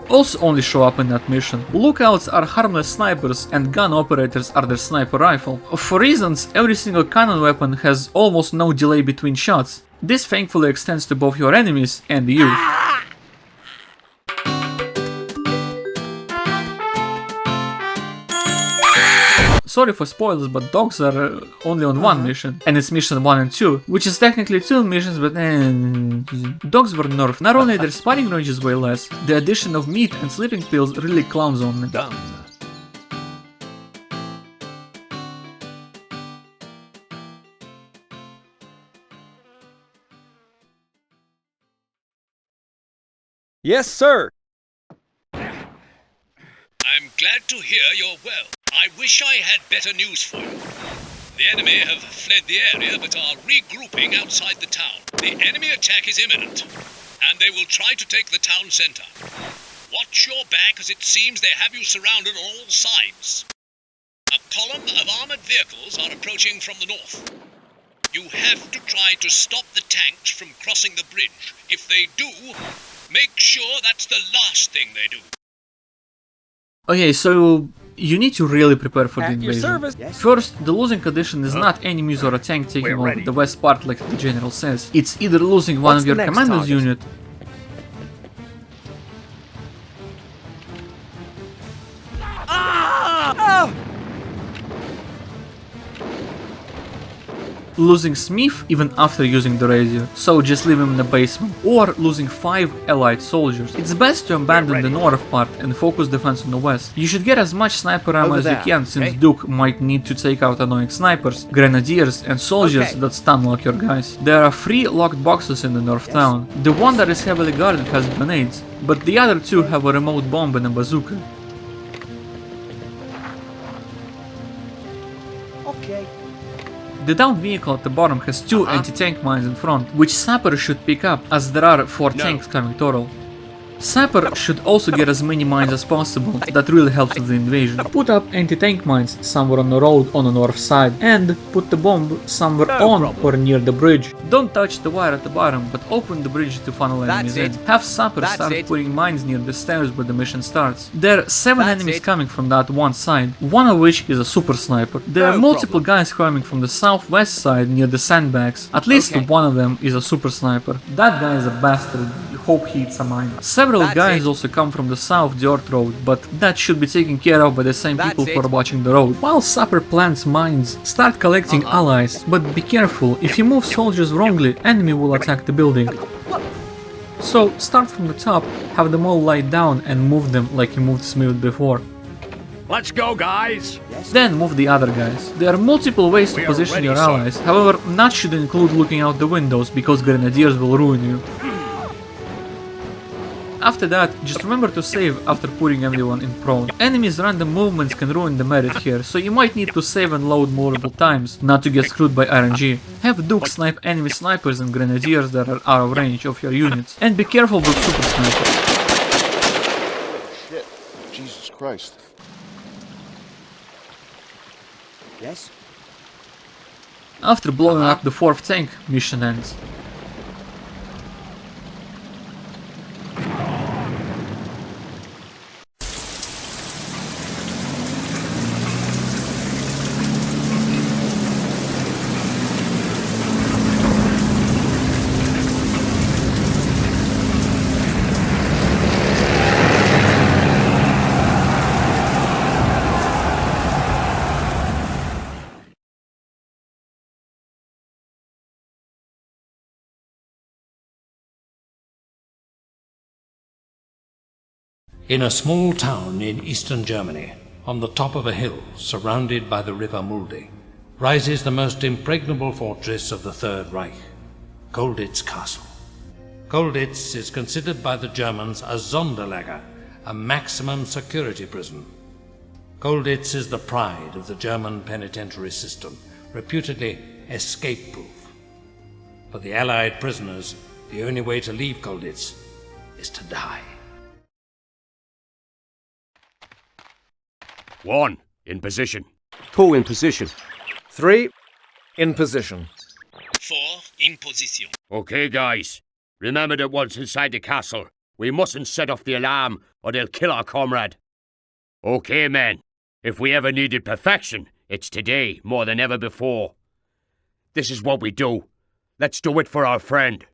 Also only show up in that mission. Lookouts are harmless snipers and gun operators are their sniper rifle. For reasons, every single cannon weapon has almost no delay between shots. This thankfully extends to both your enemies and you. Sorry for spoilers, but dogs are only on one mission, and it's mission 1 and 2, which is technically 2 missions, but dogs were nerfed. Not only their spotting range is way less, the addition of meat and sleeping pills really clowns on me. Done. Yes, sir! glad to hear you're well. I wish I had better news for you. The enemy have fled the area but are regrouping outside the town. The enemy attack is imminent, and they will try to take the town center. Watch your back, as it seems they have you surrounded on all sides. A column of armored vehicles are approaching from the north. You have to try to stop the tanks from crossing the bridge. If they do, make sure that's the last thing they do. Okay, so you need to really prepare for the At your invasion. service. Yes. First, the losing condition is not enemies or a tank taking We're over ready. the west part like the general says. It's either losing one What's of your the next commandos target? unit losing Smith even after using the radio, so just leave him in the basement, or losing 5 allied soldiers. It's best to abandon the north part and focus defense on the west. You should get as much sniper ammo Over as you there, can, since okay? Duke might need to take out annoying snipers, grenadiers and soldiers Okay. that stun lock your guys. There are 3 locked boxes in the north town. The one that is heavily guarded has grenades, but the other 2 have a remote bomb and a bazooka. Okay. The downed vehicle at the bottom has 2 anti-tank mines in front, which Sapper should pick up, as there are 4 tanks coming total. Sapper should also get as many mines as possible, that really helps with the invasion. Put up anti-tank mines somewhere on the road on the north side, and put the bomb somewhere on or near the bridge. Don't touch the wire at the bottom, but open the bridge to funnel enemies in. Have Sapper start putting mines near the stairs where the mission starts. There are 7 enemies coming from that one side, one of which is a super sniper. There are multiple guys coming from the southwest side near the sandbags. At least one of them is a super sniper. That guy is a bastard. Hope he hits a mine. Several guys also come from the south dirt road, but that should be taken care of by the same people who are watching the road. While Sapper plants mines, start collecting allies, but be careful, if you move soldiers wrongly, enemy will attack the building. So start from the top, have them all lie down and move them like you moved Smith before. Let's go, guys! Then move the other guys. There are multiple ways to We are position ready, your sir. allies, however, that should include looking out the windows, because grenadiers will ruin you. After that, just remember to save after putting everyone in prone. Enemies' random movements can ruin the merit here, so you might need to save and load multiple times, not to get screwed by RNG. Have Duke snipe enemy snipers and grenadiers that are out of range of your units, and be careful with super snipers. Shit. Jesus Christ. Yes? After blowing up the 4th tank, mission ends. In a small town in eastern Germany, on the top of a hill surrounded by the river Mulde, rises the most impregnable fortress of the Third Reich, Colditz Castle. Colditz is considered by the Germans a Sonderlager, a maximum security prison. Colditz is the pride of the German penitentiary system, reputedly escape-proof. For the Allied prisoners, the only way to leave Colditz is to die. 1, in position. 2 in position. 3, in position. 4, in position. Okay, guys. Remember that once inside the castle, we mustn't set off the alarm or they'll kill our comrade. Okay, men. If we ever needed perfection, it's today more than ever before. This is what we do. Let's do it for our friend.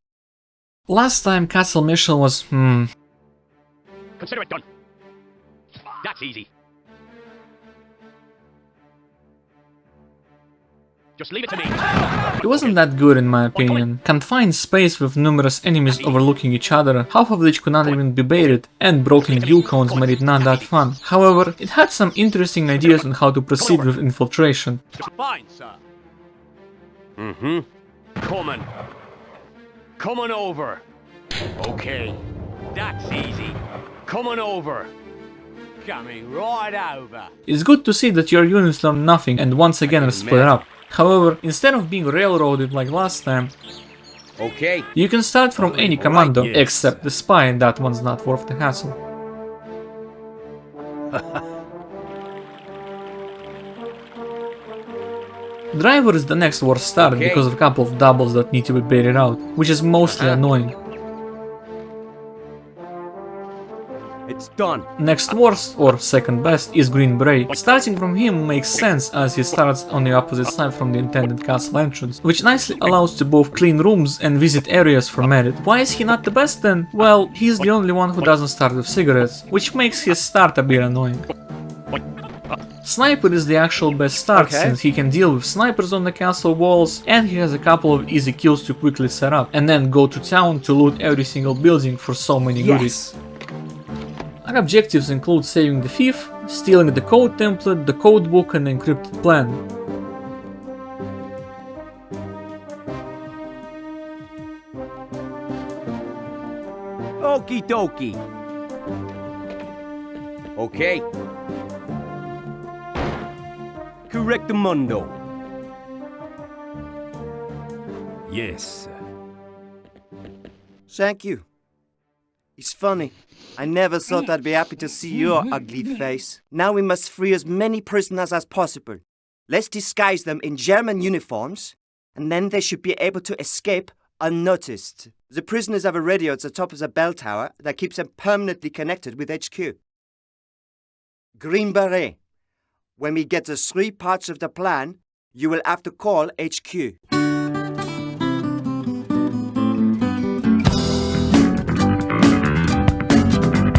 Last time castle mission was, Consider it done. That's easy. Just leave it to me. It wasn't that good in my opinion. Confined space with numerous enemies overlooking each other, half of which could not even be baited, and broken duel cones made it not that fun. However, it had some interesting ideas on how to proceed with infiltration. Fine, sir. Coming. Coming over. Okay. That's easy. Coming over. Coming right over. It's good to see that your units learn nothing and once again are split up. However, instead of being railroaded like last time, okay, you can start from any commando except the spy, and that one's not worth the hassle. Driver is the next worst start because of a couple of doubles that need to be baited out, which is mostly annoying. It's done. Next worst, or second best, is Green Beret. Starting from him makes sense as he starts on the opposite side from the intended castle entrance, which nicely allows to both clean rooms and visit areas for merit. Why is he not the best then? Well, he's the only one who doesn't start with cigarettes, which makes his start a bit annoying. Sniper is the actual best start since he can deal with snipers on the castle walls and he has a couple of easy kills to quickly set up and then go to town to loot every single building for so many goodies. Our objectives include saving the thief, stealing the code template, the code book and the encrypted plan. Okie dokie. Okay. Correctamundo. Yes. Thank you. It's funny. I never thought I'd be happy to see your ugly face. Now we must free as many prisoners as possible. Let's disguise them in German uniforms, and then they should be able to escape unnoticed. The prisoners have a radio at the top of the bell tower that keeps them permanently connected with HQ. Green Beret. When we get the 3 parts of the plan, you will have to call HQ.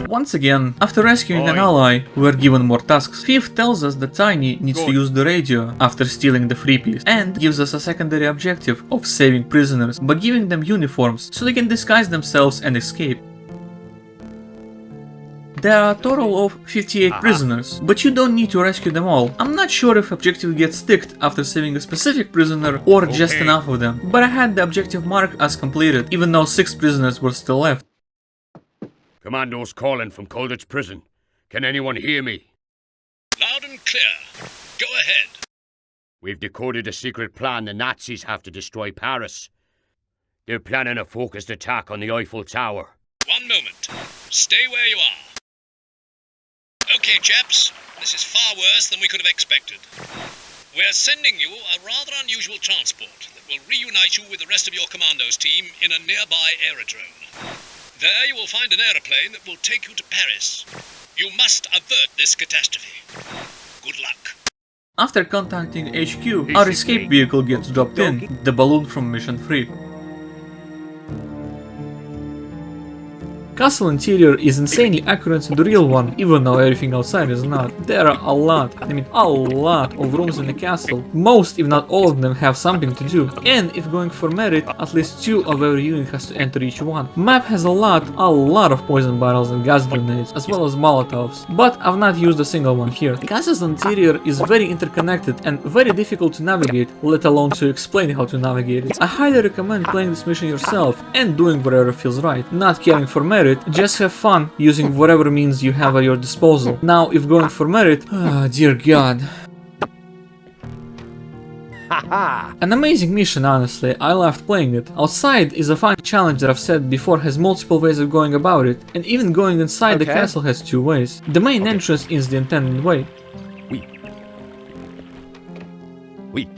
Once again, after rescuing an ally, we are given more tasks. Thief tells us that Tiny needs to use the radio after stealing the freepiece, and gives us a secondary objective of saving prisoners by giving them uniforms so they can disguise themselves and escape. There are a total of 58 prisoners, but you don't need to rescue them all. I'm not sure if objective gets ticked after saving a specific prisoner or just enough of them, but I had the objective mark as completed, even though 6 prisoners were still left. Commandos calling from Colditz prison. Can anyone hear me? Loud and clear. Go ahead. We've decoded a secret plan the Nazis have to destroy Paris. They're planning a focused attack on the Eiffel Tower. One moment. Stay where you are. Okay, chaps. This is far worse than we could have expected. We're sending you a rather unusual transport that will reunite you with the rest of your Commandos team in a nearby aerodrome. There you will find an aeroplane that will take you to Paris. You must avert this catastrophe. Good luck. After contacting HQ, our escape vehicle gets dropped in, the balloon from Mission 3. Castle interior is insanely accurate to the real one, even though everything outside is not. There are a lot of rooms in the castle. Most, if not all of them, have something to do. And if going for merit, at least 2 of every unit has to enter each one. Map has a lot of poison barrels and gas grenades, as well as molotovs, but I've not used a single one here. Castle's interior is very interconnected and very difficult to navigate, let alone to explain how to navigate it. I highly recommend playing this mission yourself and doing whatever feels right, not caring for merit. Just have fun using whatever means you have at your disposal. Now, if going for merit, dear god. An amazing mission, honestly, I loved playing it. Outside is a fun challenge that I've said before has multiple ways of going about it, and even going inside the castle has 2 ways. The main entrance is the intended way.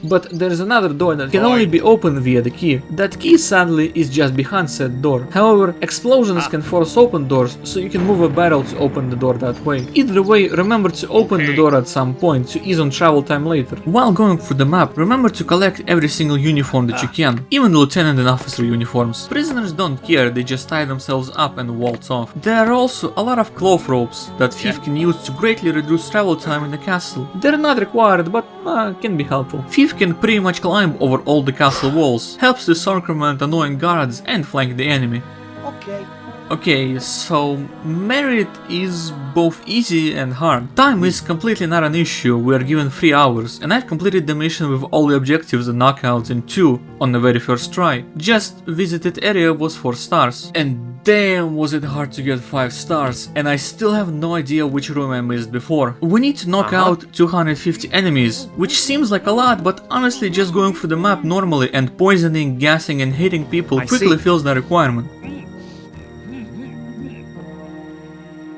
But there is another door that can only be opened via the key. That key sadly is just behind said door. However, explosions can force open doors, so you can move a barrel to open the door that way. Either way, remember to open the door at some point to ease on travel time later. While going through the map, remember to collect every single uniform that you can, even the lieutenant and officer uniforms. Prisoners don't care, they just tie themselves up and waltz off. There are also a lot of cloth ropes that Thief can use to greatly reduce travel time in the castle. They're not required, but can be helpful. Thief can pretty much climb over all the castle walls, helps to circumvent annoying guards and flank the enemy. Okay, Okay, so merit is both easy and hard. Time is completely not an issue, we are given 3 hours, and I've completed the mission with all the objectives and knockouts in 2 on the very first try. Just visited area was 4 stars, and damn was it hard to get 5 stars, and I still have no idea which room I missed before. We need to knock out 250 enemies, which seems like a lot, but honestly just going through the map normally and poisoning, gassing and hitting people quickly fills the requirement.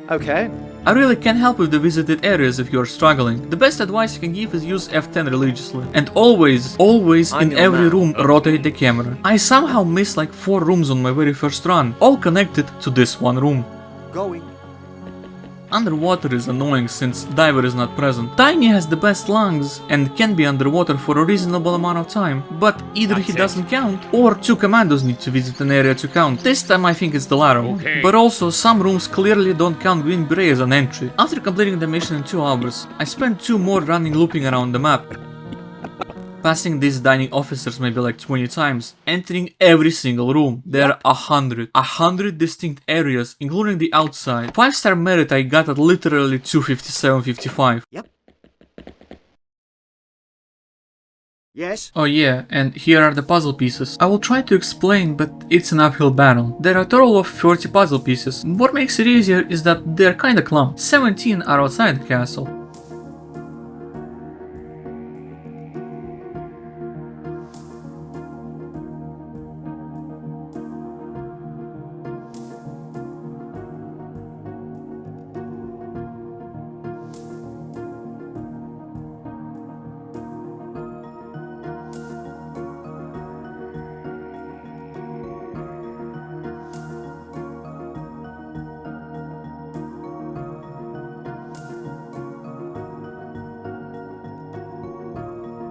Okay. I really can help with the visited areas if you're struggling. The best advice I can give is use F10 religiously. And always in every room rotate the camera. I somehow missed like 4 rooms on my very first run, all connected to this one room. Going. Underwater is annoying since Diver is not present. Tiny has the best lungs and can be underwater for a reasonable amount of time, but either he doesn't count or 2 Commandos need to visit an area to count. This time I think it's the latter. Okay. But also some rooms clearly don't count Green Beret as an entry. After completing the mission in 2 hours, I spent 2 more running looping around the map. Passing these dining officers maybe like 20 times, entering every single room. There are 100 distinct areas, including the outside. 5-star merit I got at literally 257.55. Yep. Yes? Oh yeah, and here are the puzzle pieces. I will try to explain, but it's an uphill battle. There are a total of 30 puzzle pieces. What makes it easier is that they're kinda clumped. 17 are outside the castle.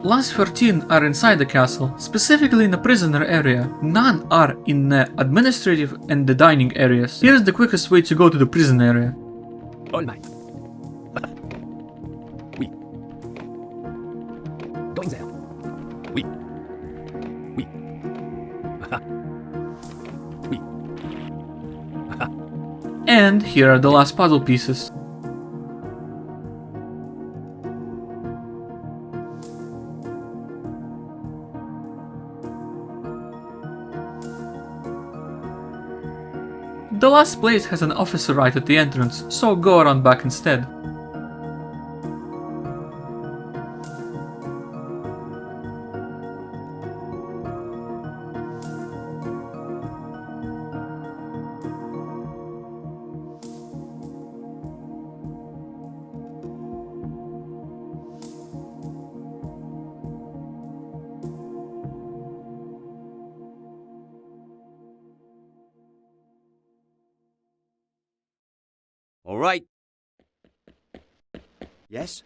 Last 13 are inside the castle, specifically in the prisoner area. None are in the administrative and the dining areas. Here's the quickest way to go to the prison area. All mine. Oui. Going there. Oui. Oui. Oui. And here are the last puzzle pieces. The last place has an officer right at the entrance, so go around back instead. All right. Yes?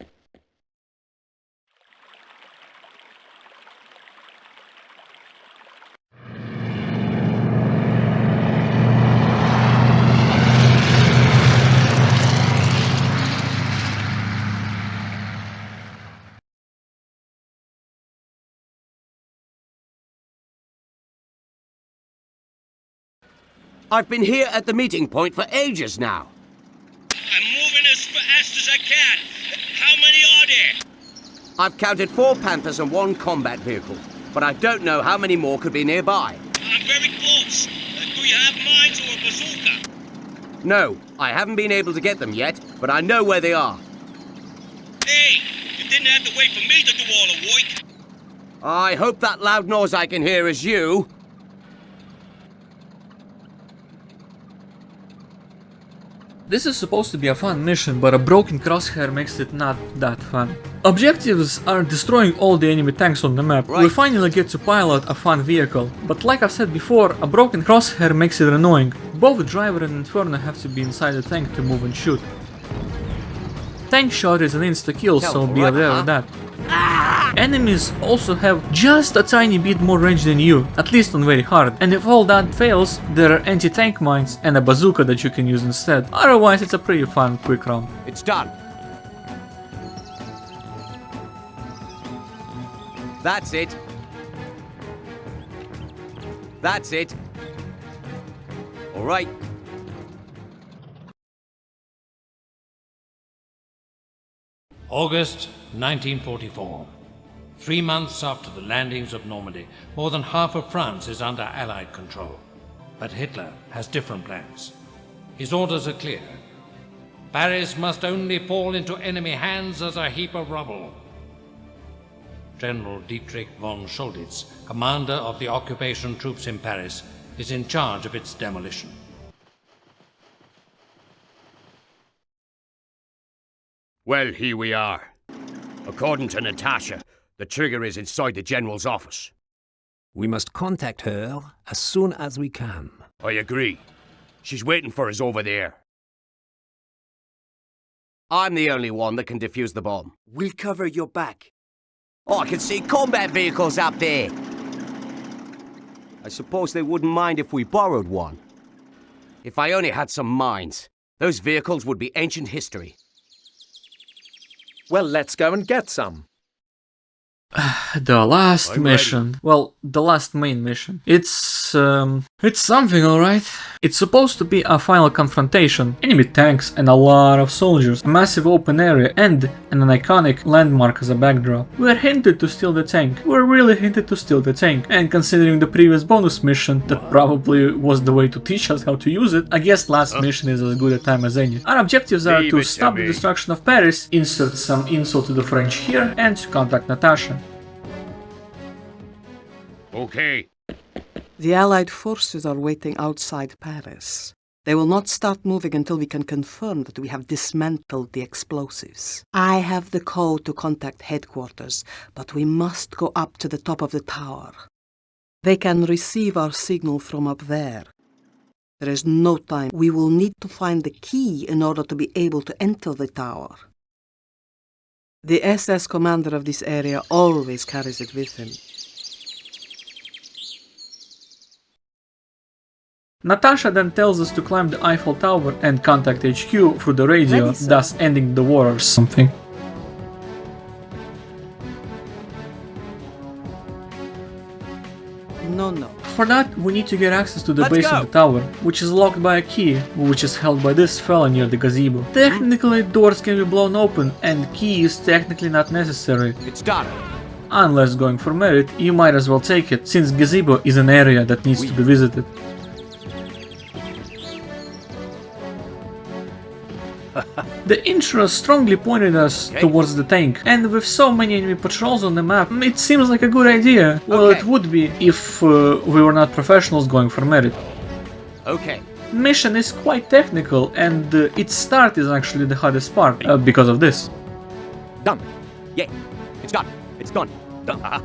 I've been here at the meeting point for ages now. I'm moving as fast as I can. How many are there? I've counted 4 Panthers and 1 combat vehicle, but I don't know how many more could be nearby. I'm very close. Do you have mines or a bazooka? No, I haven't been able to get them yet, but I know where they are. Hey, you didn't have to wait for me to do all the work. I hope that loud noise I can hear is you. This is supposed to be a fun mission, but a broken crosshair makes it not that fun. Objectives are destroying all the enemy tanks on the map. We finally get to pilot a fun vehicle, but like I've said before, a broken crosshair makes it annoying. Both Driver and Inferno have to be inside the tank to move and shoot. Tank shot is an insta-kill, so be aware of that. Enemies also have just a tiny bit more range than you, at least on very hard, and if all that fails, there are anti-tank mines and a bazooka that you can use instead. Otherwise, it's a pretty fun quick round. It's done. That's it. That's it. All right, August 1944. 3 months after the landings of Normandy, more than half of France is under Allied control. But Hitler has different plans. His orders are clear. Paris must only fall into enemy hands as a heap of rubble. General Dietrich von Colditz, commander of the occupation troops in Paris, is in charge of its demolition. Well, here we are. According to Natasha, the trigger is inside the General's office. We must contact her as soon as we can. I agree. She's waiting for us over there. I'm the only one that can defuse the bomb. We'll cover your back. Oh, I can see combat vehicles up there. I suppose they wouldn't mind if we borrowed one. If I only had some minds, those vehicles would be ancient history. Well, let's go and get some. The last mission. Well, the last main mission. It's something, alright. It's supposed to be a final confrontation. Enemy tanks and a lot of soldiers, a massive open area and an iconic landmark as a backdrop. We're hinted to steal the tank. We're really hinted to steal the tank. And considering the previous bonus mission, that probably was the way to teach us how to use it, I guess last mission is as good a time as any. Our objectives are to stop the destruction of Paris, insert some insult to the French here, and to contact Natasha. Okay. The Allied forces are waiting outside Paris. They will not start moving until we can confirm that we have dismantled the explosives. I have the code to contact headquarters, but we must go up to the top of the tower. They can receive our signal from up there. There is no time. We will need to find the key in order to be able to enter the tower. The SS commander of this area always carries it with him. Natasha then tells us to climb the Eiffel Tower and contact HQ through the radio, thus ending the war or something. No. For that, we need to get access to the base of the tower, which is locked by a key, which is held by this fella near the gazebo. Technically, doors can be blown open, and key is technically not necessary. It's done. Unless going for merit, you might as well take it, since gazebo is an area that needs to be visited. The insurers strongly pointed us towards the tank, and with so many enemy patrols on the map, it seems like a good idea. Well, it would be if we were not professionals going for merit. Okay. Mission is quite technical, and its start is actually the hardest part, because of this. Done. Yeah, it's done. It's done. Done.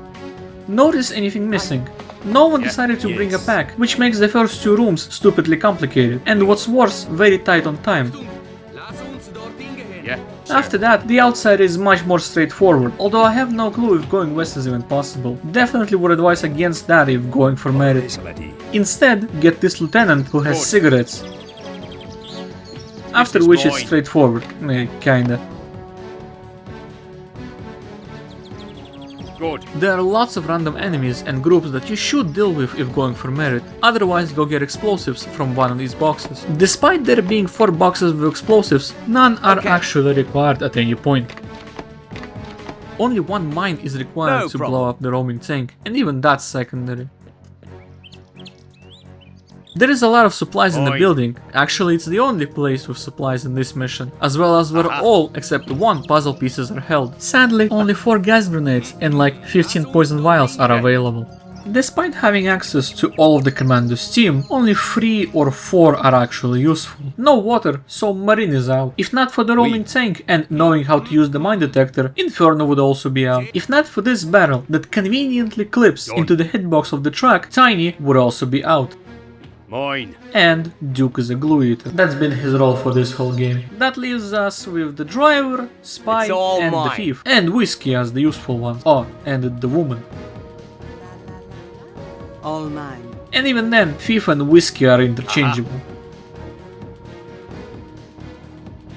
Notice anything missing? No one decided to bring a pack, which makes the first 2 rooms stupidly complicated, and what's worse, very tight on time. After that, the outside is much more straightforward, although I have no clue if going west is even possible. Definitely would advise against that if going for merit. Instead, get this lieutenant who has cigarettes. After which it's straightforward, kinda. Good. There are lots of random enemies and groups that you should deal with if going for merit, otherwise go get explosives from one of these boxes. Despite there being 4 boxes with explosives, none are actually required at any point. Only 1 mine is required to blow up the roaming tank, and even that's secondary. There is a lot of supplies in the building, actually it's the only place with supplies in this mission, as well as where all except 1 puzzle pieces are held. Sadly, only 4 gas grenades and like 15 poison vials are available. Despite having access to all of the Commandos team, only 3 or 4 are actually useful. No water, so Marine is out. If not for the roaming tank and knowing how to use the mine detector, Inferno would also be out. If not for this barrel that conveniently clips into the hitbox of the truck, Tiny would also be out. Mine. And Duke is a glue eater. That's been his role for this whole game. That leaves us with the driver, spy, and the thief. And Whiskey as the useful ones. Oh, and the woman. All mine. And even then, Thief and Whiskey are interchangeable.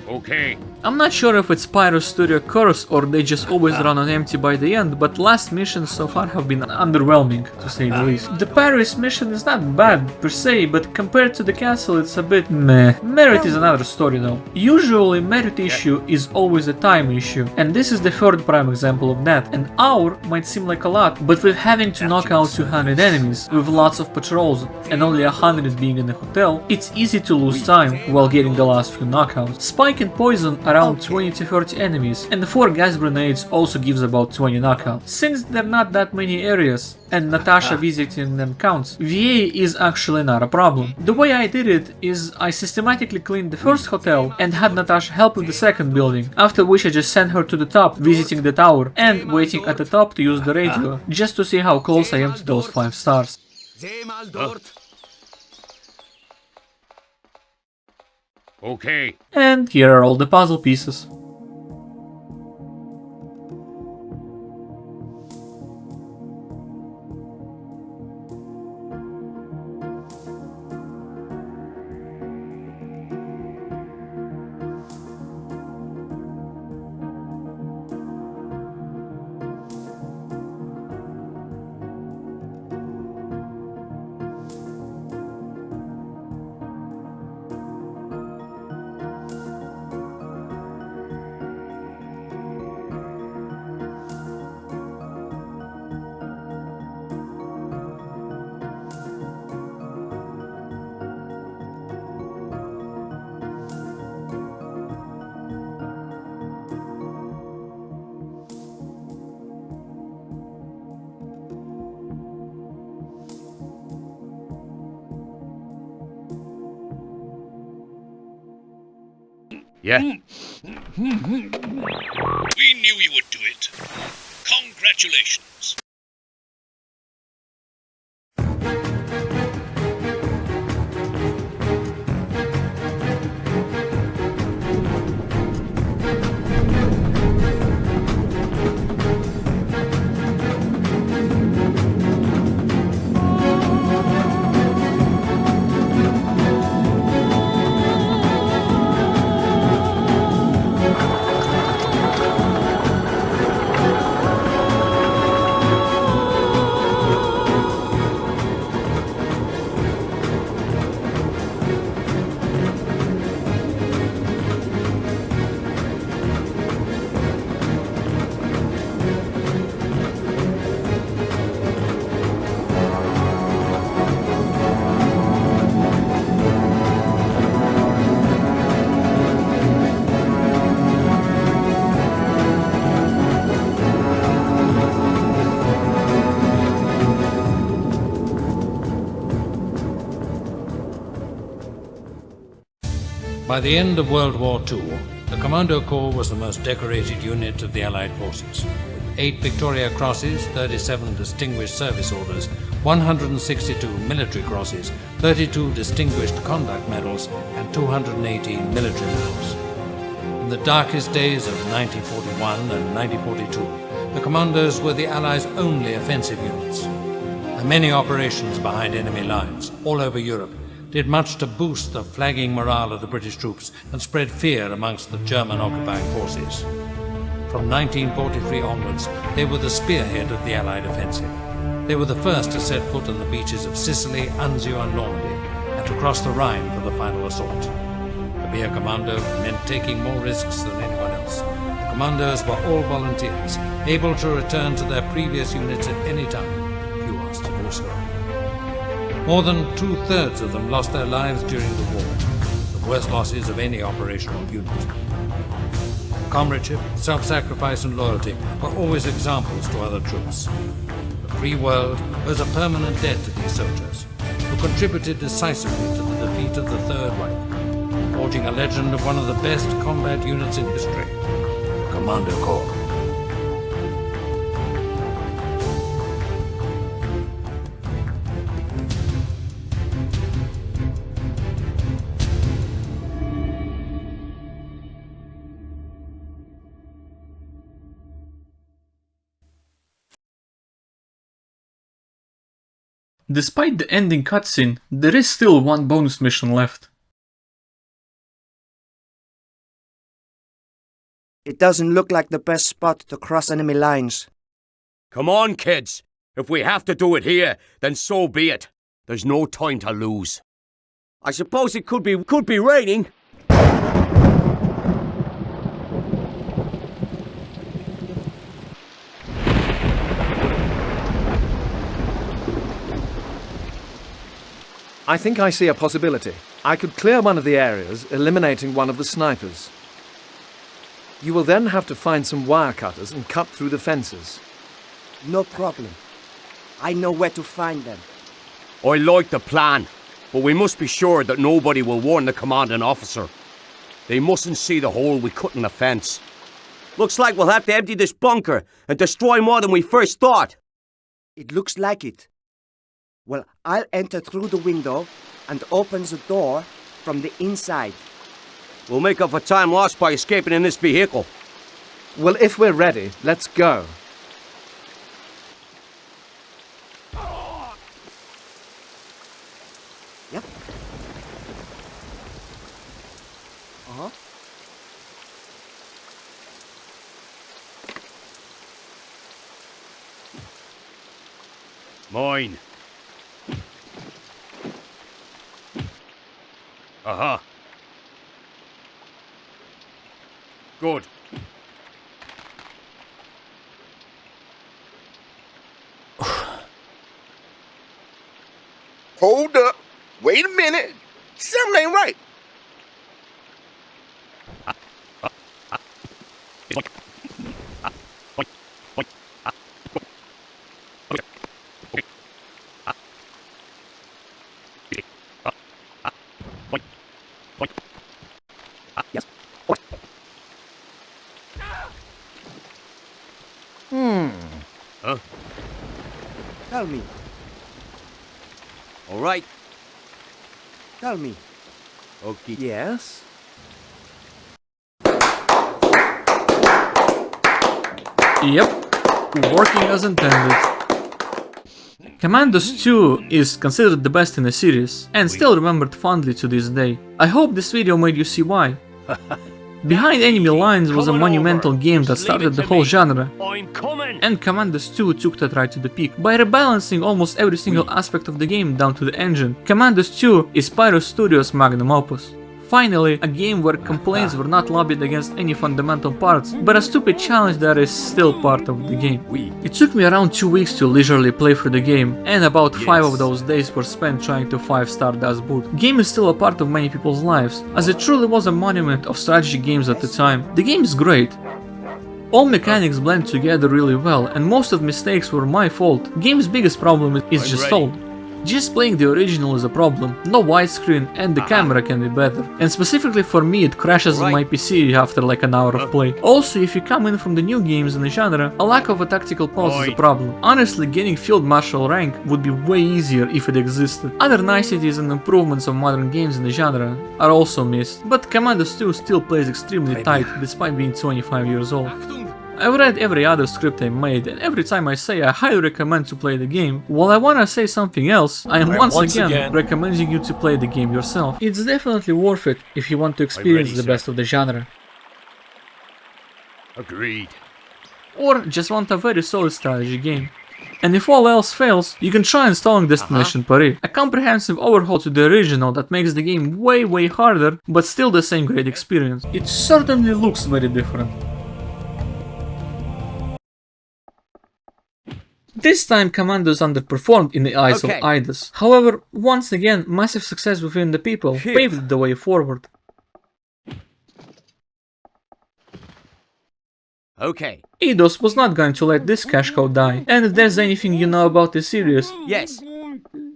Okay. I'm not sure if it's Pyro Studio curse or they just always run on empty by the end, but last missions so far have been underwhelming, to say the least. The Paris mission is not bad per se, but compared to the castle it's a bit meh. Merit is another story though. Usually merit issue is always a time issue, and this is the third prime example of that. An hour might seem like a lot, but with having to knock out 200 enemies, with lots of patrols and only 100 being in the hotel, it's easy to lose time while getting the last few knockouts. Spike and poison around 20 to 30 enemies, and the 4 gas grenades also gives about 20 knockouts. Since there are not that many areas, and Natasha visiting them counts, VA is actually not a problem. The way I did it is I systematically cleaned the first hotel and had Natasha help with the second building, after which I just sent her to the top, visiting the tower, and waiting at the top to use the radio, just to see how close I am to those 5 stars. Okay. And here are all the puzzle pieces. Yeah. We knew you would do it. Congratulations. By the end of World War II, the Commando Corps was the most decorated unit of the Allied forces, with 8 Victoria Crosses, 37 Distinguished Service Orders, 162 Military Crosses, 32 Distinguished Conduct Medals, and 218 military medals. In the darkest days of 1941 and 1942, the Commandos were the Allies' only offensive units. The many operations behind enemy lines all over Europe did much to boost the flagging morale of the British troops and spread fear amongst the German occupying forces. From 1943 onwards, they were the spearhead of the Allied offensive. They were the first to set foot on the beaches of Sicily, Anzio and Normandy, and to cross the Rhine for the final assault. To be a commando meant taking more risks than anyone else. The commandos were all volunteers, able to return to their previous units at any time, if you asked to do so. More than 2/3 of them lost their lives during the war, the worst losses of any operational unit. Comradeship, self-sacrifice and loyalty were always examples to other troops. The free world owes a permanent debt to these soldiers, who contributed decisively to the defeat of the Third Reich, forging a legend of one of the best combat units in history, the Commando Corps. Despite the ending cutscene, there is still one bonus mission left. It doesn't look like the best spot to cross enemy lines. Come on, kids. If we have to do it here, then so be it. There's no time to lose. I suppose it could be raining. I think I see a possibility. I could clear one of the areas, eliminating one of the snipers. You will then have to find some wire cutters and cut through the fences. No problem. I know where to find them. I like the plan, but we must be sure that nobody will warn the commanding officer. They mustn't see the hole we cut in the fence. Looks like we'll have to empty this bunker and destroy more than we first thought. It looks like it. Well, I'll enter through the window and open the door from the inside. We'll make up for time lost by escaping in this vehicle. Well, if we're ready, let's go. Yep. Uh-huh. Mine. Aha. Good. Hold up. Wait a minute. Something ain't right. Huh? Tell me. All right. Tell me. Okay. Yes? Yep, working as intended. Commandos 2 is considered the best in the series, and still remembered fondly to this day. I hope this video made you see why. Behind Enemy Lines was a monumental game that started the whole genre, and Commandos 2 took that right to the peak. By rebalancing almost every single aspect of the game down to the engine, Commandos 2 is Pyro Studios' magnum opus. Finally, a game where complaints were not lobbied against any fundamental parts, but a stupid challenge that is still part of the game. It took me around 2 weeks to leisurely play through the game, and about 5 of those days were spent trying to 5-star Das Boot. Game is still a part of many people's lives, as it truly was a monument of strategy games at the time. The game is great. All mechanics blend together really well, and most of the mistakes were my fault. Game's biggest problem is just old. Just playing the original is a problem, no widescreen and the camera can be better. And specifically for me it crashes on my PC after like an hour of play. Also, if you come in from the new games in the genre, a lack of a tactical pulse is a problem. Honestly, getting Field Marshal rank would be way easier if it existed. Other niceties and improvements of modern games in the genre are also missed, but Commandos 2 still plays extremely tight despite being 25 years old. I've read every other script I made, and every time I say I highly recommend to play the game, while I wanna say something else, I am once again recommending you to play the game yourself. It's definitely worth it if you want to experience the best of the genre. Agreed. Or just want a very solid strategy game. And if all else fails, you can try installing Destination Paris, a comprehensive overhaul to the original that makes the game way harder, but still the same great experience. It certainly looks very different. This time Commandos underperformed in the eyes of IDOS. However, once again, massive success within the people paved the way forward. Okay. IDOS was not going to let this cash cow die, and if there's anything you know about this series, yes,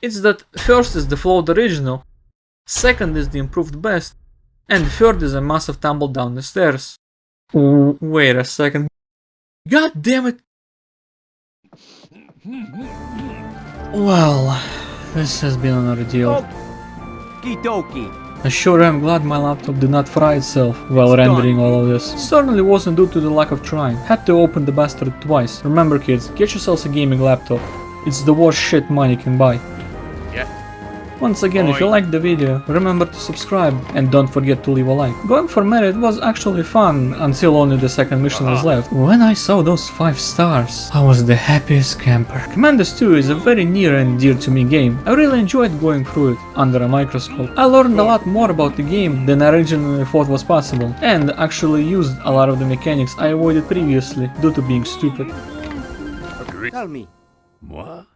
it's that first is the flawed original, second is the improved best, and third is a massive tumble down the stairs. Wait a second. God damn it! Well, this has been an ordeal. I sure am glad my laptop did not fry itself while rendering all of this. It certainly wasn't due to the lack of trying. Had to open the bastard twice. Remember kids, get yourselves a gaming laptop. It's the worst shit money can buy. Yeah. Once again, if you liked the video, remember to subscribe and don't forget to leave a like. Going for merit was actually fun until only the second mission was left. When I saw those 5 stars, I was the happiest camper. Commandos 2 is a very near and dear to me game. I really enjoyed going through it under a microscope. I learned a lot more about the game than I originally thought was possible, and actually used a lot of the mechanics I avoided previously due to being stupid. Tell me.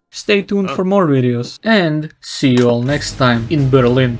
Stay tuned for more videos, and see you all next time in Berlin.